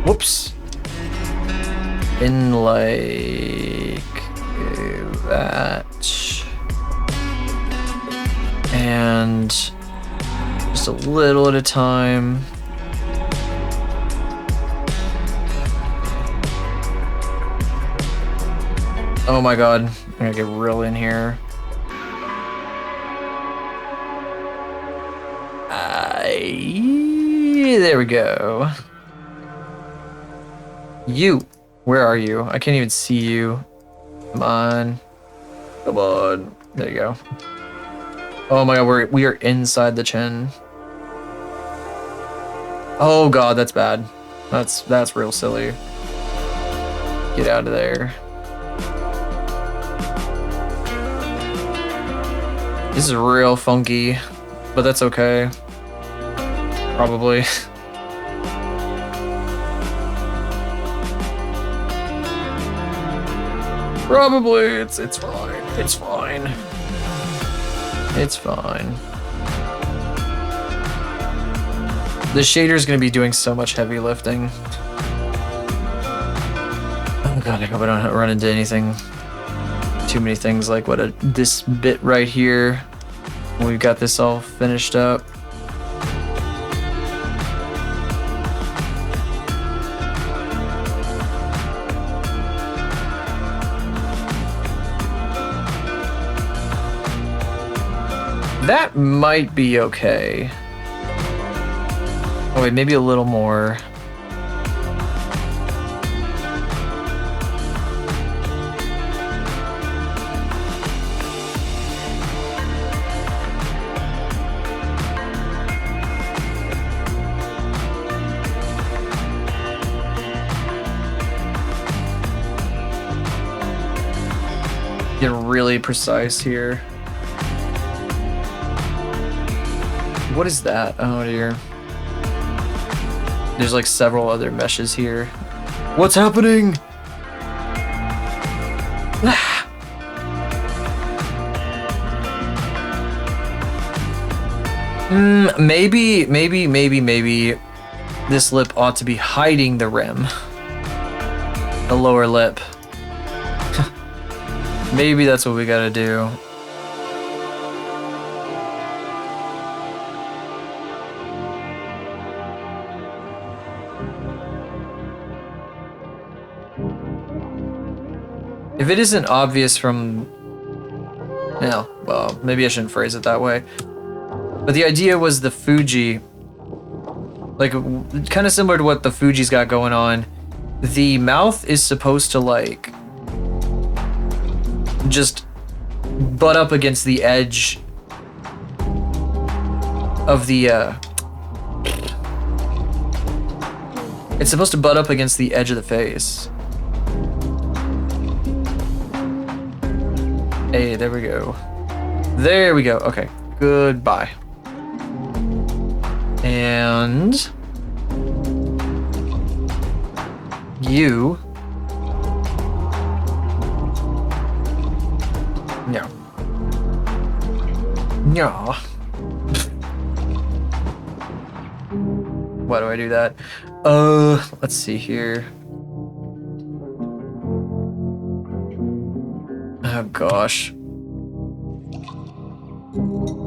Whoops. In like that. And just a little at a time. Oh my god, I'm gonna get real in here. There we go. You, where are you? I can't even see you. Come on. Come on. There you go. Oh my god, we are inside the chin. Oh god, that's bad. That's real silly. Get out of there. This is real funky, but that's okay. Probably. Probably. It's fine. It's fine. It's fine. The shader's gonna be doing so much heavy lifting. Oh god, I hope I don't run into anything. Too many things like this bit right here. We've got this all finished up. That might be okay. Oh wait, maybe a little more. Get really precise here. What is that? Oh dear. There's like several other meshes here. What's happening? Maybe this lip ought to be hiding the rim. The lower lip. Maybe that's what we gotta do. If it isn't obvious from... Yeah, well, maybe I shouldn't phrase it that way. But the idea was the Fuji... Like, kind of similar to what the Fuji's got going on. The mouth is supposed to, like... just butt up against the edge of the it's supposed to butt up against the edge of the face. Hey, there we go. There we go. Okay. Goodbye. And you. No. No. Why do I do that? Let's see here. Oh gosh.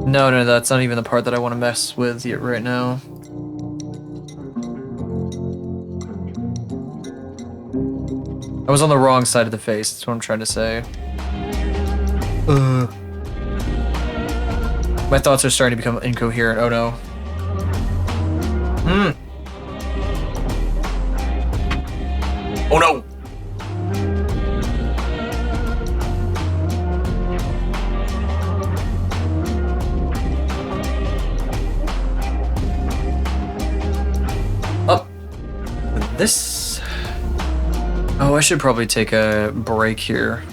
No, that's not even the part that I want to mess with yet right now. I was on the wrong side of the face, that's what I'm trying to say. My thoughts are starting to become incoherent. Oh no. Oh no. Up. This. Oh, I should probably take a break here.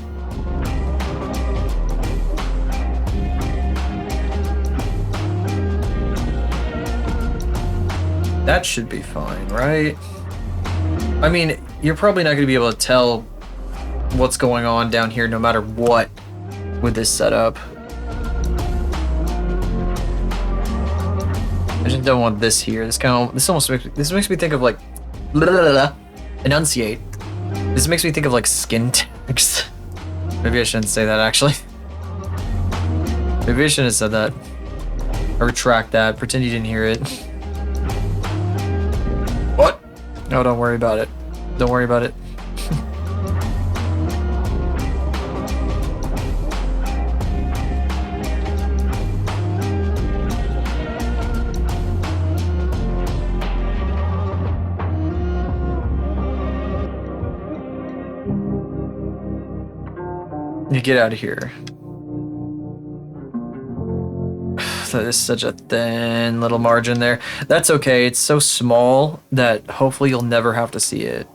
That should be fine, right? I mean, you're probably not going to be able to tell what's going on down here no matter what with this setup. I just don't want this here. This almost makes me think of like enunciate. This makes me think of like skin tags. Maybe I shouldn't say that actually. Maybe I shouldn't have said that. I retract that. Pretend you didn't hear it. What? No, don't worry about it. Don't worry about it. You get out of here. That is such a thin little margin there. That's okay. It's so small that hopefully you'll never have to see it.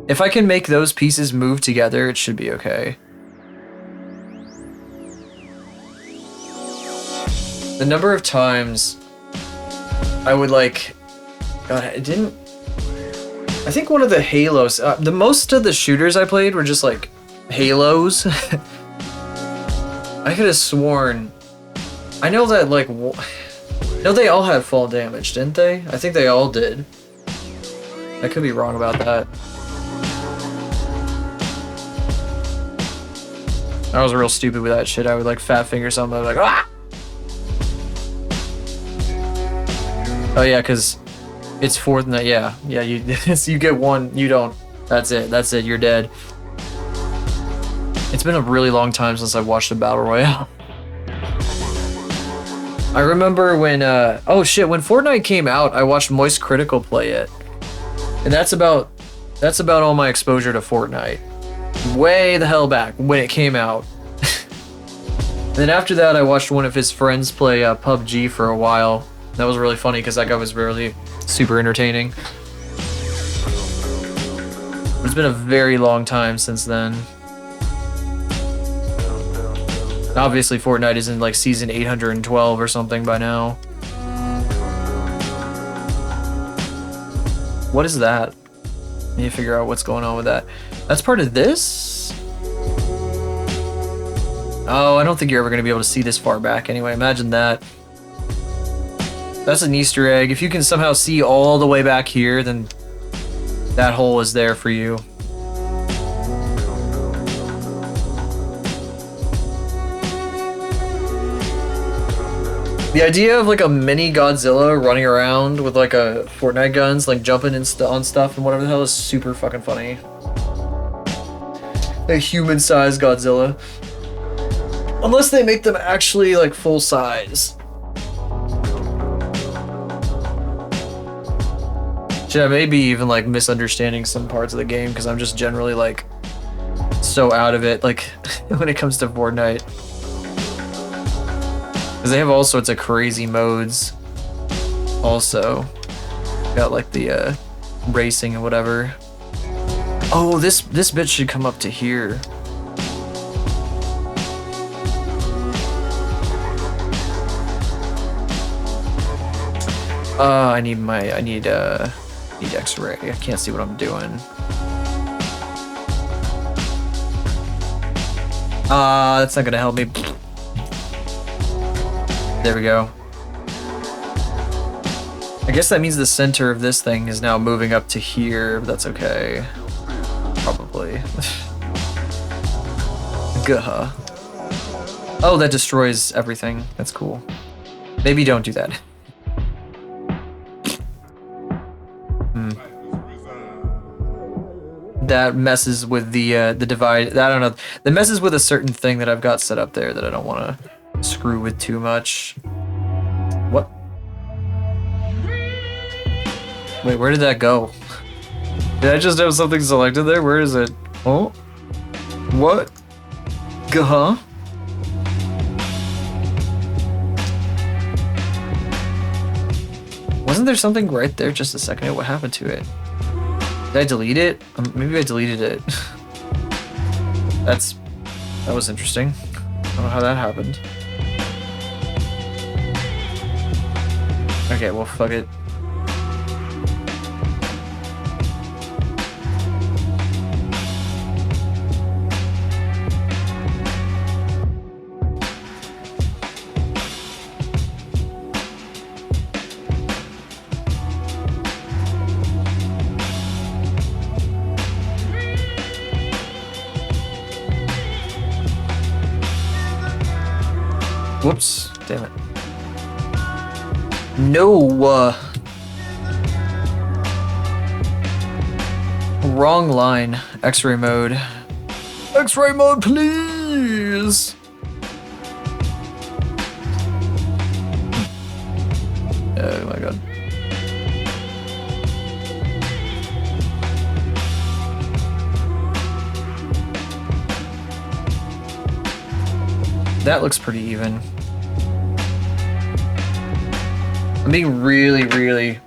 If I can make those pieces move together, it should be okay. The number of times I would like, God, it didn't. I think one of the Halos. The most of the shooters I played were just like Halos. I could have sworn. I know that like. No, they all had fall damage, didn't they? I think they all did. I could be wrong about that. I was real stupid with that shit. I would like fat finger something. I was like, ah! Oh yeah, because it's fourth night. Yeah, you you get one. You don't. That's it. That's it. You're dead. It's been a really long time since I watched a battle royale. I remember when oh shit, when Fortnite came out, I watched Moist Critical play it, and that's about all my exposure to Fortnite. Way the hell back when it came out. And then after that, I watched one of his friends play PUBG for a while. That was really funny because that guy was really super entertaining. It's been a very long time since then. Obviously, Fortnite is in like season 812 or something by now. What is that? I need to figure out what's going on with that. That's part of this? Oh, I don't think you're ever going to be able to see this far back anyway. Imagine that. That's an Easter egg. If you can somehow see all the way back here, then that hole is there for you. The idea of like a mini Godzilla running around with like a Fortnite guns, like jumping on stuff and whatever the hell is super fucking funny. A human-sized Godzilla. Unless they make them actually like full size. Yeah, maybe even like misunderstanding some parts of the game because I'm just generally like so out of it like when it comes to Fortnite. Because they have all sorts of crazy modes. Also, got like the racing and whatever. Oh, this bit should come up to here. I need X-ray. I can't see what I'm doing. That's not gonna help me. There we go. I guess that means the center of this thing is now moving up to here, but that's okay. Probably. Gah. Oh, that destroys everything. That's cool. Maybe don't do that. That messes with the divide. I don't know. That messes with a certain thing that I've got set up there that I don't want to screw with too much. What? Wait, where did that go? Did I just have something selected there? Where is it? Oh? What? Huh? Wasn't there something right there just a second ago? What happened to it? Did I delete it? Maybe I deleted it. That was interesting. I don't know how that happened. Okay, well, fuck it. Whoops, damn it. No, wrong line. X-ray mode. X-ray mode, please! Oh my god. That looks pretty even. I'm being really, I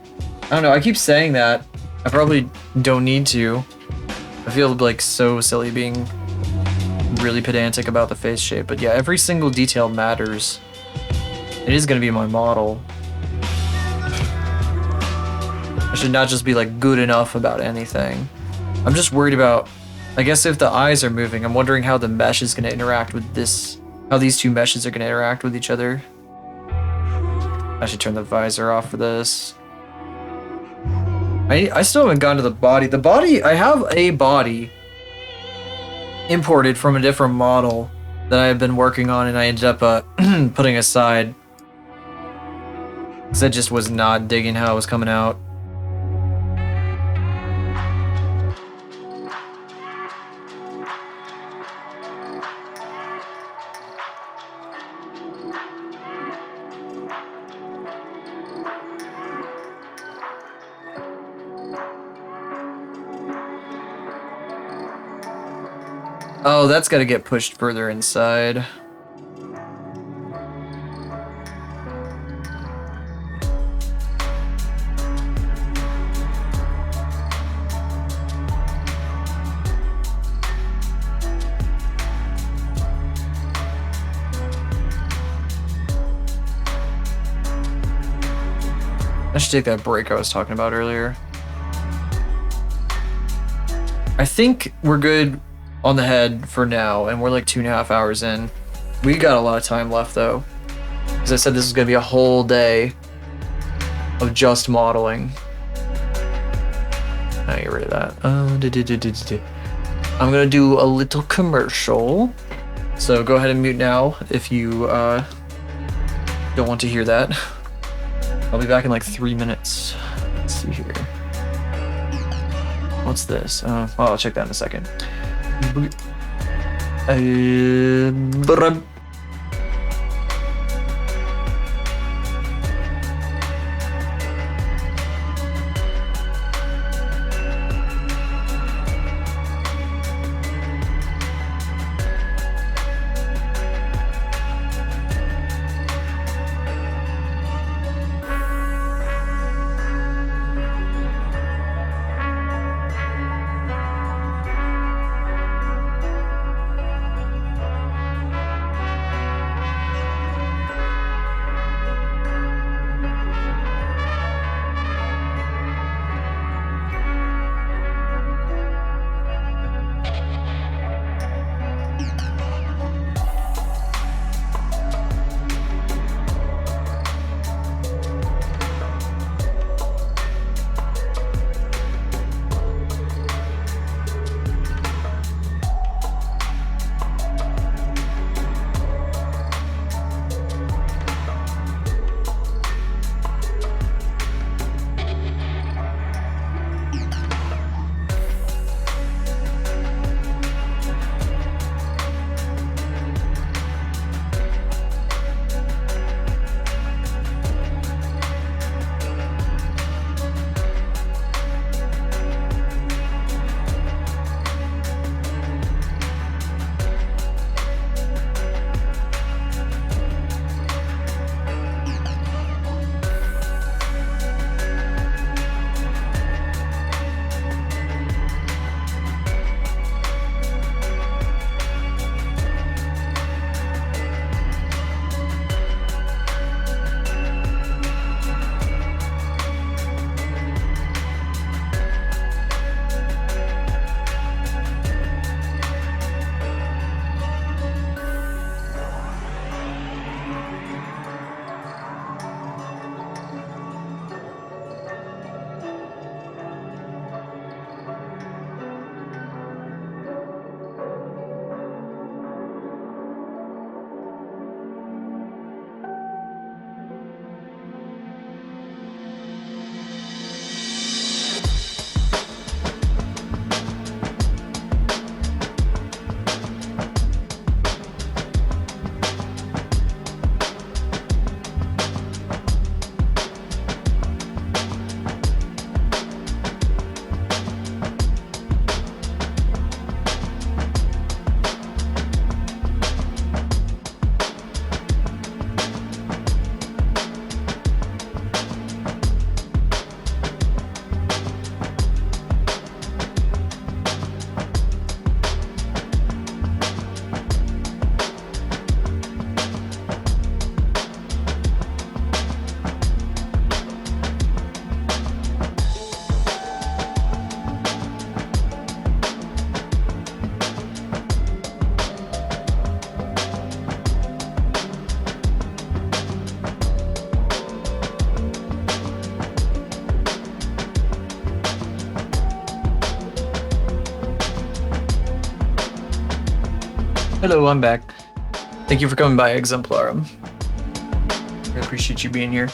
don't know, I keep saying that. I probably don't need to. I feel like so silly being really pedantic about the face shape, but yeah, every single detail matters It is gonna be my model. I should not just be like good enough about anything. I'm just worried about, I guess if the eyes are moving, I'm wondering how the mesh is gonna interact with this, how these two meshes are gonna interact with each other. I should turn the visor off for this. I still haven't gotten to the body. The body, I have a body imported from a different model that I have been working on and I ended up putting aside. Because I just was not digging how it was coming out. Oh, that's got to get pushed further inside. I should take that break I was talking about earlier. I think we're good on the head for now, and we're like 2.5 hours in. We got a lot of time left though. As I said, this is gonna be a whole day of just modeling. I get rid of that. I'm gonna do a little commercial. So go ahead and mute now if you don't want to hear that. I'll be back in like 3 minutes. Let's see here. What's this? Well, I'll check that in a second. Hello, I'm back. Thank you for coming by, Exemplarum. I appreciate you being here.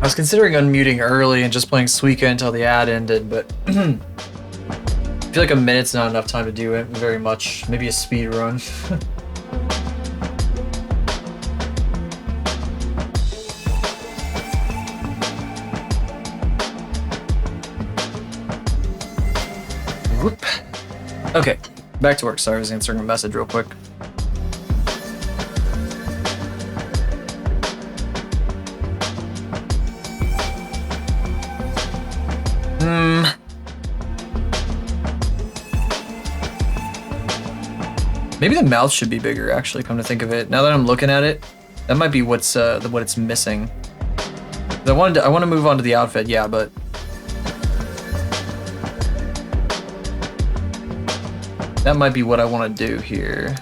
I was considering unmuting early and just playing Suika until the ad ended, but I feel like a minute's not enough time to do it very much. Maybe a speed run. Whoop. Okay, back to work. Sorry, I was answering a message real quick. Maybe the mouth should be bigger, actually, come to think of it. Now that I'm looking at it, that might be what's what it's missing. I want to move on to the outfit, yeah, but that might be what I want to do here.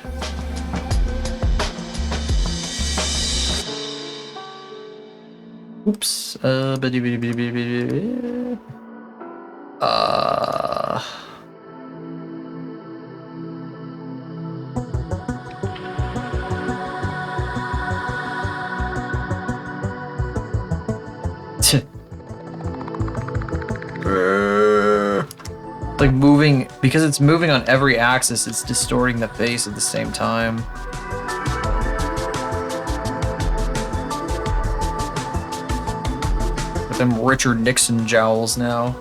Oops. Like moving, because it's moving on every axis, it's distorting the face at the same time. With them Richard Nixon jowls now.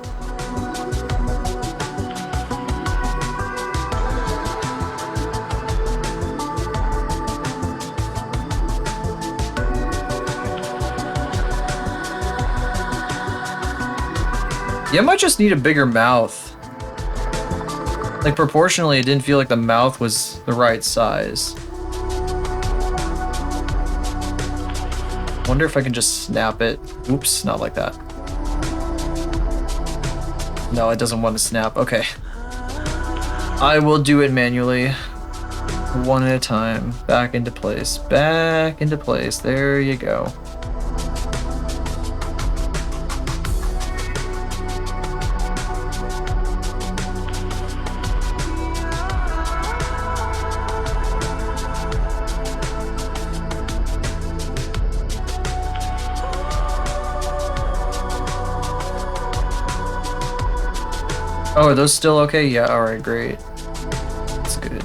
Yeah, I might just need a bigger mouth. Like, proportionally, it didn't feel like the mouth was the right size. Wonder if I can just snap it. Oops, not like that. No, it doesn't want to snap. Okay. I will do it manually. One at a time. Back into place. Back into place. There you go. Oh, are those still okay? Yeah, alright, great. That's good.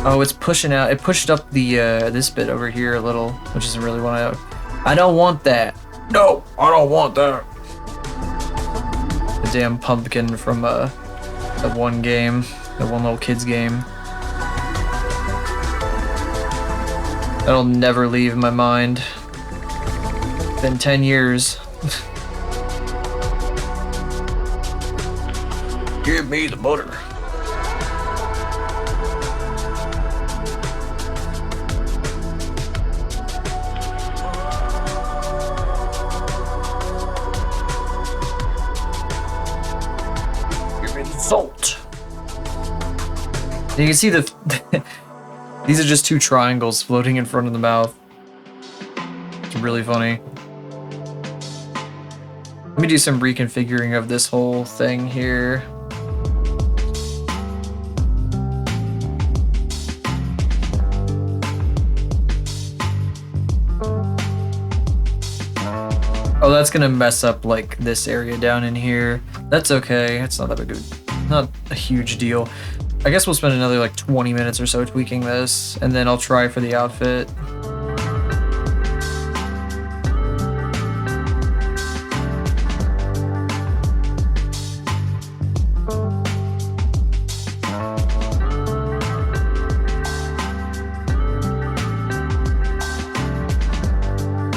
Oh, it's pushing out. It pushed up the this bit over here a little, which isn't really what I don't want that. No, I don't want that. The damn pumpkin from that one game, that one little kid's game. That'll never leave my mind. Been 10 years. Give me the butter. Give me the salt. You can see the these are just two triangles floating in front of the mouth. It's really funny. Let me do some reconfiguring of this whole thing here. Oh, that's gonna mess up like this area down in here. That's okay. It's not that big of not a huge deal. I guess we'll spend another like 20 minutes or so tweaking this, and then I'll try for the outfit.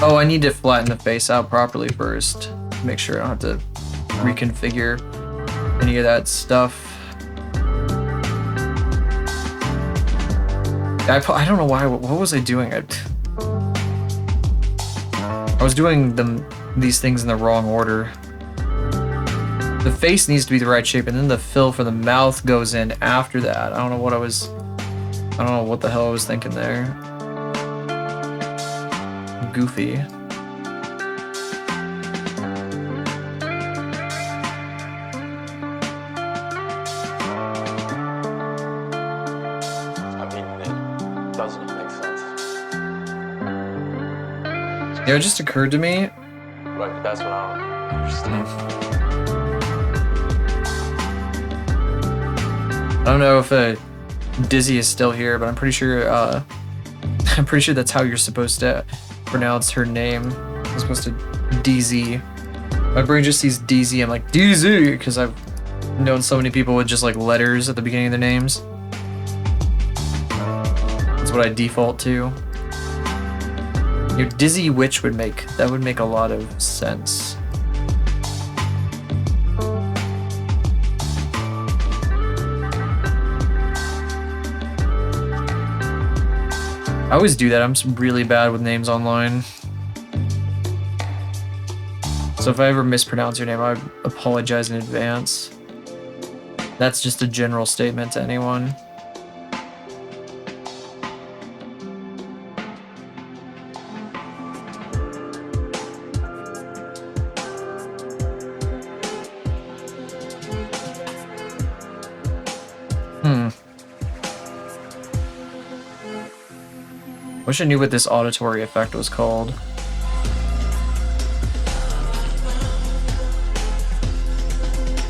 Oh, I need to flatten the face out properly first. Make sure I don't have to reconfigure any of that stuff. I don't know why. What was I doing? I was doing these things in the wrong order. The face needs to be the right shape, and then the fill for the mouth goes in after that. I don't know what the hell I was thinking there. Goofy. Yeah, it just occurred to me. Right, but that's what I don't understand. I don't know if Dizzy is still here, but I'm pretty sure I'm pretty sure that's how you're supposed to pronounce her name. I'm supposed to DZ. My brain just sees DZ. I'm like DZ because I've known so many people with just like letters at the beginning of their names. That's what I default to. Your Dizzy Witch would make a lot of sense. I always do that. I'm really bad with names online. So if I ever mispronounce your name, I apologize in advance. That's just a general statement to anyone. Wish I knew what this auditory effect was called.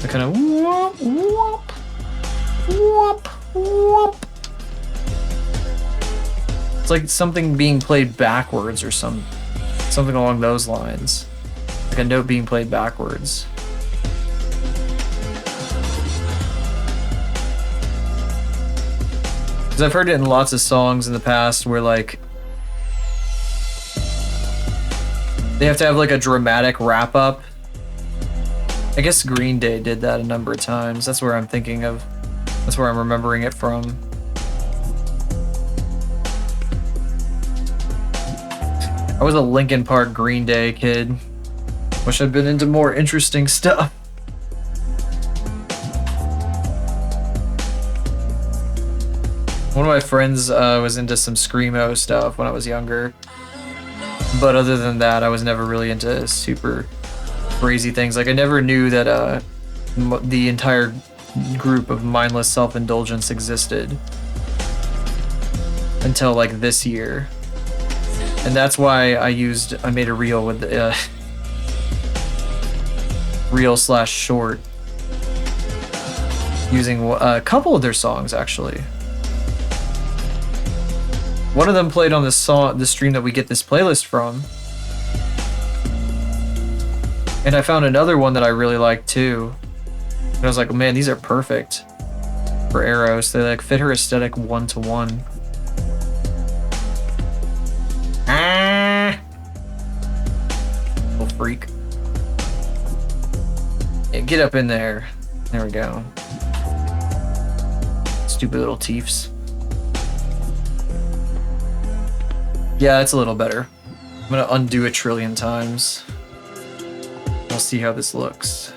The kind of whoop, whoop, whoop, whoop. It's like something being played backwards or something along those lines. Like a note being played backwards. Because I've heard it in lots of songs in the past where like they have to have like a dramatic wrap up. I guess Green Day did that a number of times. That's where I'm thinking of. That's where I'm remembering it from. I was a Linkin Park Green Day kid. Wish I'd been into more interesting stuff. One of my friends was into some screamo stuff when I was younger. But other than that, I was never really into super crazy things. Like I never knew that the entire group of Mindless Self-Indulgence existed until like this year. And that's why I made a reel with reel/short using a couple of their songs actually. One of them played on the stream that we get this playlist from. And I found another one that I really liked too. And I was like, man, these are perfect for Eros. They like fit her aesthetic 1-to-1. Ah! Little freak. Yeah, get up in there. There we go. Stupid little Tiefs. Yeah, it's a little better. I'm gonna undo it 1 trillion times. I'll see how this looks.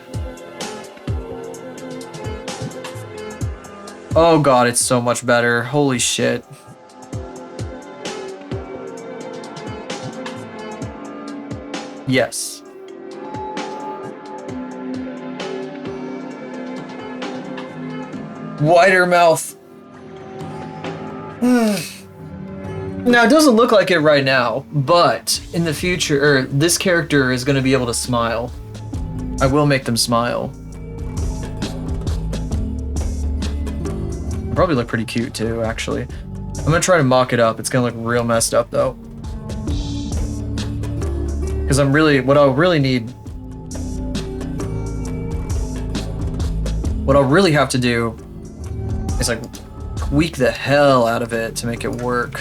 Oh god, it's so much better. Holy shit. Yes. Wider mouth. Now, it doesn't look like it right now, but in the future, this character is going to be able to smile. I will make them smile. Probably look pretty cute too, actually. I'm going to try to mock it up. It's going to look real messed up though. Because what I'll really have to do is like tweak the hell out of it to make it work.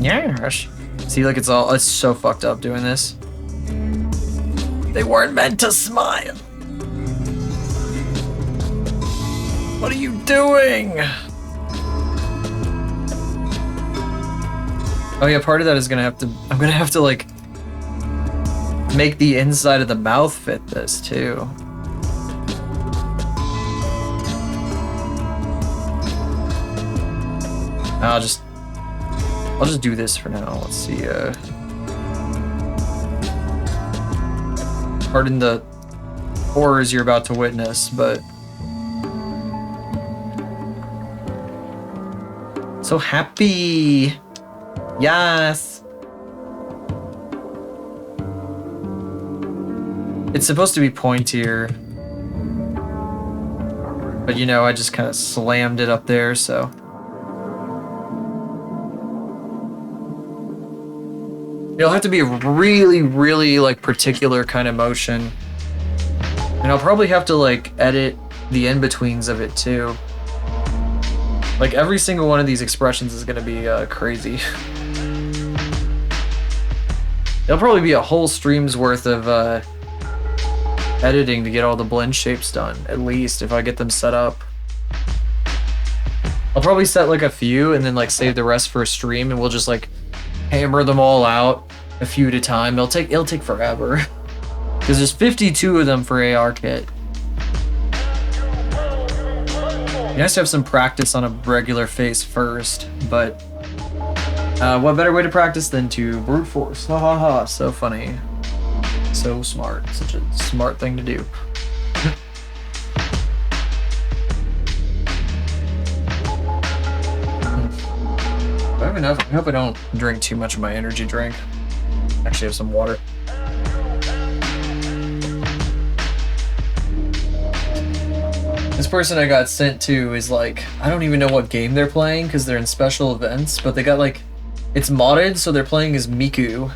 Yes. See, like it's so fucked up doing this. They weren't meant to smile. What are you doing? Oh yeah, part of that is I'm gonna have to like make the inside of the mouth fit this too. I'll just do this for now. Let's see. Pardon the horrors you're about to witness, but So happy. Yes. It's supposed to be pointier. But you know, I just kind of slammed it up there, so. It'll have to be a really, really like particular kind of motion. And I'll probably have to like edit the in-betweens of it too. Like every single one of these expressions is gonna be crazy. It'll probably be a whole stream's worth of editing to get all the blend shapes done, at least if I get them set up. I'll probably set like a few and then like save the rest for a stream, and we'll just like hammer them all out a few at a time. It'll take forever because there's 52 of them for AR kit. Nice to have some practice on a regular face first, but what better way to practice than to brute force? Ha ha ha, so funny. So smart. Such a smart thing to do. I have enough. I hope I don't drink too much of my energy drink. Actually have some water. This person I got sent to is like, I don't even know what game they're playing because they're in special events, but they got like, it's modded, so they're playing as Miku.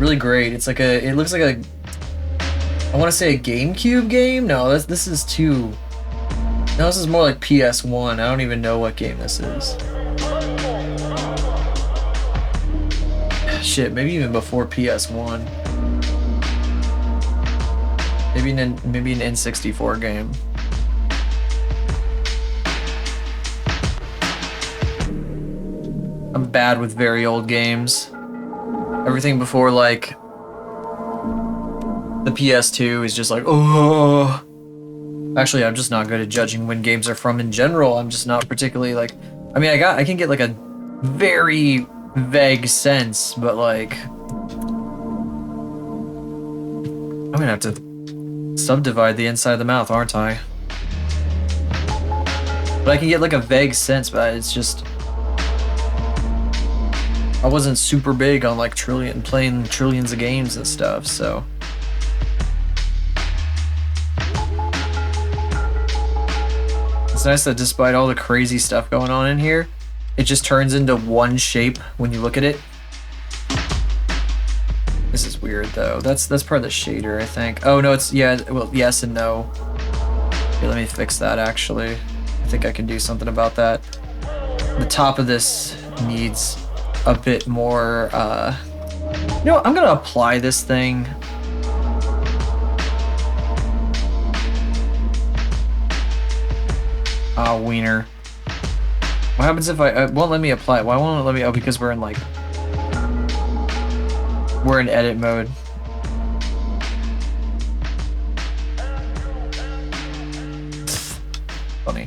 Really great. It's like it looks like a, I want to say a GameCube game? No, this is too, no, this is more like PS1. I don't even know what game this is. Shit, maybe even before PS1. Maybe an N64 game. I'm bad with very old games. Everything before like the PS2 is just like, oh. Actually, I'm just not good at judging when games are from in general. I'm just not particularly like, I mean, I can get like a very vague sense, but like, I'm gonna have to subdivide the inside of the mouth, aren't I? But I can get like a vague sense, but it's just, I wasn't super big on like playing trillions of games and stuff, so. It's nice that despite all the crazy stuff going on in here, it just turns into one shape when you look at it. This is weird though. That's part of the shader, I think. Oh no, it's, yeah, well, yes and no. Okay, let me fix that actually. I think I can do something about that. The top of this needs a bit more, you know, I'm gonna apply this thing. Ah, wiener. What happens if it won't let me apply it? Why won't it let me? Oh, because we're in like, we're in edit mode. Funny.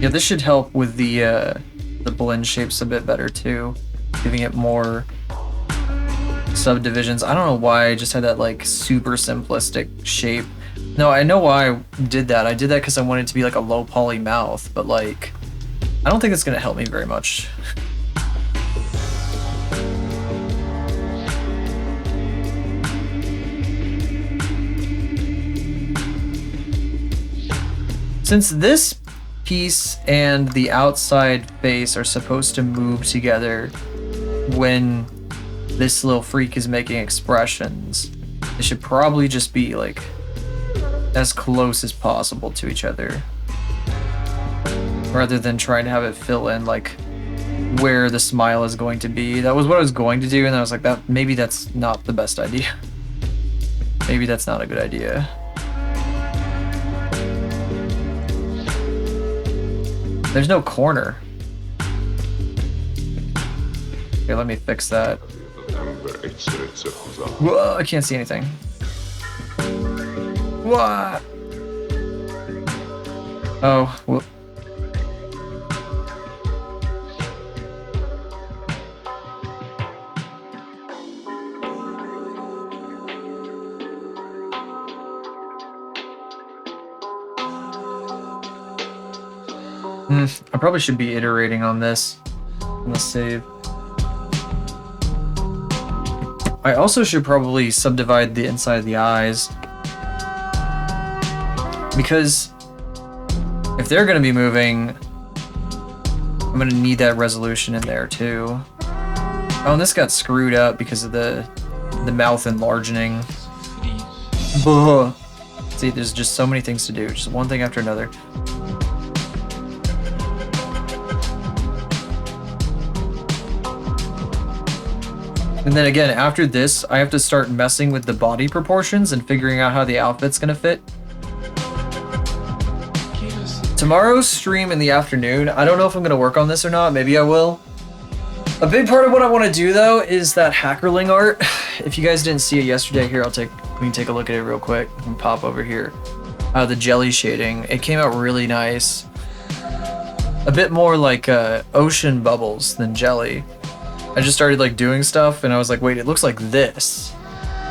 Yeah, this should help with the blend shapes a bit better too, giving it more subdivisions. I don't know why I just had that like super simplistic shape. No, I know why I did that. I did that because I wanted it to be like a low poly mouth, but like, I don't think it's gonna help me very much. Since this piece and the outside face are supposed to move together when this little freak is making expressions, they should probably just be like as close as possible to each other rather than trying to have it fill in like where the smile is going to be. That was what I was going to do, and I was like, that maybe that's not the best idea. Maybe that's not a good idea. There's no corner. Okay, let me fix that. Whoa, I can't see anything. What? Oh, well. I probably should be iterating on this. Let's save. I also should probably subdivide the inside of the eyes. Because if they're going to be moving, I'm going to need that resolution in there too. Oh, and this got screwed up because of the mouth enlarging. Buh. See, there's just so many things to do. Just one thing after another. And then again, after this, I have to start messing with the body proportions and figuring out how the outfit's gonna fit. Tomorrow's stream in the afternoon, I don't know if I'm gonna work on this or not, maybe I will. A big part of what I want to do though is that Hackerling art. If you guys didn't see it yesterday, here we can take a look at it real quick and pop over here. The jelly shading, it came out really nice. A bit more like ocean bubbles than jelly. I just started like doing stuff and I was like, wait, it looks like this.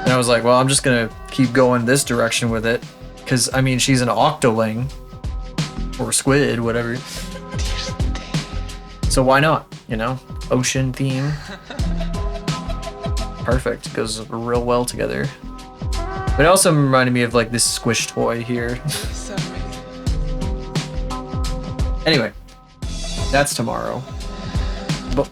And I was like, well, I'm just gonna keep going this direction with it. Cause I mean, she's an octoling or squid, whatever. So why not, you know? Ocean theme. Perfect, goes real well together. But it also reminded me of like this squish toy here. Anyway, that's tomorrow. But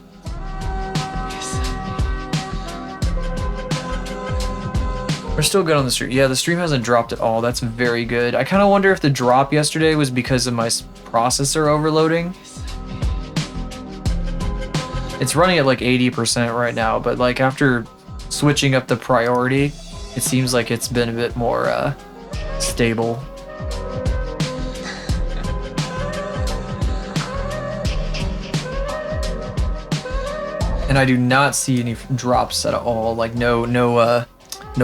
we're still good on the stream. Yeah, the stream hasn't dropped at all. That's very good. I kind of wonder if the drop yesterday was because of my processor overloading. It's running at like 80% right now, but like after switching up the priority, it seems like it's been a bit more stable. And I do not see any drops at all, like no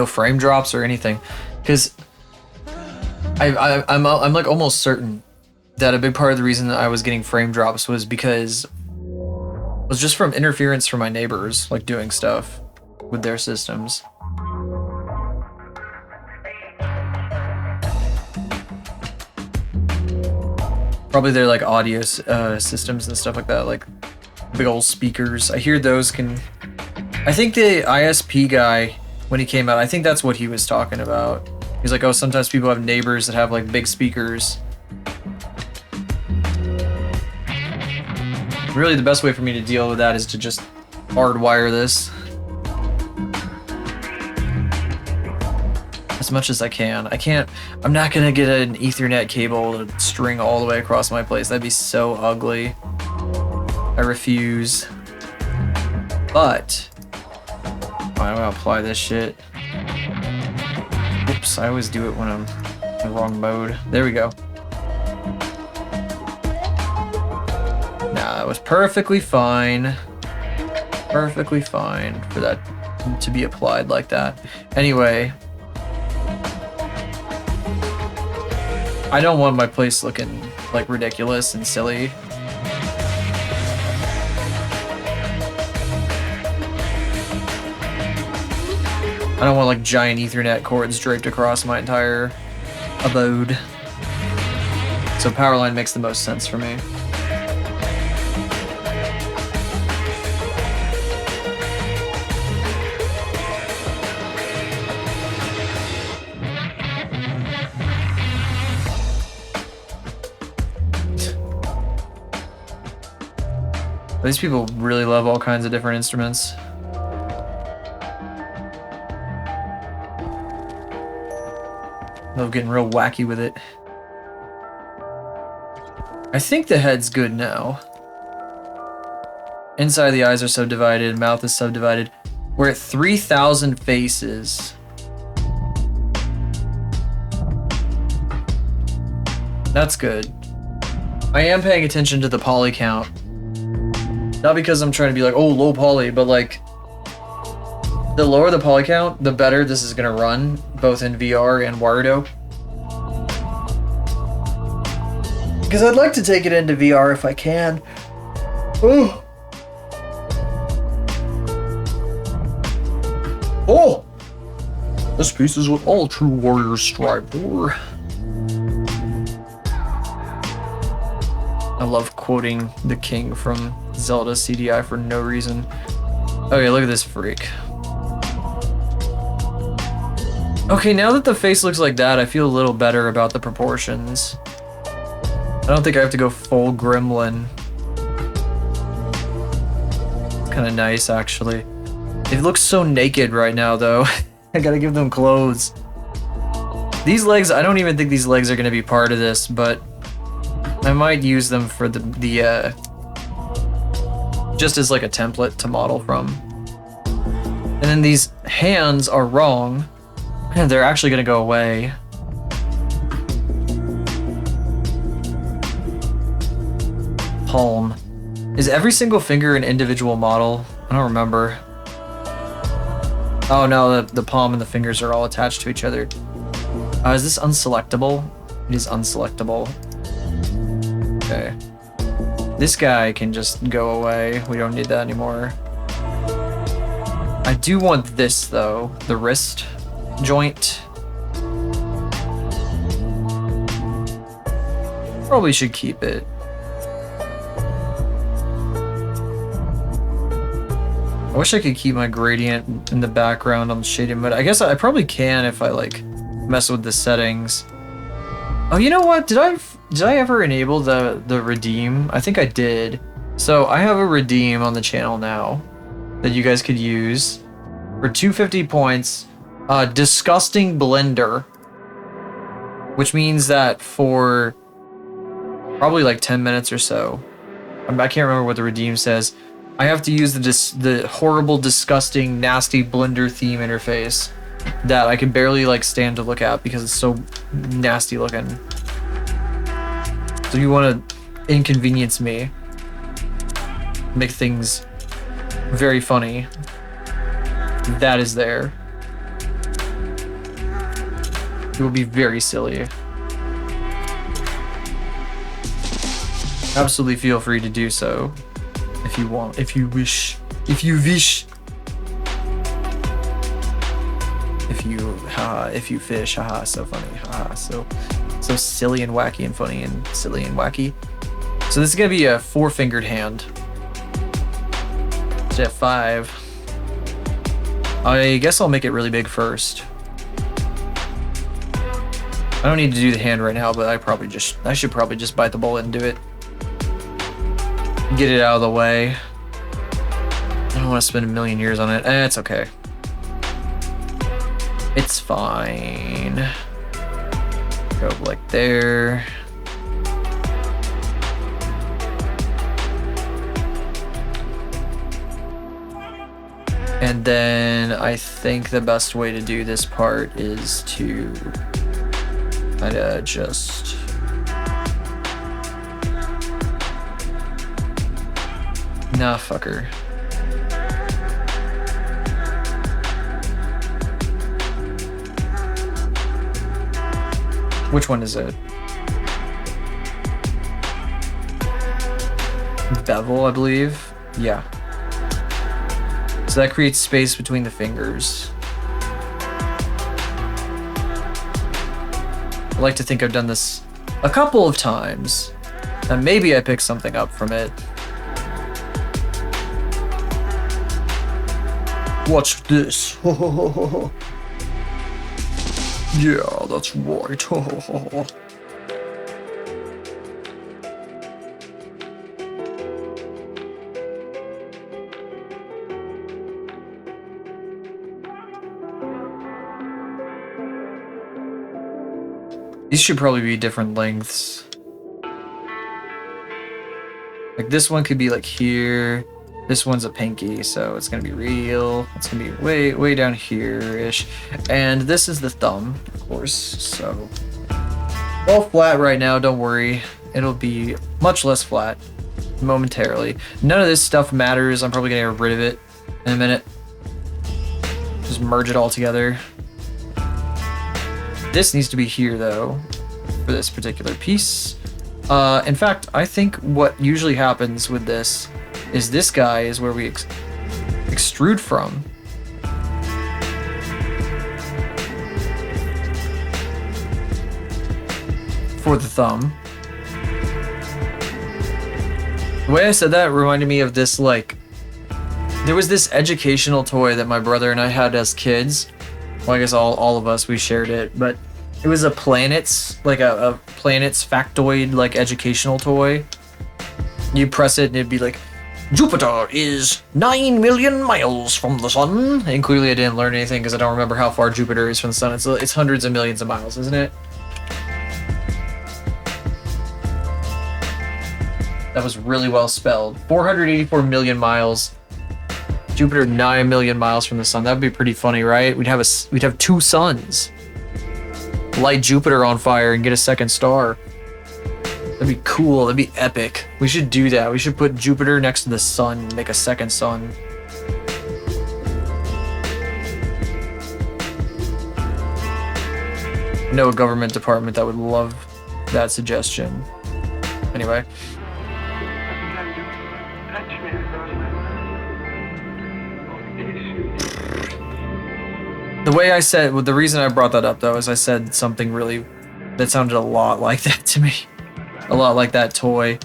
frame drops or anything, because I'm like almost certain that a big part of the reason that I was getting frame drops was because it was just from interference from my neighbors, like doing stuff with their systems. Probably their like audio systems and stuff like that, like big old speakers. I hear those can. I think the ISP guy, when he came out, I think that's what he was talking about. He's like, oh, sometimes people have neighbors that have like big speakers. Really, the best way for me to deal with that is to just hardwire this as much as I can. I'm not gonna get an Ethernet cable to string all the way across my place. That'd be so ugly. I refuse. But I'm gonna apply this shit. Oops, I always do it when I'm in the wrong mode. There we go. Nah, that was perfectly fine. Perfectly fine for that to be applied like that. Anyway, I don't want my place looking like ridiculous and silly. I don't want like giant Ethernet cords draped across my entire abode. So Powerline makes the most sense for me. These people really love all kinds of different instruments. Love getting real wacky with it. I think the head's good now. Inside of the eyes are subdivided, mouth is subdivided. We're at 3,000 faces. That's good. I am paying attention to the poly count. Not because I'm trying to be like, oh, low poly, but like, the lower the poly count, the better this is gonna run, both in VR and Warudo. Because I'd like to take it into VR if I can. Ooh. Oh! This piece is what all true warriors strive for. I love quoting the king from Zelda CDI for no reason. Okay, look at this freak. Okay, now that the face looks like that, I feel a little better about the proportions. I don't think I have to go full gremlin. It's kind of nice, actually. It looks so naked right now, though. I gotta give them clothes. These legs, I don't even think these legs are gonna be part of this, but I might use them for the just as like a template to model from. And then these hands are wrong. And they're actually gonna go away. Palm. Is every single finger an individual model? I don't remember. Oh no, the palm and the fingers are all attached to each other. Is this unselectable? It is unselectable. Okay. This guy can just go away. We don't need that anymore. I do want this though, the wrist joint. Probably should keep it. I wish I could keep my gradient in the background on shading mode. I guess I probably can if I like mess with the settings. Oh, you know what? Did I ever enable the redeem? I think I did. So I have a redeem on the channel now that you guys could use for 250 points. Disgusting blender, which means that for probably like 10 minutes or so, I can't remember what the redeem says, I have to use the horrible, disgusting, nasty blender theme interface that I can barely like stand to look at because it's so nasty looking. So you want to inconvenience me, make things very funny, that is there. It will be very silly. Absolutely feel free to do so. If you want, if you wish. If you wish. If you fish, haha, so funny, haha, so silly and wacky and funny and silly and wacky. So this is gonna be a 4-fingered hand. It's at 5. I guess I'll make it really big first. I don't need to do the hand right now, but I should probably just bite the bullet and do it. Get it out of the way. I don't want to spend a million years on it. It's okay. It's fine. Go like there. And then I think the best way to do this part is to kind of just nah, fucker. Which one is it? Bevel, I believe. Yeah. So that creates space between the fingers. I like to think I've done this a couple of times, and maybe I picked something up from it. Watch this. Yeah, that's right. These should probably be different lengths. Like this one could be like here. This one's a pinky, so it's gonna be real. It's gonna be way down here-ish. And this is the thumb, of course, so all flat right now, don't worry. It'll be much less flat momentarily. None of this stuff matters. I'm probably gonna get rid of it in a minute. Just merge it all together. This needs to be here though, for this particular piece. In fact, I think what usually happens with this is this guy is where we extrude from. For the thumb. The way I said that reminded me of this, like, there was this educational toy that my brother and I had as kids. Well, I guess all of us, we shared it, but it was a planets, like a planets factoid, like educational toy. You press it and it'd be like, Jupiter is 9 million miles from the sun. And clearly I didn't learn anything because I don't remember how far Jupiter is from the sun. It's hundreds of millions of miles, isn't it? That was really well spelled. 484 million miles. Jupiter 9 million miles from the sun. That would be pretty funny, right? We'd have two suns. Light Jupiter on fire and get a second star. That'd be cool. That'd be epic. We should do that. We should put Jupiter next to the sun and make a second sun. I know a government department that would love that suggestion. Anyway. The way I said, well, the reason I brought that up though is I said something really that sounded a lot like that to me. A lot like that toy.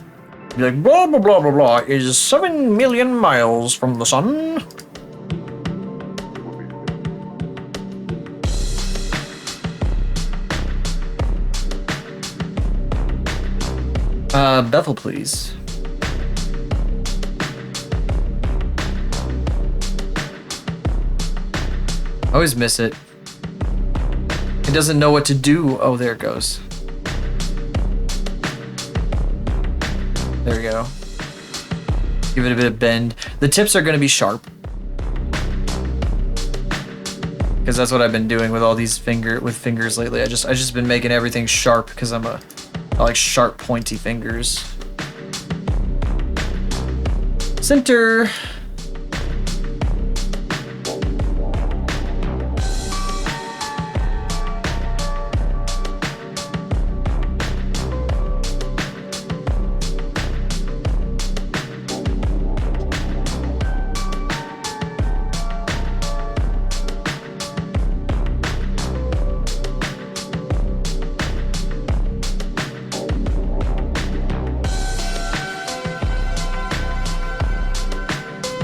Be like, blah blah blah blah blah is 7 million miles from the sun. Bethel, please. I always miss it. It doesn't know what to do. Oh, there it goes. There we go. Give it a bit of bend. The tips are going to be sharp. Because that's what I've been doing with all these fingers lately. I just been making everything sharp because I like sharp pointy fingers. Center.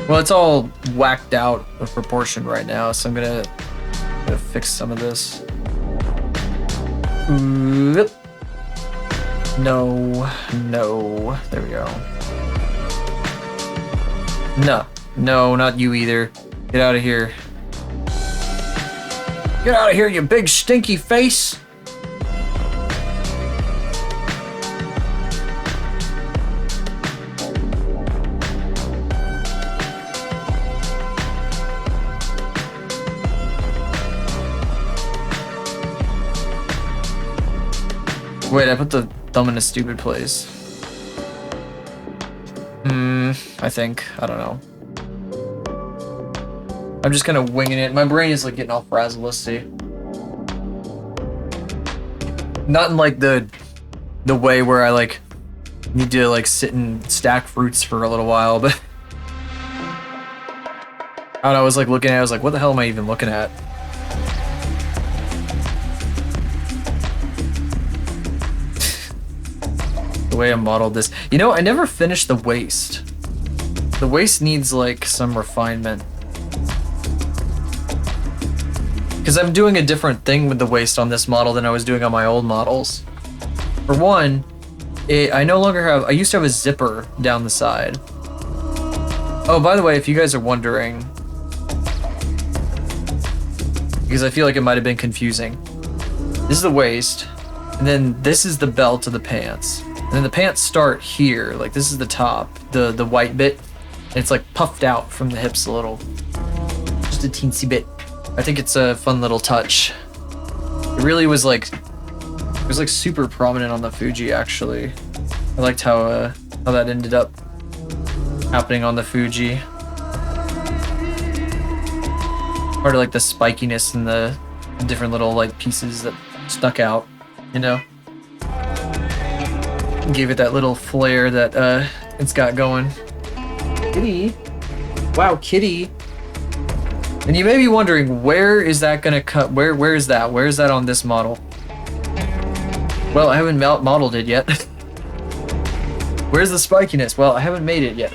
Well, it's all whacked out of proportion right now, so I'm gonna fix some of this. Oop. No, there we go. No, not you either. Get out of here. Get out of here, you big stinky face! Wait, I put the thumb in a stupid place. I think. I don't know. I'm just kind of winging it. My brain is like getting all frazzlisty. Not in like the way where I like need to like sit and stack fruits for a little while, but I don't know, I was like looking at it, I was like, what the hell am I even looking at? The way I modeled this. You know, I never finished the waist. The waist needs like some refinement. Because I'm doing a different thing with the waist on this model than I was doing on my old models. For one, I no longer have, I used to have a zipper down the side. Oh, by the way, if you guys are wondering, because I feel like it might have been confusing. This is the waist, and then this is the belt of the pants. And then the pants start here, like this is the top, the white bit. It's like puffed out from the hips a little. Just a teensy bit. I think it's a fun little touch. It really was like, it was like super prominent on the Fuji actually. I liked how that ended up happening on the Fuji. Part of like the spikiness and the different little like pieces that stuck out, you know? Gave it that little flair that it's got going. Kitty. Wow, kitty. And you may be wondering, where is that gonna cut? Where is that? Where is that on this model? Well, I haven't modeled it yet. Where's the spikiness? Well, I haven't made it yet.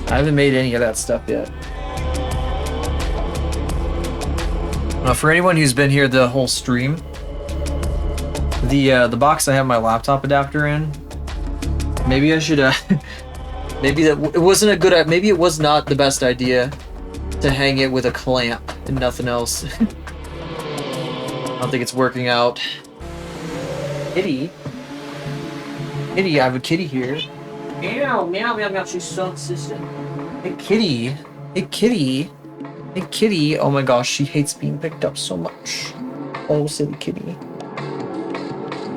I haven't made any of that stuff yet. For anyone who's been here the whole stream, the box I have my laptop adapter in, maybe I should maybe that it wasn't a good, maybe it was not the best idea to hang it with a clamp and nothing else. I don't think it's working out. Kitty, kitty, I have a kitty here. Meow, meow, meow, meow. She's so insistent. Hey, kitty. Hey, kitty. Hey, kitty. Oh my gosh, she hates being picked up so much. Oh, silly kitty.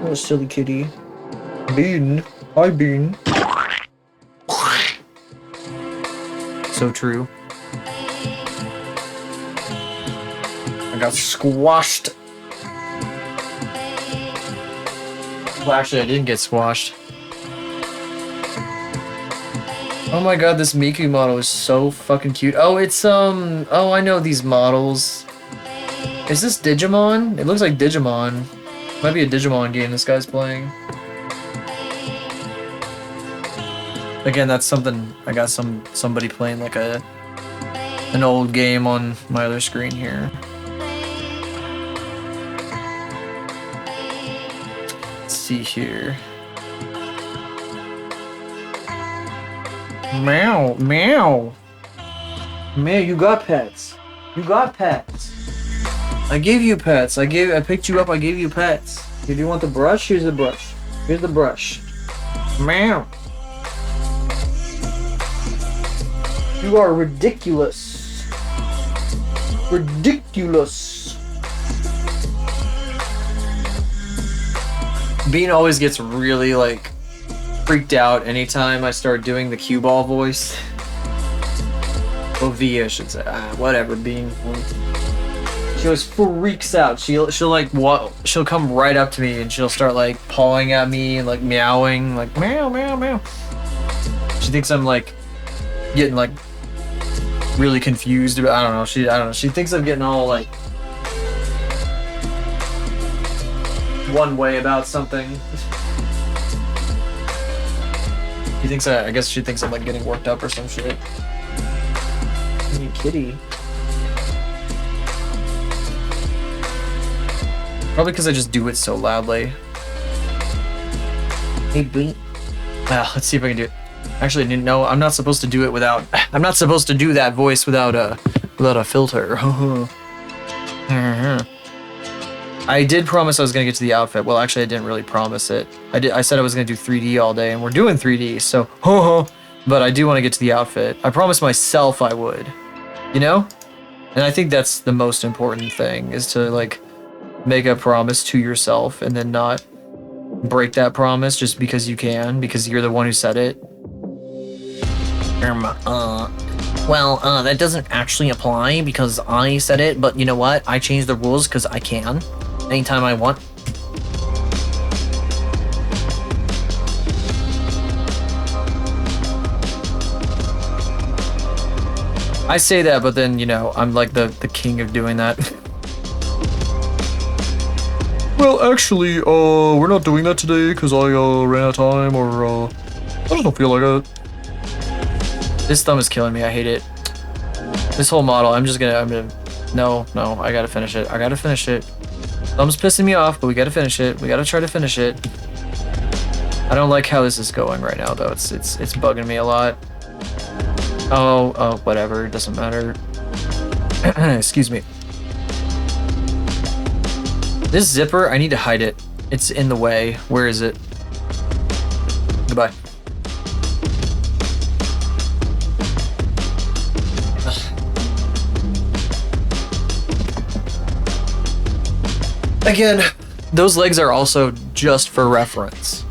Oh, silly kitty. Bean. Hi, Bean. So true. I got squashed. Well, actually, I didn't get squashed. Oh my god, this Miku model is so fucking cute. Oh, it's, oh, I know these models. Is this Digimon? It looks like Digimon. Might be a Digimon game this guy's playing. Again, that's something, I got somebody playing like an old game on my other screen here. Let's see here. Meow, meow. Meow, you got pets. You got pets. I gave you pets. I picked you up, I gave you pets. If you want the brush, here's the brush. Here's the brush. Meow. You are ridiculous. Ridiculous. Bean always gets really like freaked out anytime I start doing the cue ball voice. Well, V, I should say. Whatever, Bean. She always freaks out. She'll like she'll come right up to me and she'll start like pawing at me and like meowing, like meow meow meow. She thinks I'm like getting like really confused about, I don't know. She thinks I'm getting all like one way about something. She thinks I guess she thinks I'm like getting worked up or some shit. Hey, kitty. Probably because I just do it so loudly. Hey, Bean. Let's see if I can do it. Actually, no, I'm not supposed to do it without. I'm not supposed to do that voice without a filter. I did promise I was gonna get to the outfit. Well, actually, I didn't really promise it. I said I was gonna do 3D all day, and we're doing 3D. So, but I do want to get to the outfit. I promised myself I would. You know, and I think that's the most important thing, is to like make a promise to yourself and then not break that promise just because you can, because you're the one who said it. That doesn't actually apply because I said it, but you know what? I changed the rules because I can. Anytime I want. I say that, but then, you know, I'm like the king of doing that. Well, actually, we're not doing that today because I ran out of time, or I just don't feel like it. This thumb is killing me. I hate it. This whole model, I'm gonna, no, I gotta finish it. I gotta finish it. Thumb's pissing me off, but we gotta finish it. We gotta try to finish it. I don't like how this is going right now, though. It's bugging me a lot. Oh, whatever. It doesn't matter. Excuse me. This zipper, I need to hide it. It's in the way. Where is it? Goodbye. Again, those legs are also just for reference.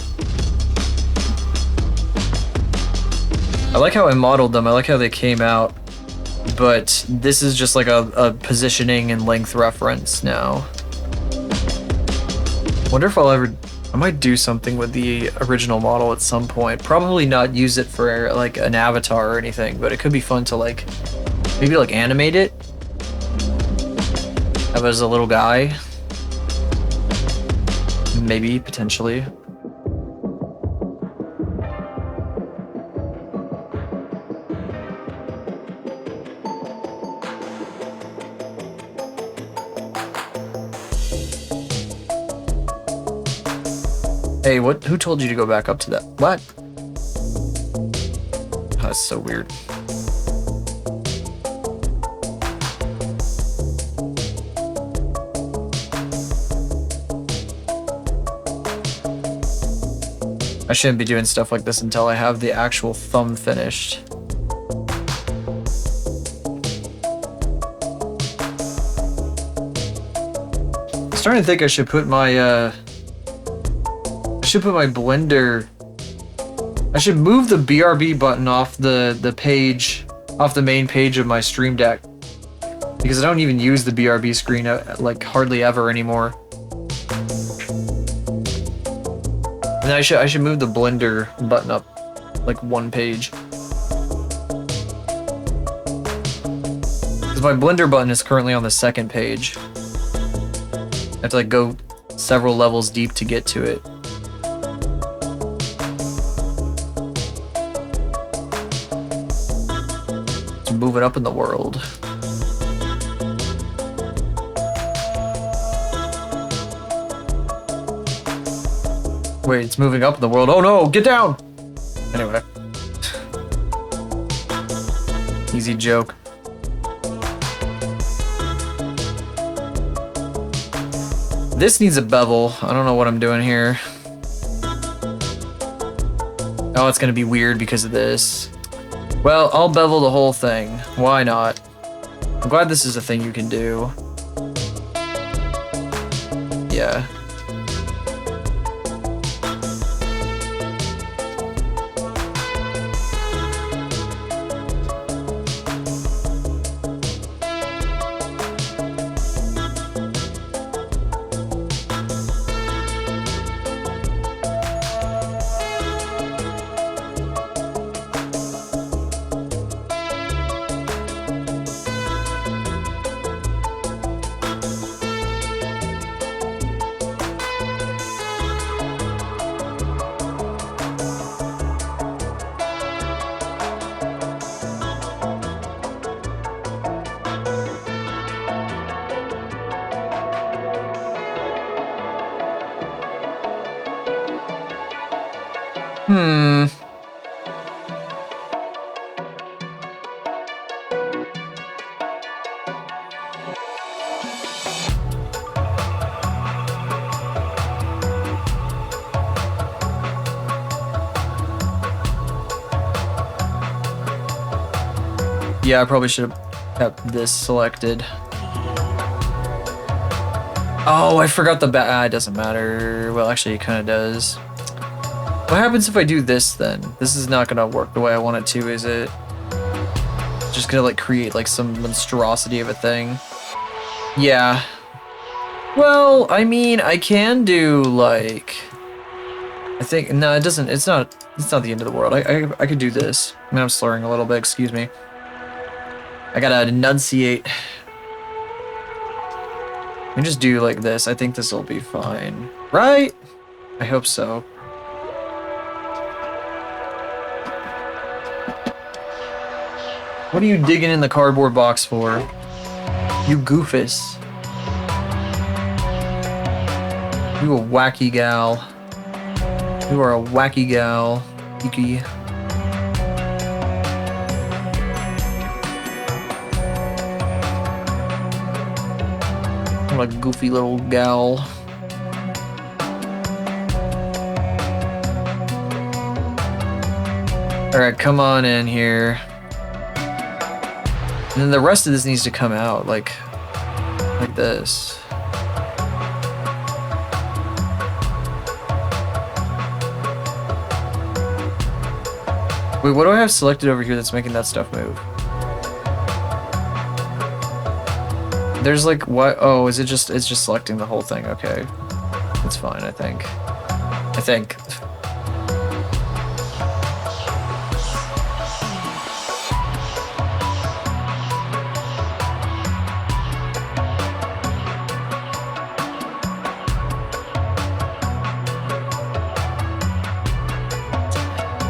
I like how I modeled them. I like how they came out. But this is just like a positioning and length reference now. Wonder if I might do something with the original model at some point. Probably not use it for like an avatar or anything, but it could be fun to like, maybe like animate it. Have it as a little guy. Maybe, potentially. Hey, what? Who told you to go back up to that? What? Oh, that's so weird. I shouldn't be doing stuff like this until I have the actual thumb finished. I'm starting to think I should put my blender. I should move the BRB button off the page, off the main page of my Stream Deck, because I don't even use the BRB screen like hardly ever anymore. And I should move the blender button up like one page, because my blender button is currently on the second page. I have to like go several levels deep to get to it. Move it up in the world. Wait, it's moving up in the world. Oh no, get down! Anyway. Easy joke. This needs a bevel. I don't know what I'm doing here. Oh, it's gonna be weird because of this. Well, I'll bevel the whole thing. Why not? I'm glad this is a thing you can do. Yeah. Yeah, I probably should have kept this selected. Oh, I forgot the back. It doesn't matter. Well, actually, it kind of does. What happens if I do this then? This is not gonna work the way I want it to, is it? It's just gonna like create like some monstrosity of a thing. Yeah. Well, I mean, I can do like, I think, no, it doesn't, it's not the end of the world. I could do this. I mean, I'm slurring a little bit, excuse me. I gotta enunciate. I can just do like this. I think this will be fine. Right? I hope so. What are you digging in the cardboard box for? You goofus. You a wacky gal. You are a wacky gal. Yuki. What a goofy little gal. Alright, come on in here. And then the rest of this needs to come out like this. Wait, what do I have selected over here that's making that stuff move? There's like, what? Oh, is it just, it's just selecting the whole thing. Okay. That's fine, I think.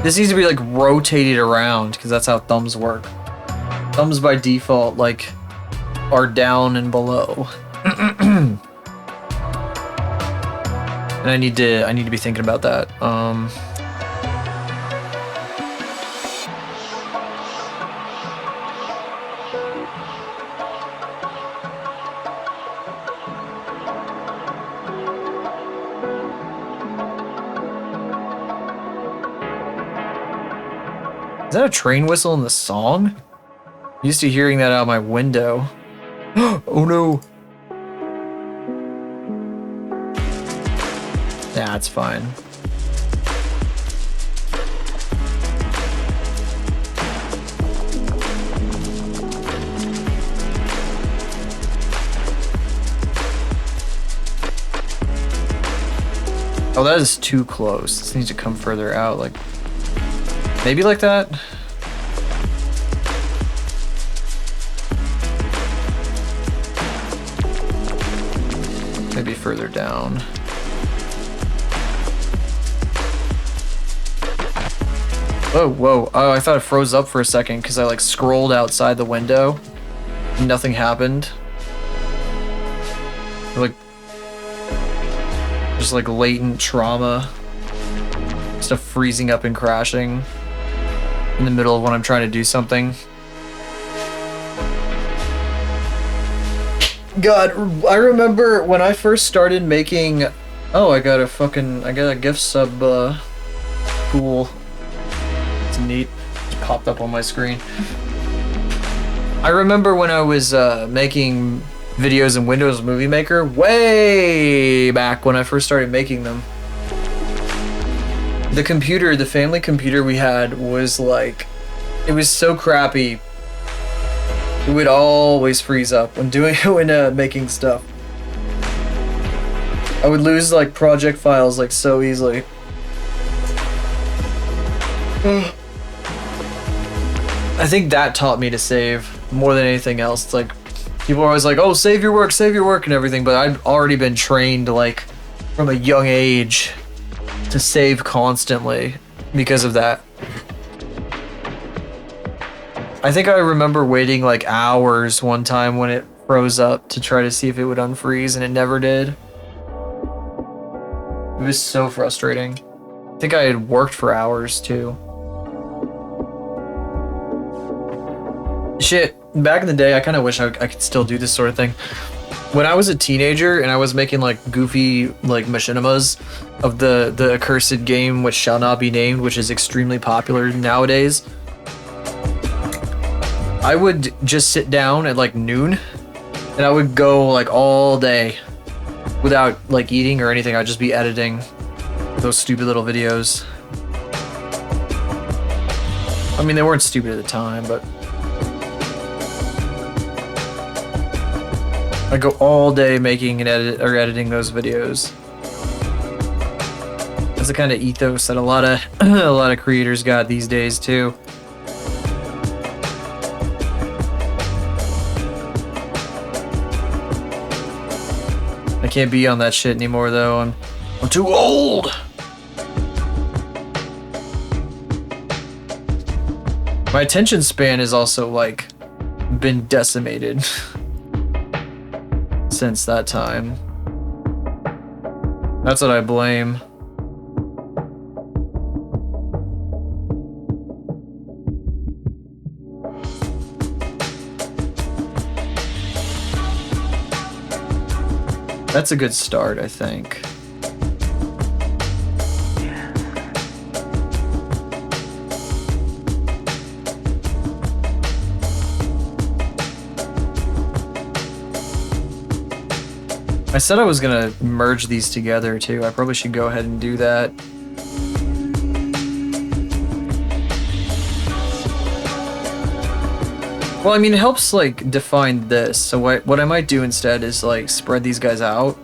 This needs to be like rotated around because that's how thumbs work. Thumbs by default like are down and below. And I need to be thinking about that. Is that a train whistle in the song? I'm used to hearing that out my window. Oh no. Yeah, it's fine. Oh, that is too close. This needs to come further out, like maybe like that. Maybe further down. Oh, whoa. Oh, I thought it froze up for a second because I like scrolled outside the window and nothing happened. Like, just like latent trauma. Stuff freezing up and crashing in the middle of when I'm trying to do something. God, I remember when I first started making... Oh, I got a gift sub, cool. It's neat. Just popped up on my screen. I remember when I was making videos in Windows Movie Maker, way back when I first started making them. The computer, the family computer we had was like... It was so crappy. It would always freeze up when making stuff. I would lose like project files like so easily. I think that taught me to save more than anything else. It's like people are always like, "Oh, save your work and everything," but I'd already been trained like from a young age to save constantly because of that. I think I remember waiting like hours one time when it froze up to try to see if it would unfreeze, and it never did. It was so frustrating. I think I had worked for hours too. Shit, back in the day, I kind of wish I could still do this sort of thing. When I was a teenager and I was making like goofy like machinimas of the accursed game which shall not be named, which is extremely popular nowadays, I would just sit down at like noon and I would go like all day without like eating or anything. I'd just be editing those stupid little videos. I mean, they weren't stupid at the time, but I go all day making and editing those videos. That's the kind of ethos that a lot of creators got these days too. I can't be on that shit anymore though. I'm too old. My attention span is also like been decimated since that time. That's what I blame. That's a good start, I think. I said I was gonna merge these together too. I probably should go ahead and do that. Well, I mean, it helps like define this. So what I might do instead is like spread these guys out.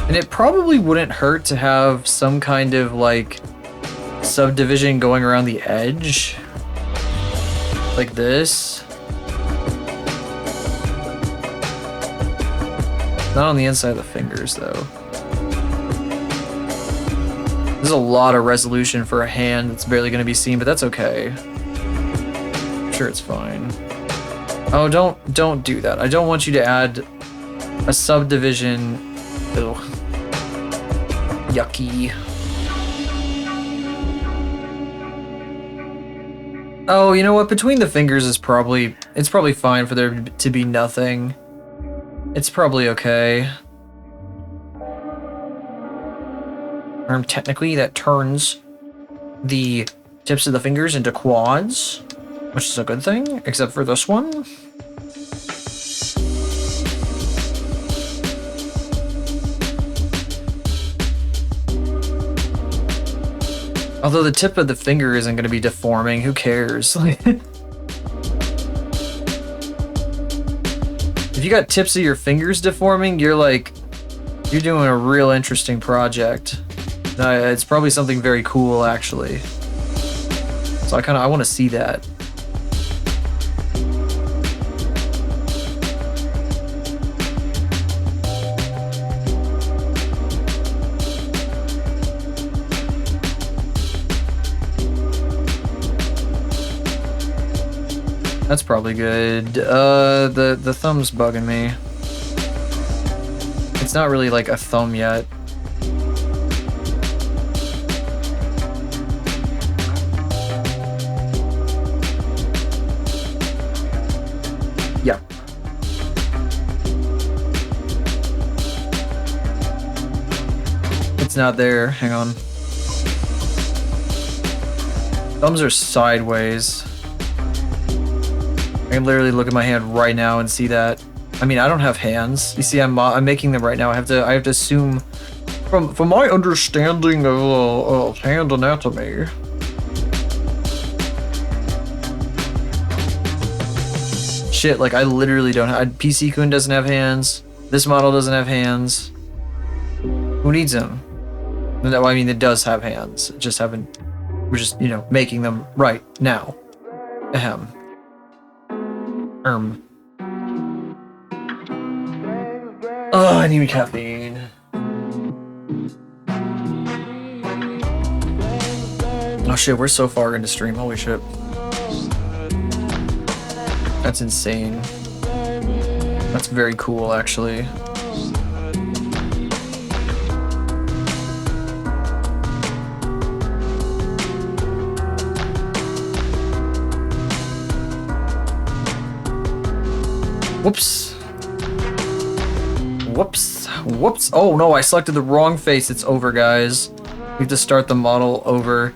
And it probably wouldn't hurt to have some kind of like subdivision going around the edge. Like this. Not on the inside of the fingers though. There's a lot of resolution for a hand that's barely going to be seen, but that's okay. I'm sure it's fine. Oh, don't do that. I don't want you to add a subdivision. Ugh. Yucky. Oh, you know what? Between the fingers is probably fine for there to be nothing. It's probably okay. Technically, that turns the tips of the fingers into quads, which is a good thing, except for this one. Although the tip of the finger isn't going to be deforming, who cares? If you got tips of your fingers deforming, you're doing a real interesting project. It's probably something very cool, actually. So I want to see that. That's probably good. The thumb's bugging me. It's not really like a thumb yet. Yeah. It's not there. Hang on. Thumbs are sideways. I can literally look at my hand right now and see that. I mean, I don't have hands. You see, I'm making them right now. I have to assume, from my understanding of hand anatomy. Shit, like I literally don't have. PC-kun doesn't have hands. This model doesn't have hands. Who needs them? No, I mean, it does have hands. Just haven't. We're just, making them right now. Ahem. Oh, I need caffeine. Oh shit, we're so far into stream. Holy shit. That's insane. That's very cool, actually. Whoops. Whoops. Whoops. Oh no, I selected the wrong face. It's over, guys. We have to start the model over.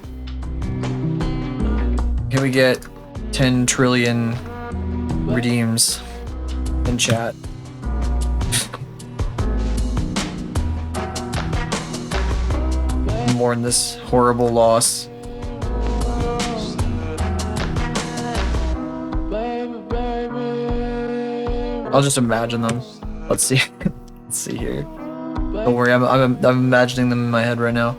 Can we get 10 trillion redeems in chat? Mourn this horrible loss. I'll just imagine them. Let's see. Let's see here. Don't worry, I'm imagining them in my head right now.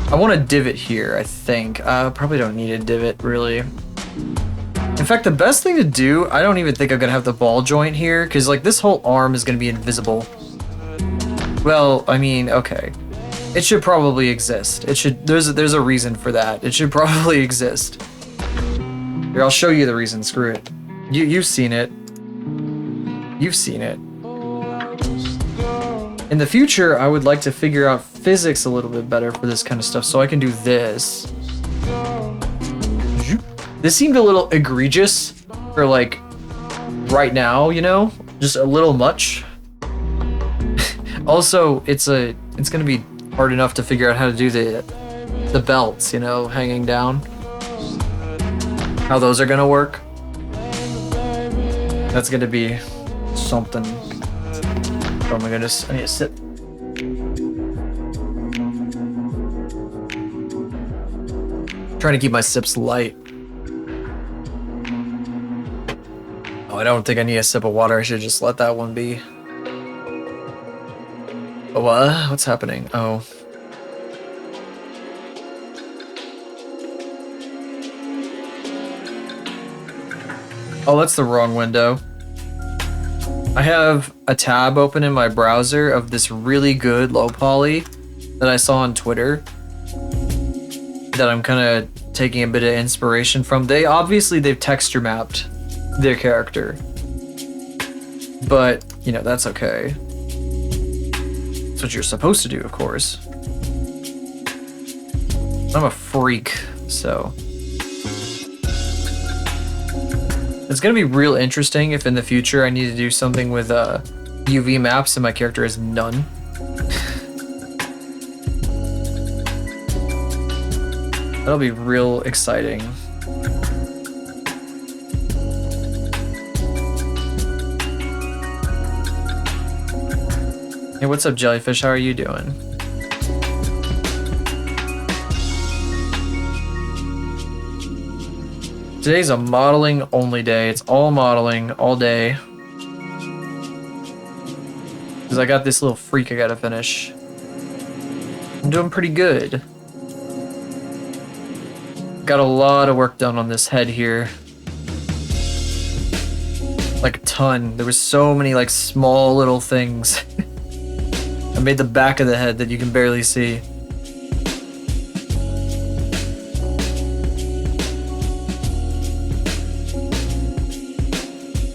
I want a divot here, I think. Probably don't need a divot, really. In fact, the best thing to do, I don't even think I'm gonna have the ball joint here, because like this whole arm is gonna be invisible. Well, I mean, okay. It should probably exist. It should. There's a reason for that. It should probably exist. Here, I'll show you the reason. Screw it. You've seen it. You've seen it. In the future, I would like to figure out physics a little bit better for this kind of stuff, so I can do this. This seemed a little egregious for like right now, just a little much. Also, it's gonna be hard enough to figure out how to do the belts, hanging down. how those are gonna work. That's gonna be something. Oh my goodness, I need a sip. Trying to keep my sips light. Oh, I don't think I need a sip of water. I should just let that one be. Oh, what? What's happening? Oh. Oh, that's the wrong window. I have a tab open in my browser of this really good low poly that I saw on Twitter that I'm kind of taking a bit of inspiration from. They've texture mapped their character, but you know, that's okay. That's what you're supposed to do, of course. I'm a freak, so it's gonna be real interesting if in the future I need to do something with UV maps and my character is none. That'll be real exciting. Hey, what's up, Jellyfish? How are you doing? Today's a modeling only day. It's all modeling all day. Because I got this little freak I gotta finish. I'm doing pretty good. Got a lot of work done on this head here. Like a ton. There was so many like small little things. I made the back of the head that you can barely see.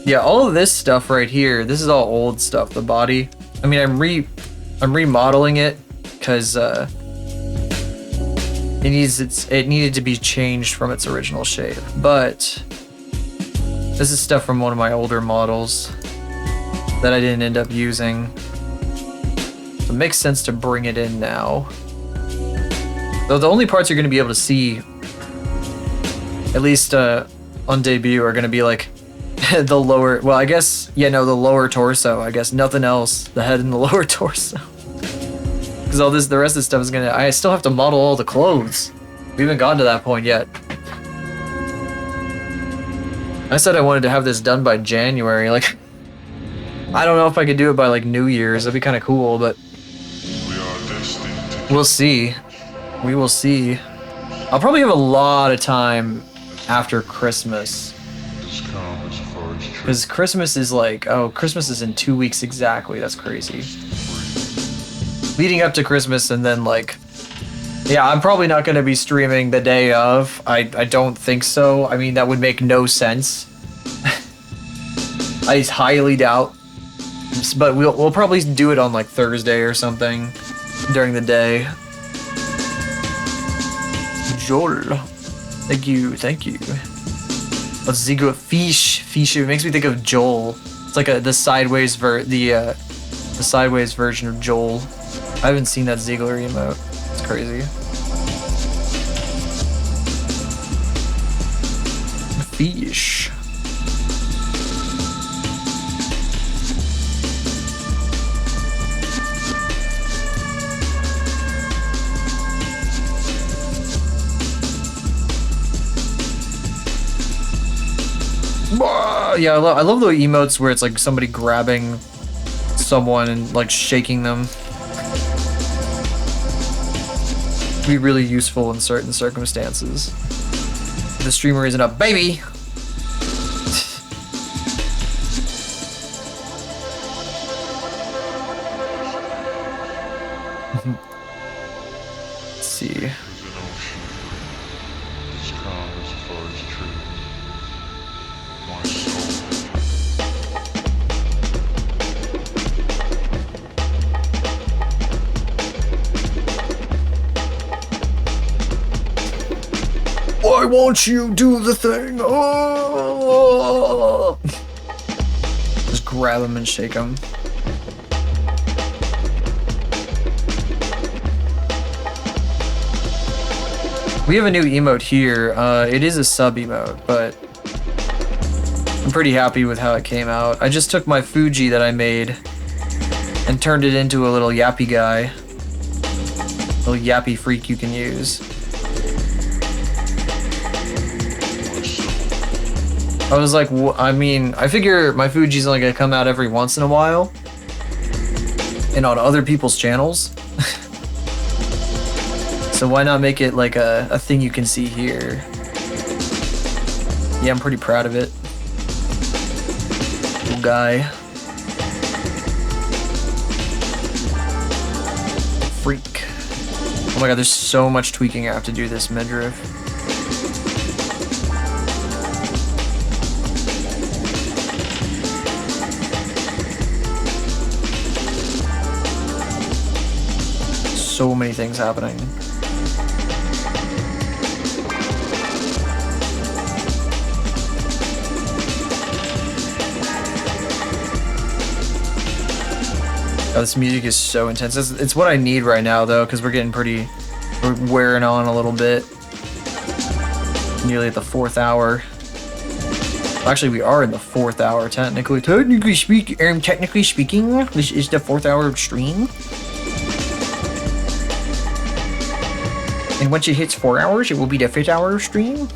Yeah, all of this stuff right here, this is all old stuff, the body. I mean, I'm remodeling it because it needed to be changed from its original shape. But this is stuff from one of my older models that I didn't end up using. So it makes sense to bring it in now. Though the only parts you're going to be able to see, at least on debut, are going to be like the lower, well, I guess, yeah, no, the lower torso. I guess nothing else. The head and the lower torso. Because all this, the rest of the stuff is gonna, I still have to model all the clothes. We haven't gotten to that point yet. I said I wanted to have this done by January. Like, I don't know if I could do it by like New Year's. That'd be kind of cool, but we'll see. We will see. I'll probably have a lot of time after Christmas. Because Christmas is like, oh, Christmas is in 2 weeks exactly. That's crazy. Leading up to Christmas and then like, yeah, I'm probably not going to be streaming the day of. I don't think so. I mean, that would make no sense. I highly doubt. But we'll probably do it on like Thursday or something during the day. Joel. Thank you, thank you. Let's Ziegler Fish. It makes me think of Joel. It's like the sideways the sideways version of Joel. I haven't seen that Ziegler emote. It's crazy. Fish. Yeah, I love the emotes where it's like somebody grabbing someone and like shaking them. Be really useful in certain circumstances. The streamer isn't a baby. Let's see. Why won't you do the thing? Oh! Just grab him and shake him. We have a new emote here. It is a sub emote, but I'm pretty happy with how it came out. I just took my Fuji that I made and turned it into a little yappy guy. Little yappy freak you can use. I was like, I mean, I figure my Fuji's only gonna come out every once in a while. And on other people's channels. So why not make it like a thing you can see here? Yeah, I'm pretty proud of it. Little guy. Freak. Oh my god, there's so much tweaking I have to do this midriff. So many things happening. Oh, this music is so intense. It's what I need right now, though, because we're wearing on a little bit. Nearly at the 4th hour. Well, actually, we are in the 4th hour, technically. Technically speaking, this is the 4th hour of stream. And once it hits 4 hours, it will be the 5th hour of stream.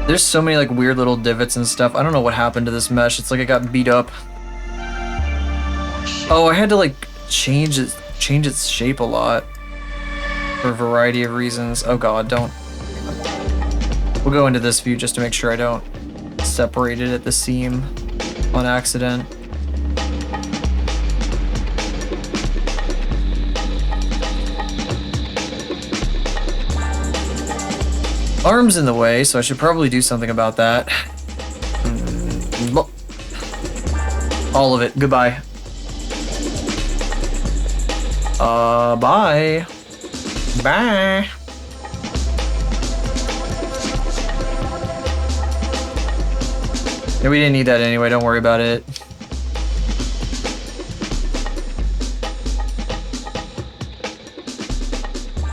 There's so many like weird little divots and stuff. I don't know what happened to this mesh. It's like it got beat up. Oh, I had to like change its shape a lot for a variety of reasons. Oh god, don't. We'll go into this view just to make sure I don't separate it at the seam on accident. Arm's in the way, so I should probably do something about that. All of it. Goodbye. Bye. Bye. Yeah, we didn't need that anyway. Don't worry about it.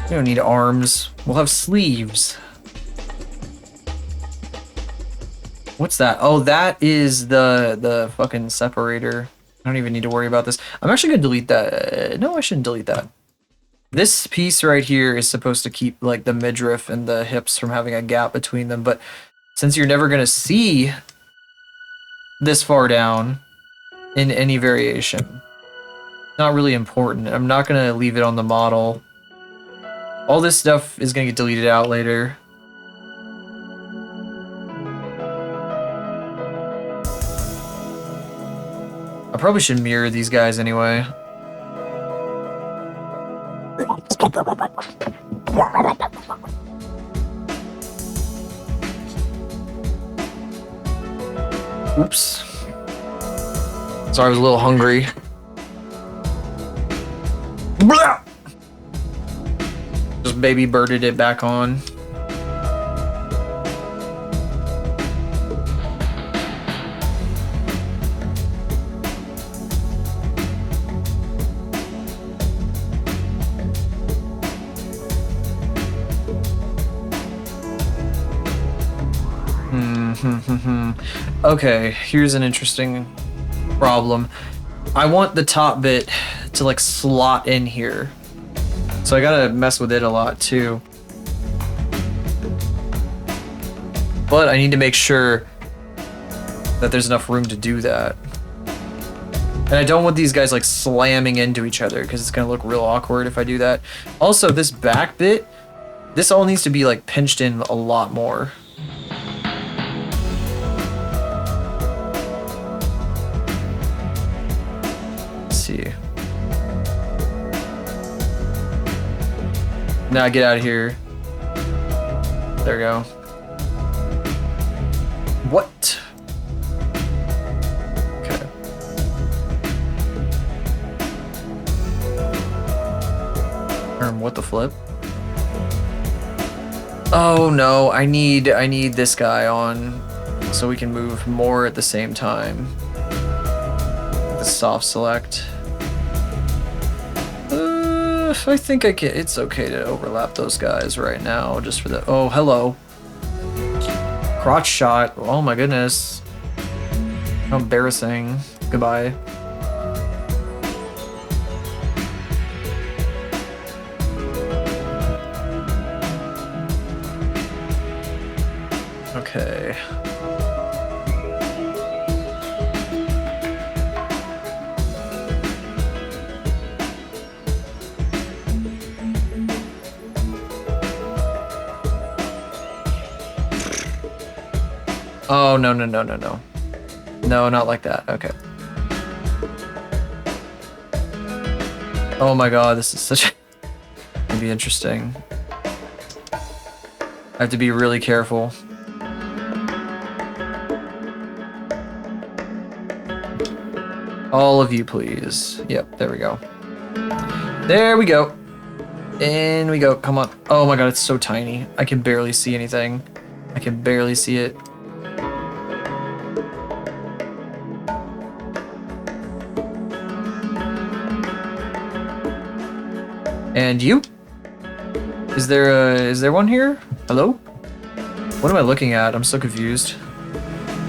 We don't need arms. We'll have sleeves. What's that? Oh, that is the fucking separator. I don't even need to worry about this. I'm actually gonna delete that. No, I shouldn't delete that. This piece right here is supposed to keep like the midriff and the hips from having a gap between them, but since you're never gonna see this far down in any variation, not really important. I'm not gonna leave it on the model. All this stuff is gonna get deleted out later. I probably should mirror these guys anyway. Oops. Sorry, I was a little hungry. Blah! Just baby birded it back on. Okay, here's an interesting problem. I want the top bit to like slot in here. So I gotta mess with it a lot too. But I need to make sure that there's enough room to do that. And I don't want these guys like slamming into each other because it's gonna look real awkward if I do that. Also, this back bit, this all needs to be like pinched in a lot more. Now get out of here. There we go. What? Okay. What the flip? Oh no, I need this guy on so we can move more at the same time. The soft select. I think I can. It's okay to overlap those guys right now, just for the. Oh, hello. Crotch shot. Oh my goodness. How embarrassing. Goodbye. Okay. Oh, no, no, no, no, no. No, not like that. Okay. Oh my god, this is such a... It'll be interesting. I have to be really careful. All of you, please. Yep, there we go. There we go. In we go. Come on. Oh my god, it's so tiny. I can barely see anything. I can barely see it. And you? Is there one here? Hello? What am I looking at? I'm so confused.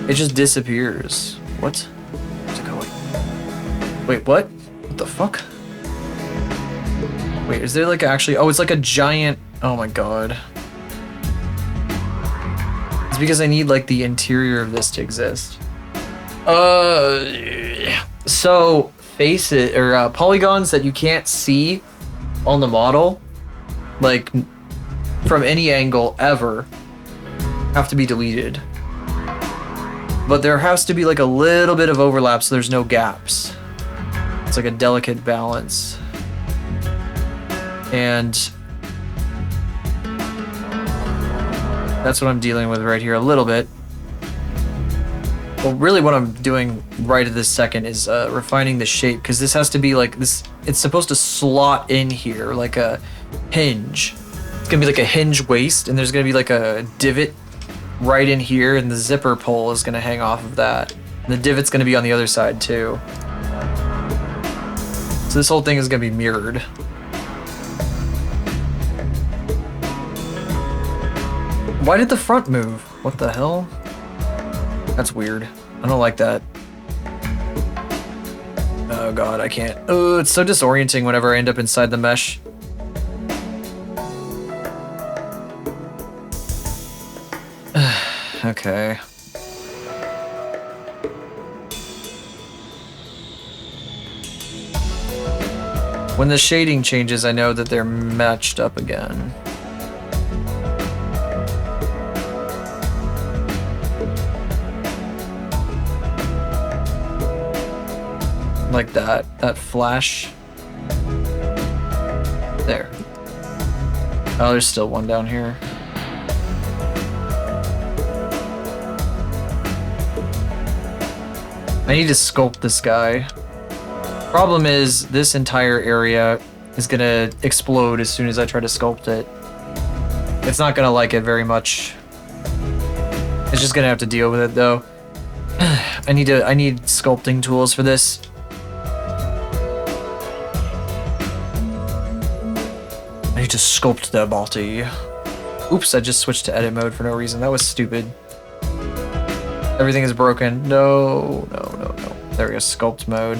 It just disappears. What? Where's it going? Wait, what? What the fuck? Wait, is there like actually... Oh, it's like a giant... Oh my god. It's because I need like the interior of this to exist. So faces or polygons that you can't see on the model, like from any angle ever, have to be deleted. But there has to be like a little bit of overlap so there's no gaps. It's like a delicate balance. And that's what I'm dealing with right here a little bit. Well, really what I'm doing right at this second is refining the shape, because this has to be like this. It's supposed to slot in here like a hinge. It's gonna be like a hinge waist, and there's gonna be like a divot right in here, and the zipper pole is gonna hang off of that. And the divot's gonna be on the other side too. So this whole thing is gonna be mirrored. Why did the front move? What the hell? That's weird. I don't like that. Oh god, I can't. Oh, it's so disorienting whenever I end up inside the mesh. Okay. When the shading changes, I know that they're matched up again. Like that flash. There. Oh, there's still one down here. I need to sculpt this guy. Problem is, this entire area is gonna explode as soon as I try to sculpt it. It's not gonna like it very much. It's just gonna have to deal with it though. I need sculpting tools for this. I need to sculpt the body. Oops, I just switched to edit mode for no reason. That was stupid. Everything is broken. No, no, no, no. There we go, sculpt mode.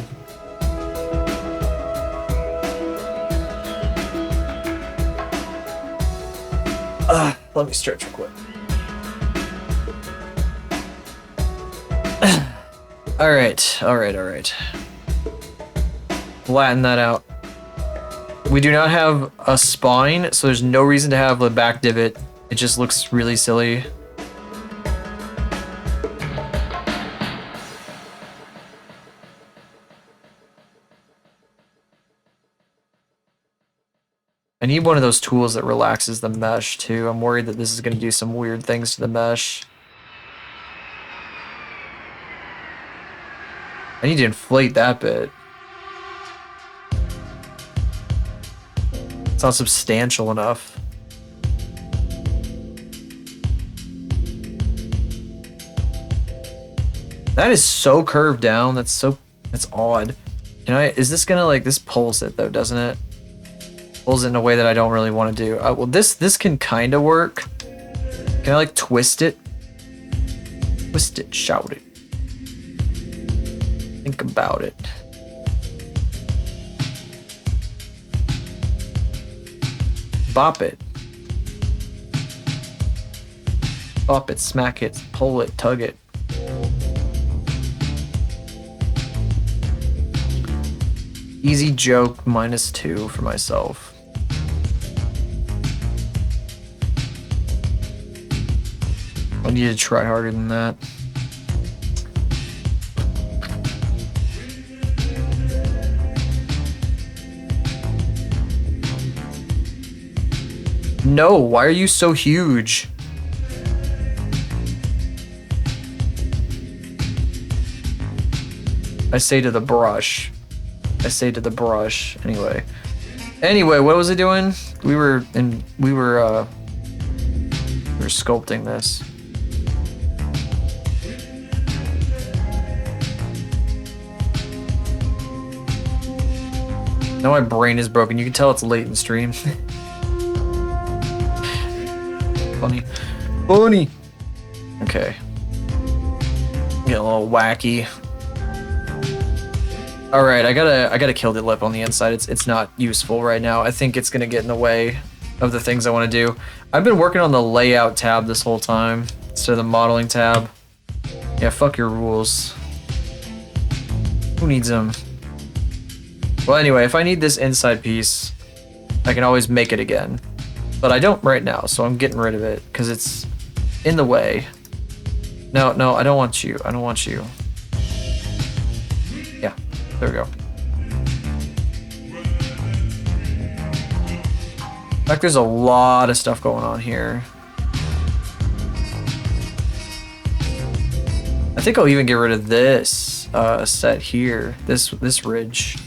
Let me stretch real quick. Alright, alright, alright. Flatten that out. We do not have a spine, so there's no reason to have the back divot. It just looks really silly. I need one of those tools that relaxes the mesh too. I'm worried that this is going to do some weird things to the mesh. I need to inflate that bit. It's not substantial enough. That is so curved down. That's odd. Can I, is this gonna like, this pulls it though, doesn't it? Pulls it in a way that I don't really want to do. Well, this can kind of work. Can I like twist it? Twist it, shout it. Think about it. Bop it. Bop it, smack it, pull it, tug it. Easy joke, -2 for myself. I need to try harder than that. No, why are you so huge? I say to the brush. I say to the brush. Anyway. Anyway, what was I doing? We were sculpting this. Now my brain is broken. You can tell it's late in stream. Funny. Funny. Okay. Get a little wacky. All right, I gotta kill the lip on the inside. It's not useful right now. I think it's gonna get in the way of the things I want to do. I've been working on the layout tab this whole time instead of the modeling tab. Yeah, fuck your rules. Who needs them? Well, anyway, if I need this inside piece, I can always make it again. But I don't right now, so I'm getting rid of it because it's in the way. No, I don't want you. I don't want you. Yeah, there we go. In fact, there's a lot of stuff going on here. I think I'll even get rid of this set here. This ridge.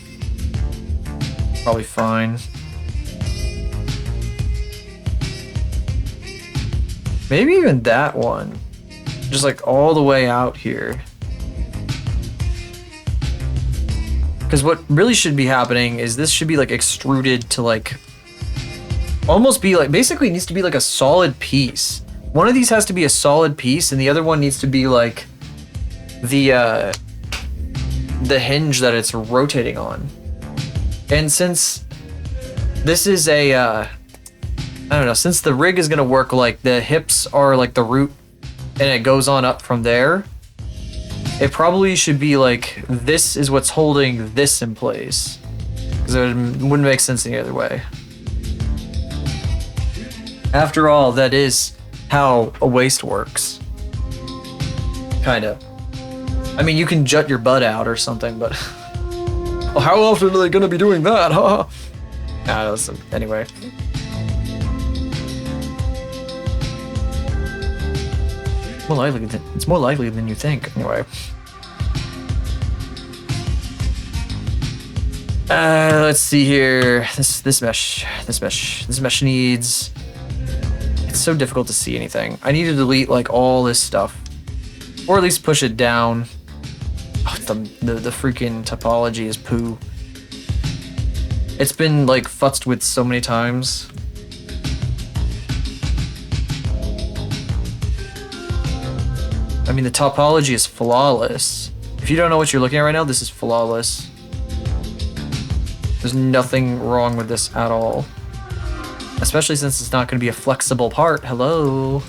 Probably fine. Maybe even that one. Just like all the way out here. Because what really should be happening is this should be like extruded to like almost be like, basically it needs to be like a solid piece. One of these has to be a solid piece and the other one needs to be like the hinge that it's rotating on. And since this is a I don't know, since the rig is gonna work like the hips are like the root and it goes on up from there, it probably should be like this is what's holding this in place. Because it wouldn't make sense any other way. After all, that is how a waist works. Kinda. I mean, you can jut your butt out or something, but well, how often are they gonna be doing that, huh? Listen, anyway. It's more likely than you think, anyway. Let's see here. This mesh needs. It's so difficult to see anything. I need to delete like all this stuff, or at least push it down. Oh, the freaking topology is poo. It's been like futzed with so many times. I mean, the topology is flawless. If you don't know what you're looking at right now, this is flawless. There's nothing wrong with this at all. Especially since it's not going to be a flexible part. Hello.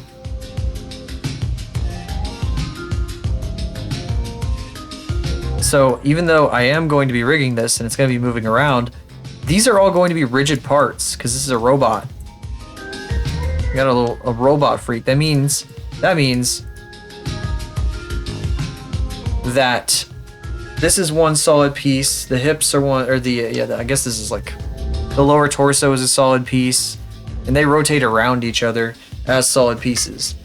So even though I am going to be rigging this and it's going to be moving around, these are all going to be rigid parts because this is a robot. I got a robot freak. That means that this is one solid piece. The hips are one, or I guess this is like the lower torso is a solid piece, and they rotate around each other as solid pieces,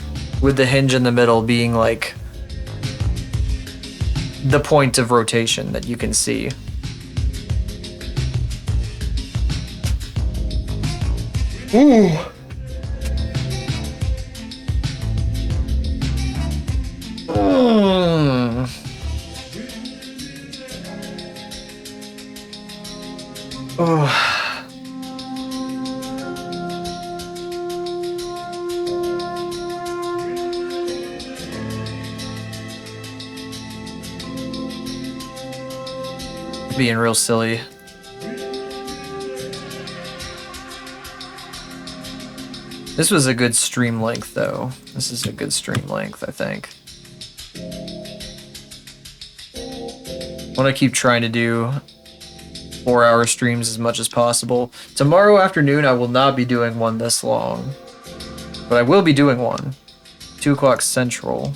with the hinge in the middle being like the point of rotation that you can see. Ooh. Oh. Being real silly. This was a good stream length, though. This is a good stream length, I think. I want to keep trying to do 4-hour streams as much as possible. Tomorrow afternoon, I will not be doing one this long, but I will be doing one. 2 o'clock Central.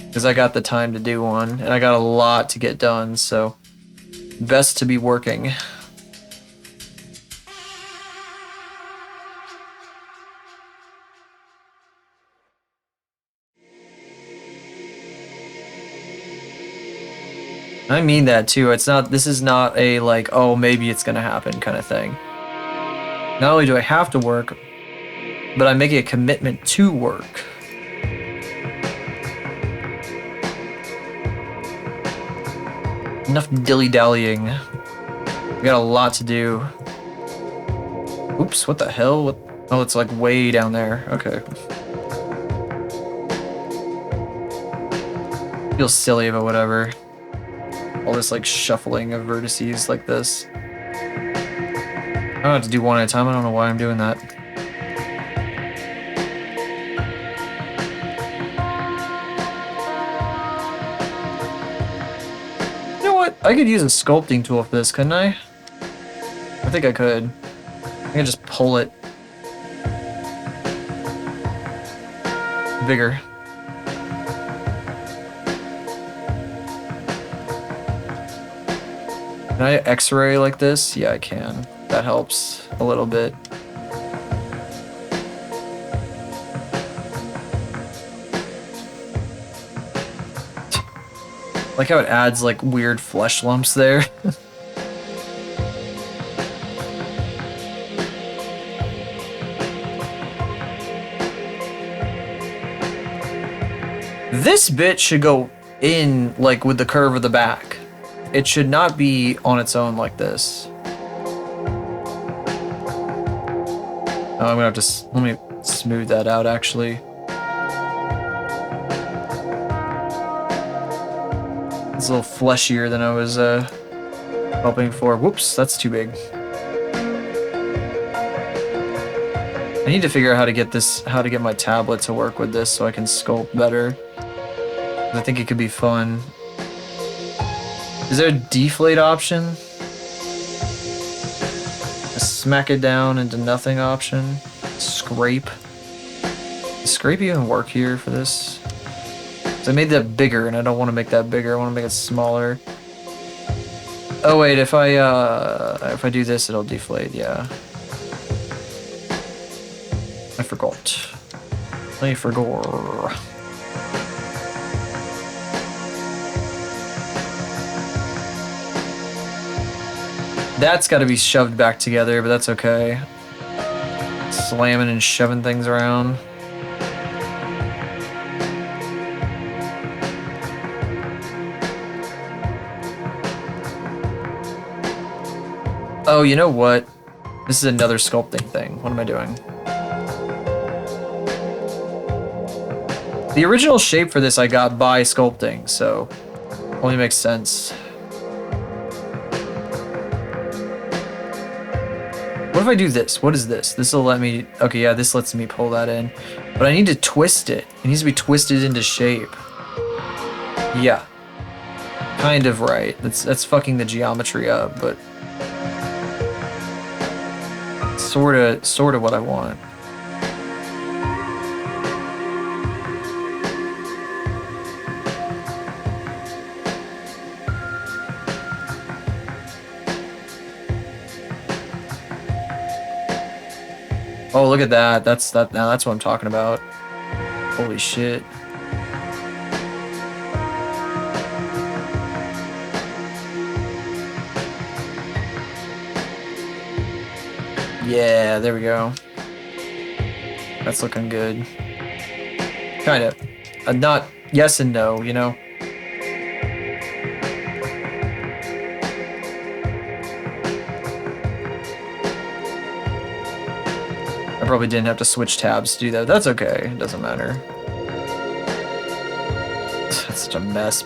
Because I got the time to do one, and I got a lot to get done, so best to be working. I mean that too. This is not a like, oh, maybe it's gonna happen kind of thing. Not only do I have to work, but I'm making a commitment to work. Enough dilly-dallying. We got a lot to do. Oops, what the hell? What? Oh, it's like way down there. Okay. Feels silly, but whatever. All this like shuffling of vertices like this. I don't have to do one at a time. I don't know why I'm doing that. You know what? I could use a sculpting tool for this, couldn't I? I think I could. I can just pull it bigger. Can I X-ray like this? Yeah, I can. That helps a little bit. Like how it adds like weird flesh lumps there. This bit should go in like with the curve of the back. It should not be on its own like this. Oh, I'm gonna have to, let me smooth that out actually. It's a little fleshier than I was hoping for. Whoops, that's too big. I need to figure out how to get my tablet to work with this so I can sculpt better. I think it could be fun. Is there a deflate option? A smack it down into nothing option? Scrape? Does scrape even work here for this? So I made that bigger and I don't want to make that bigger. I want to make it smaller. Oh wait, if I do this, it'll deflate, yeah. I forgot. I forgot. That's got to be shoved back together, but that's okay. Slamming and shoving things around. Oh, you know what? This is another sculpting thing. What am I doing? The original shape for this I got by sculpting, so only makes sense. What if I do this? What is this? This will let me... Okay, yeah, this lets me pull that in. But I need to twist it. It needs to be twisted into shape. Yeah. Kind of right. That's fucking the geometry up, but... Sorta what I want. Oh, look at that. Now that's what I'm talking about. Holy shit. Yeah, there we go. That's looking good. Kind of. Not yes and no, you know? I probably didn't have to switch tabs to do that. That's okay. It doesn't matter. That's such a mess.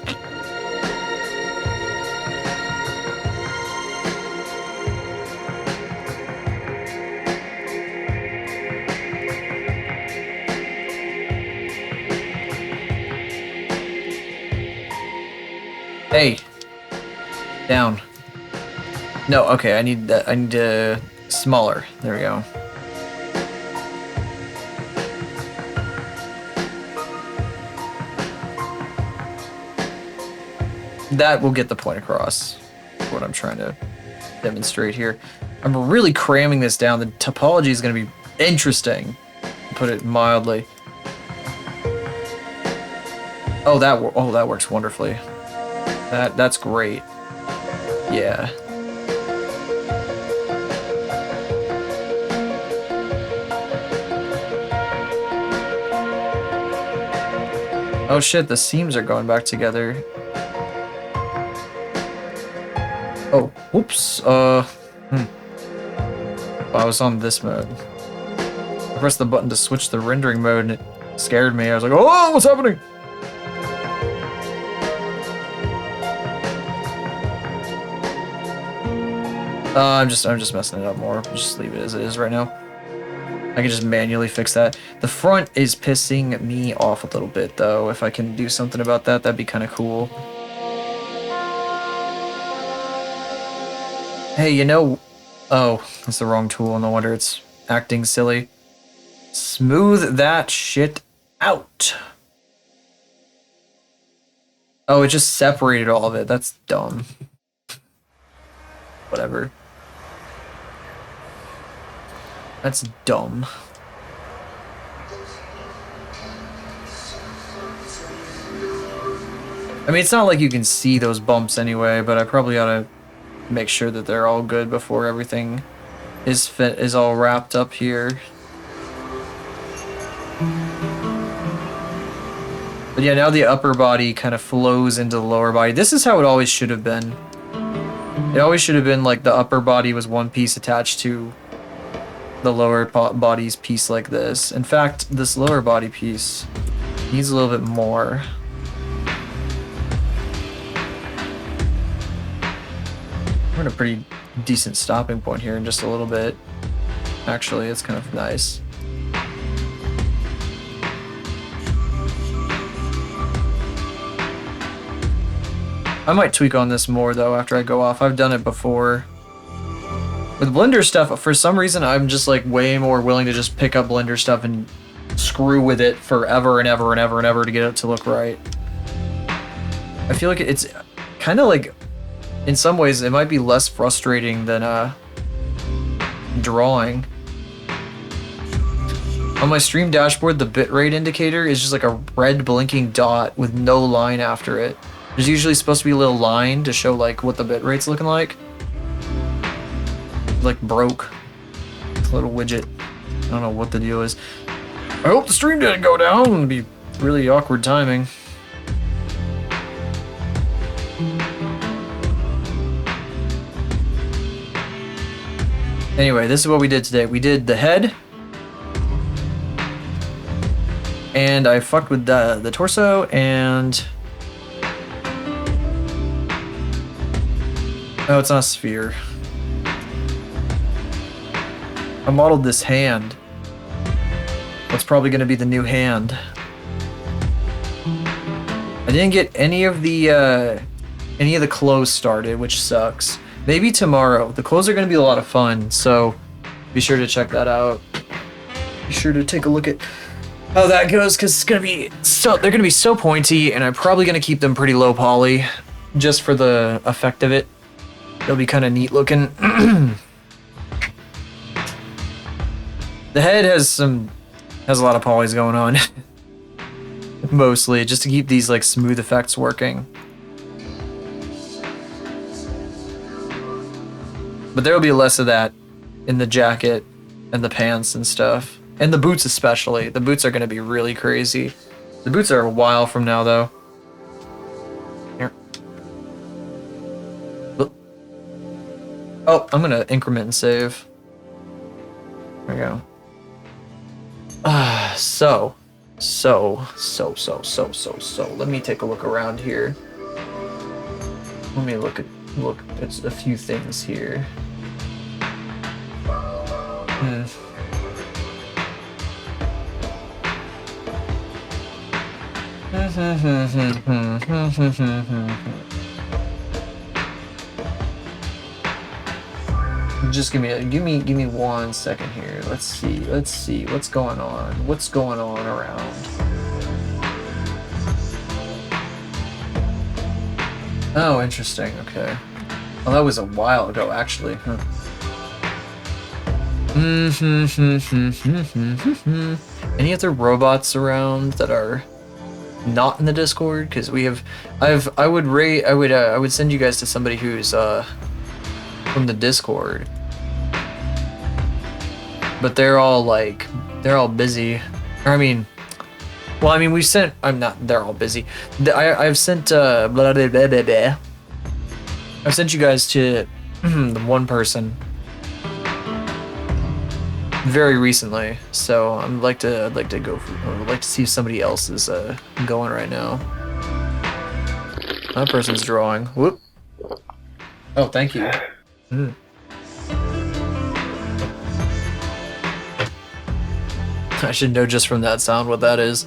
Hey. Down. No, okay, I need that. I need smaller. There we go. That will get the point across. What I'm trying to demonstrate here. I'm really cramming this down. The topology is going to be interesting, to put it mildly. Oh, that works wonderfully. That's great. Yeah. Oh shit, the seams are going back together. Oh, whoops. I was on this mode. I pressed the button to switch the rendering mode and it scared me. I was like, oh, what's happening? I'm just messing it up more. Just leave it as it is right now. I can just manually fix that. The front is pissing me off a little bit though. If I can do something about that, that'd be kind of cool. Hey, you know... Oh, that's the wrong tool. No wonder it's acting silly. Smooth that shit out. Oh, it just separated all of it. That's dumb. Whatever. That's dumb. I mean, it's not like you can see those bumps anyway, but I probably ought to make sure that they're all good before everything is all wrapped up here. But yeah, now the upper body kind of flows into the lower body. This is how it always should have been. It always should have been like the upper body was one piece attached to the lower body's piece like this. In fact, this lower body piece needs a little bit more. We're at a pretty decent stopping point here in just a little bit. Actually, it's kind of nice. I might tweak on this more though after I go off. I've done it before. With Blender stuff, for some reason, I'm just like way more willing to just pick up Blender stuff and screw with it forever and ever and ever and ever to get it to look right. I feel like it's kind of like, in some ways, it might be less frustrating than drawing. On my stream dashboard, the bitrate indicator is just like a red blinking dot with no line after it. There's usually supposed to be a little line to show like what the bitrate's looking like. Like broke. It's a little widget. I don't know what the deal is. I hope the stream didn't go down. It'd be really awkward timing. Anyway, this is what we did today. We did the head. And I fucked with the torso and... Oh, it's not a sphere. I modeled this hand. What's probably going to be the new hand. I didn't get any of the clothes started, which sucks. Maybe tomorrow. The clothes are going to be a lot of fun, so be sure to check that out. Be sure to take a look at how that goes, because it's going to be so, they're going to be so pointy, and I'm probably going to keep them pretty low poly, just for the effect of it. It'll be kind of neat looking. The head has a lot of polys going on. mostly, just to keep these like smooth effects working. But there will be less of that in the jacket and the pants and stuff. And the boots especially. The boots are going to be really crazy. The boots are a while from now though. Here. Oh, I'm going to increment and save. There we go. So. Let me take a look around here. Let me look at a few things here. Just give me 1 second here. Let's see what's going on around. Oh, interesting. Okay. Well, that was a while ago, actually. Huh. Any other robots around that are not in the Discord? Because we have, I would send you guys to somebody who's from the Discord, but they're all busy. Or I mean, we sent. They're all busy. I've sent I've sent you guys to the one person very recently, so I'd like to see if somebody else is going right now. That person's drawing. Whoop. Oh, thank you. I should know just from that sound what that is.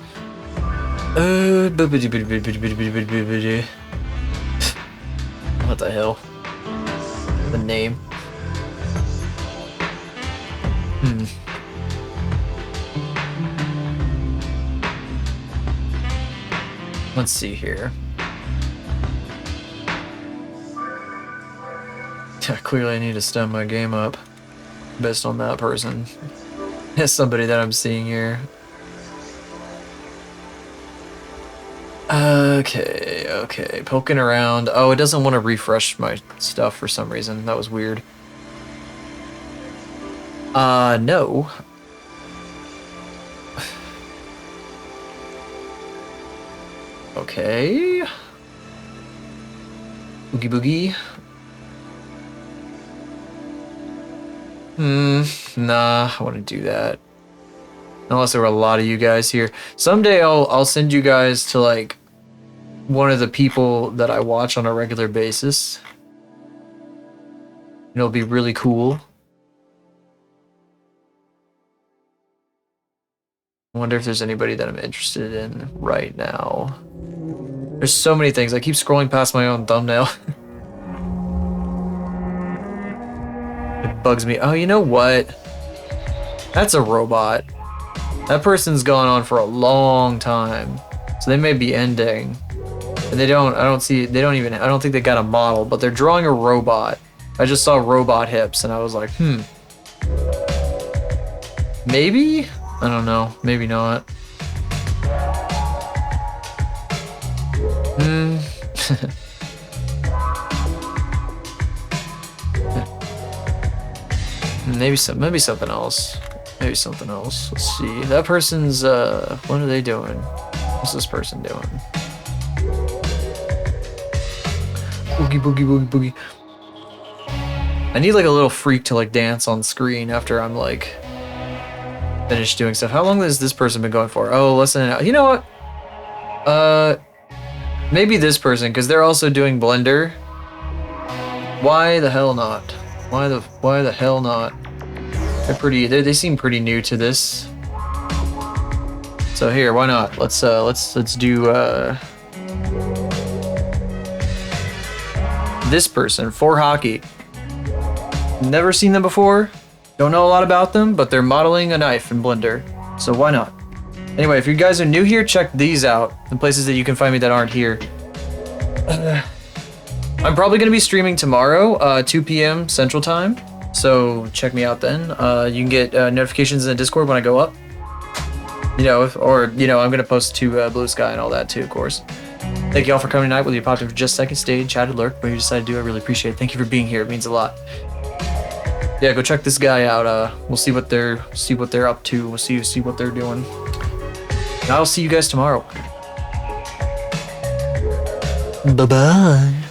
What the hell? The name. Let's see here. Clearly I need to step my game up based on that person. It's somebody that I'm seeing here. Okay, poking around. Oh, it doesn't want to refresh my stuff for some reason. That was weird. No. Okay. Boogie boogie. Nah, I want to do that. Unless there were a lot of you guys here. Someday I'll send you guys to like one of the people that I watch on a regular basis. It'll be really cool. I wonder if there's anybody that I'm interested in right now. There's so many things. I keep scrolling past my own thumbnail. It bugs me. Oh, you know what? That's a robot. That person's gone on for a long time. So they may be ending. And I don't think they got a model, but they're drawing a robot. I just saw robot hips and I was like, maybe? I don't know. Maybe not. Maybe something else. Maybe something else. Let's see. That person's what are they doing? What's this person doing? Boogie boogie boogie boogie. I need like a little freak to like dance on screen after I'm like finished doing stuff. How long has this person been going for? Oh, less than an hour. You know what? Maybe this person, because they're also doing Blender. Why the hell not? Why the hell not? They seem pretty new to this. So here, why not? Let's do this person for hockey. Never seen them before. Don't know a lot about them, but they're modeling a knife in Blender. So why not? Anyway, if you guys are new here, check these out. The places that you can find me that aren't here. I'm probably going to be streaming tomorrow, 2 p.m. Central Time. So check me out then. You can get notifications in the Discord when I go up. You know, or you know, I'm gonna post to Blue Sky and all that too, of course. Thank you all for coming tonight. Whether you popped in for just a second, stayed, chatted, lurked, whatever you decided to do, I really appreciate it. Thank you for being here. It means a lot. Yeah, go check this guy out. We'll see what they're up to. We'll see what they're doing. And I'll see you guys tomorrow. Bye bye.